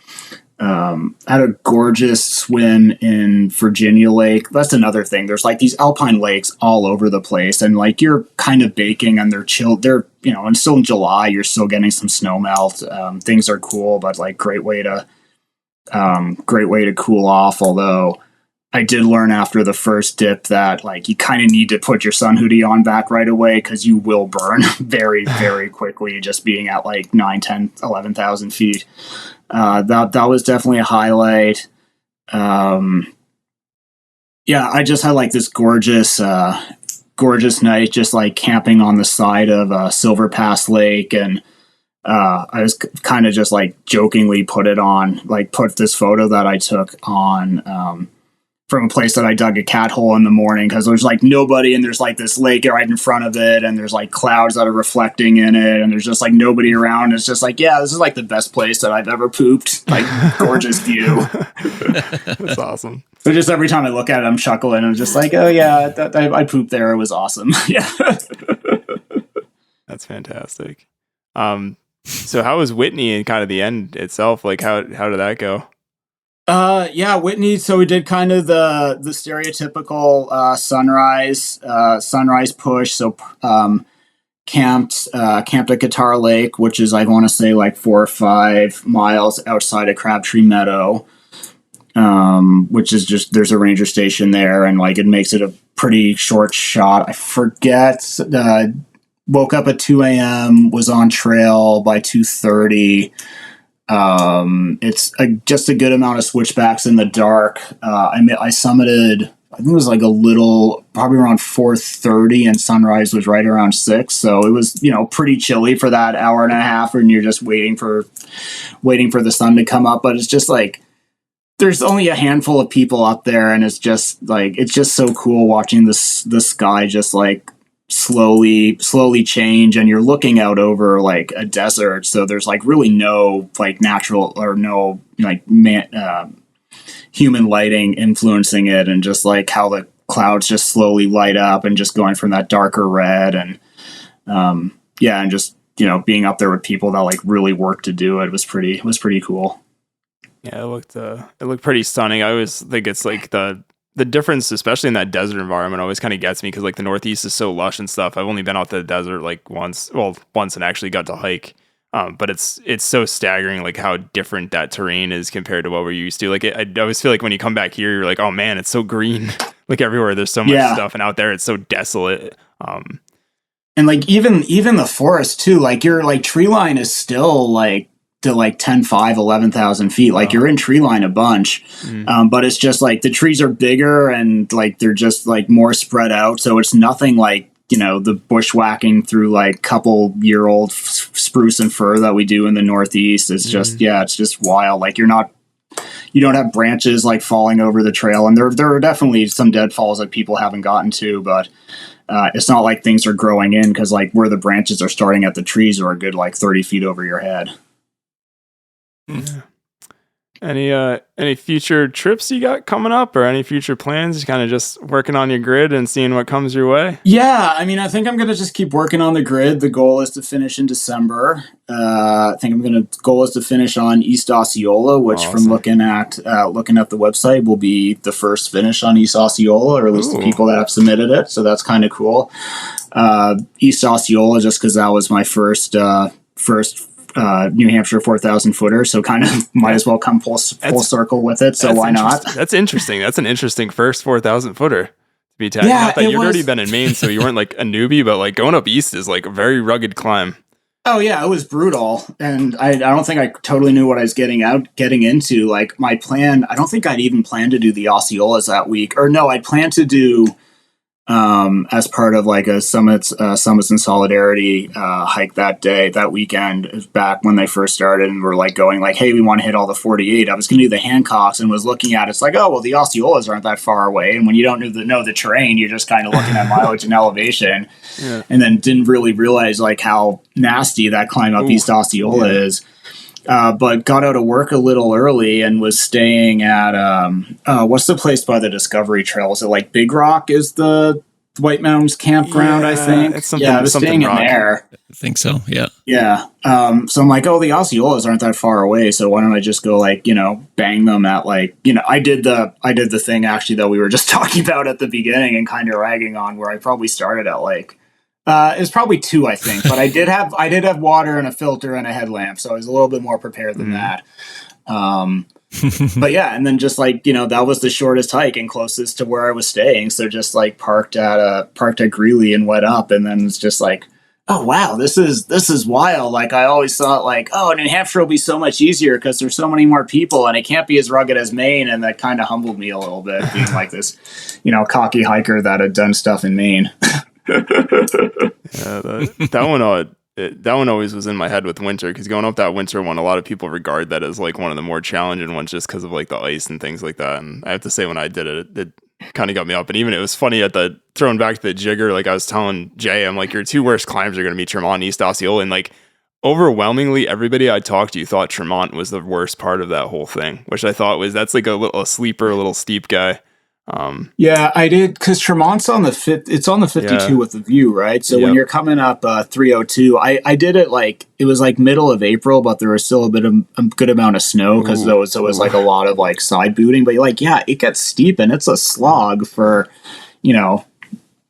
Had a gorgeous swim in Virginia Lake. That's another thing. There's like these alpine lakes all over the place, and like you're kind of baking and they're chill. They're, and still in July, you're still getting some snow melt. Things are cool, but like great way to cool off. Although I did learn after the first dip that like you kind of need to put your sun hoodie on back right away because you will burn very, very quickly just being at like 9, 10, 11,000 feet. That was definitely a highlight. I just had like this gorgeous night, just like camping on the side of Silver Pass Lake. And I was kind of just like jokingly put this photo that I took on from a place that I dug a cat hole in the morning because there's like nobody and there's like this lake right in front of it and there's like clouds that are reflecting in it and there's just like nobody around. It's just like, yeah, this is like the best place that I've ever pooped. Like gorgeous view. That's awesome. So just every time I look at it, I'm chuckling. I'm just like, oh yeah, I pooped there. It was awesome. Yeah. That's fantastic. So how was Whitney and kind of the end itself? Like how did that go? Whitney. So we did kind of the stereotypical sunrise push. So camped at Guitar Lake, which is I want to say like 4 or 5 miles outside of Crabtree Meadow, which is just there's a ranger station there, and like it makes it a pretty short shot. I forget. Woke up at 2 a.m. was on trail by 2:30. It's just a good amount of switchbacks in the dark. I summited, I think it was like probably around 4:30 and sunrise was right around 6. So it was, pretty chilly for that hour and a half and you're just waiting for the sun to come up. But it's just like, there's only a handful of people up there and it's just so cool watching the sky just like slowly change, and you're looking out over like a desert, so there's like really no like natural or no like human lighting influencing it, and just like how the clouds just slowly light up and just going from that darker red, and and just being up there with people that like really work to do it was pretty cool. Yeah, it looked pretty stunning. I always think it's like the difference, especially in that desert environment, always kind of gets me because like the Northeast is so lush and stuff. I've only been out to the desert like once and actually got to hike. But it's so staggering like how different that terrain is compared to what we're used to. Like I always feel like when you come back here, you're like, oh man, it's so green. Like everywhere there's so much stuff, and out there it's so desolate. And like even the forest too, like your like tree line is still like to like 10,500, 11,000 feet. Like you're in tree line a bunch. But it's just like the trees are bigger and like they're just like more spread out. So it's nothing like, the bushwhacking through like couple-year-old spruce and fir that we do in the Northeast. It's just, it's just wild. Like you don't have branches like falling over the trail. And there are definitely some deadfalls that people haven't gotten to, but it's not like things are growing in because like where the branches are starting at the trees are a good like 30 feet over your head. Any future trips you got coming up, or any future plans? Just kind of just working on your grid and seeing what comes your way? Yeah, I mean, I think I'm going to just keep working on the grid. The goal is to finish in December. Goal is to finish on East Osceola, which awesome. From looking at the website will be the first finish on East Osceola, or at least the people that have submitted it. So that's kind of cool. East Osceola, just because that was my first New Hampshire 4,000 footer, so kind of might as well come full circle with it. So why not? That's interesting. That's an interesting first 4,000 fooder to be tagged. Not that you'd already been in Maine, so you weren't like a newbie, but like going up east is like a very rugged climb. Oh yeah, it was brutal, and I don't think I totally knew what I was getting into. Like my plan, I don't think I'd even planned to do the Osceolas that week, or no, I'd planned to do as part of like a Summits in Solidarity hike that weekend, back when they first started, and we're like going like, hey, we want to hit all the 48. I was going to do the Hancocks and was looking at it. It's like, oh, well, the Osceolas aren't that far away. And when you don't know the terrain, you're just kind of looking at mileage and elevation. Yeah. And then didn't really realize like how nasty that climb up East Osceola is. But got out of work a little early and was staying at, what's the place by the Discovery Trail? Is it like Big Rock is the White Mountains campground, I think? It's I was staying in there. I think so, yeah. Yeah. So I'm like, oh, the Osceolas aren't that far away, so why don't I just go like, bang them at like, I did the thing actually that we were just talking about at the beginning and kind of ragging on, where I probably started at like, it was probably 2, I think, but I did have water and a filter and a headlamp, so I was a little bit more prepared than that. But yeah, and then just like, that was the shortest hike and closest to where I was staying. So just like parked at Greeley and went up, and then it's just like, oh wow, this is wild. Like I always thought like, oh, New Hampshire will be so much easier because there's so many more people and it can't be as rugged as Maine. And that kind of humbled me a little bit, being like this, cocky hiker that had done stuff in Maine. That one always was in my head with winter, because going up that winter one, a lot of people regard that as like one of the more challenging ones just because of like the ice and things like that. And I have to say, when I did it kind of got me up. And even it was funny throwing back to the Jigger, like I was telling Jay, I'm like, your 2 worst climbs are going to be Tremont and East Osceola. And like overwhelmingly everybody I talked to thought Tremont was the worst part of that whole thing, which I thought that's like a sleeper, a little steep guy. Yeah, I did, because Tremont's on the it's on the 52 with the view, right? So when you're coming up 302, I did it like, it was like middle of April, but there was still a good amount of snow, because there was like a lot of like side booting. But like, yeah, it gets steep and it's a slog for,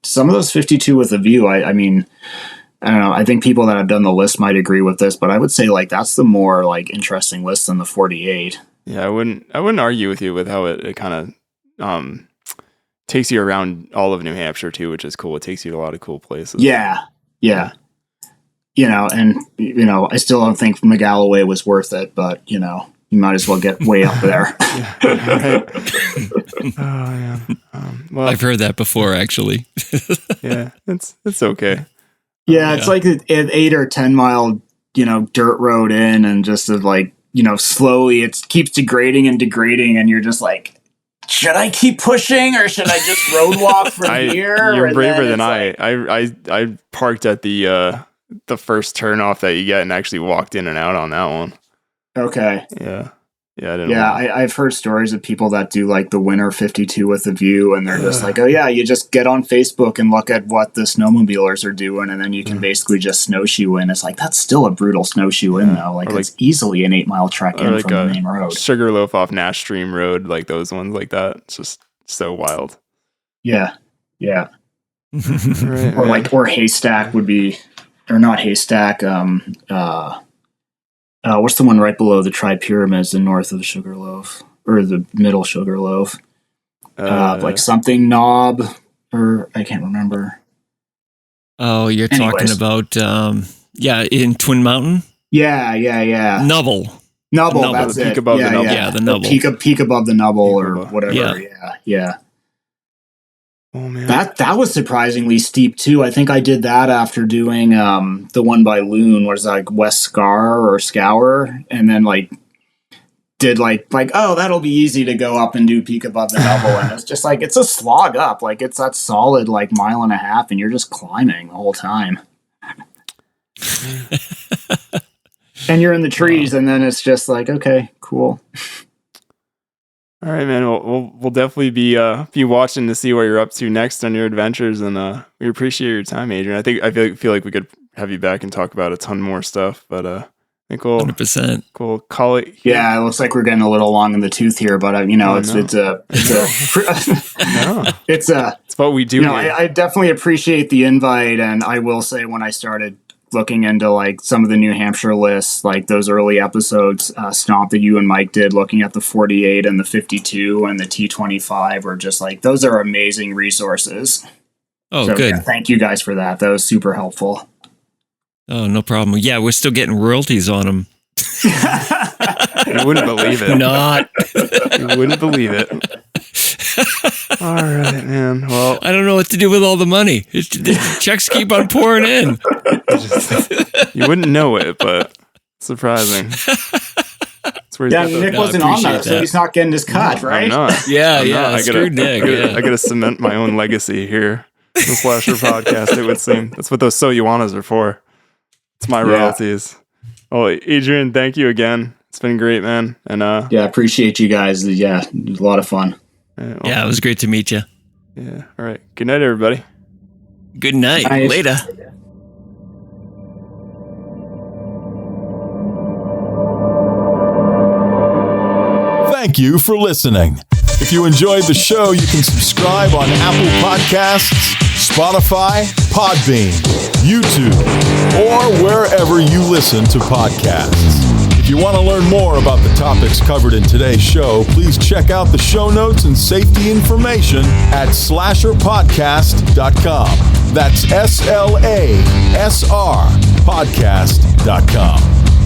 some of those 52 with the view. I mean, I don't know. I think people that have done the list might agree with this, but I would say like that's the more like interesting list than the 48. Yeah, I wouldn't argue with you with how it kind of takes you around all of New Hampshire too, which is cool. It takes you to a lot of cool places. Yeah. And I still don't think McGalloway was worth it, but you might as well get way up there. Well, I've heard that before, actually. Yeah, it's okay. Yeah, it's like an 8 or 10 mile, dirt road in, and just like, slowly it keeps degrading, and you're just like, should I keep pushing or should I just road walk from here? You're braver than I. I parked at the first turnoff that you get and actually walked in and out on that one. Okay. Yeah. I've heard stories of people that do like the winter 52 with the view, and they're just like, oh yeah, you just get on Facebook and look at what the snowmobilers are doing, and then you can basically just snowshoe in. It's like, that's still a brutal snowshoe in though. Like it's easily an 8 mile trek in from the main road. Sugarloaf off Nash Stream Road, like those ones like that. It's just so wild. Yeah. Right, or Haystack would be, or not Haystack. What's the one right below the Tri-Pyramids, the north of the Sugarloaf, or the middle Sugarloaf? Like something Knob, or I can't remember. Oh, you're talking about, in Twin Mountain? Yeah. Nubble, that's the peak it. Above the Nubble. Yeah, the Nubble. Peak above the Nubble, or whatever. Yeah. Oh man, that was surprisingly steep too. I think I did that after doing the one by Loon, was like West Scour, and then like did like oh, that'll be easy to go up and do peak above the Nubble, and it's just like, it's a slog up, like it's that solid like mile and a half, and you're just climbing the whole time. And you're in the trees, and then it's just like, okay, cool. All right, man. We'll definitely be watching to see what you're up to next on your adventures, and we appreciate your time, Adrian. I feel like we could have you back and talk about a ton more stuff, but I think we'll 100%. We'll call it here. Yeah, it looks like we're getting a little long in the tooth here, but it's what we do. I definitely appreciate the invite, and I will say, when I started looking into like some of the New Hampshire lists, like those early episodes, Stomp that you and Mike did, looking at the 48 and the 52 and the T25, were just like, those are amazing resources. Oh, so, good. Yeah, thank you guys for that. That was super helpful. Oh, no problem. Yeah, we're still getting royalties on them. You wouldn't believe it. Not. You wouldn't believe it. All right, man. Well, I don't know what to do with all the money. The checks keep on pouring in. You wouldn't know it, but it's surprising. Yeah, Nick wasn't on that, so he's not getting his cut, right? I'm not. Yeah. I Screwed Nick. I gotta cement my own legacy here. The Slasher Podcast, it would seem. That's what those So You Wannas are for. It's my royalties. Oh, Adrian, thank you again. It's been great, man. And yeah, appreciate you guys. Yeah, it was a lot of fun. Yeah, it was great to meet you. Yeah. All right. Good night, everybody. Good night. Nice. Later. Thank you for listening. If you enjoyed the show, you can subscribe on Apple Podcasts, Spotify, Podbean, YouTube, or wherever you listen to podcasts. If you want to learn more about the topics covered in today's show, please check out the show notes and safety information at slasherpodcast.com. That's SLASR podcast.com.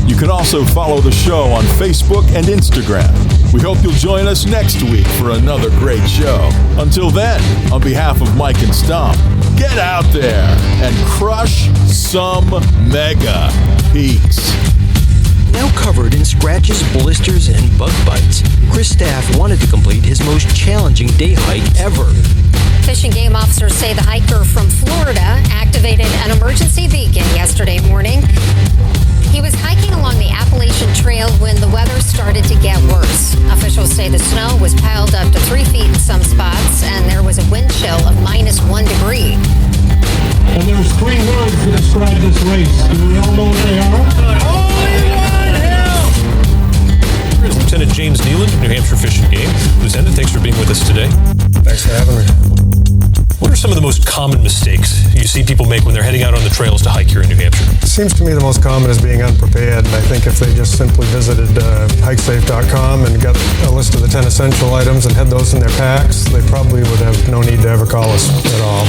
You can also follow the show on Facebook and Instagram. We hope you'll join us next week for another great show. Until then, on behalf of Mike and Stomp, get out there and crush some mega peaks. Now covered in scratches, blisters, and bug bites, Chris Staff wanted to complete his most challenging day hike ever. Fish and Game officers say the hiker from Florida activated an emergency beacon yesterday morning. He was hiking along the Appalachian Trail when the weather started to get worse. Officials say the snow was piled up to 3 feet in some spots, and there was a wind chill of -1 degree. And there's 3 words to describe this race. Do we all know what they are? Here's Lieutenant James Neeland, New Hampshire Fish and Game. Lieutenant, thanks for being with us today. Thanks for having me. What are some of the most common mistakes you see people make when they're heading out on the trails to hike here in New Hampshire? It seems to me the most common is being unprepared, and I think if they just simply visited hikesafe.com and got a list of the 10 essential items and had those in their packs, they probably would have no need to ever call us at all.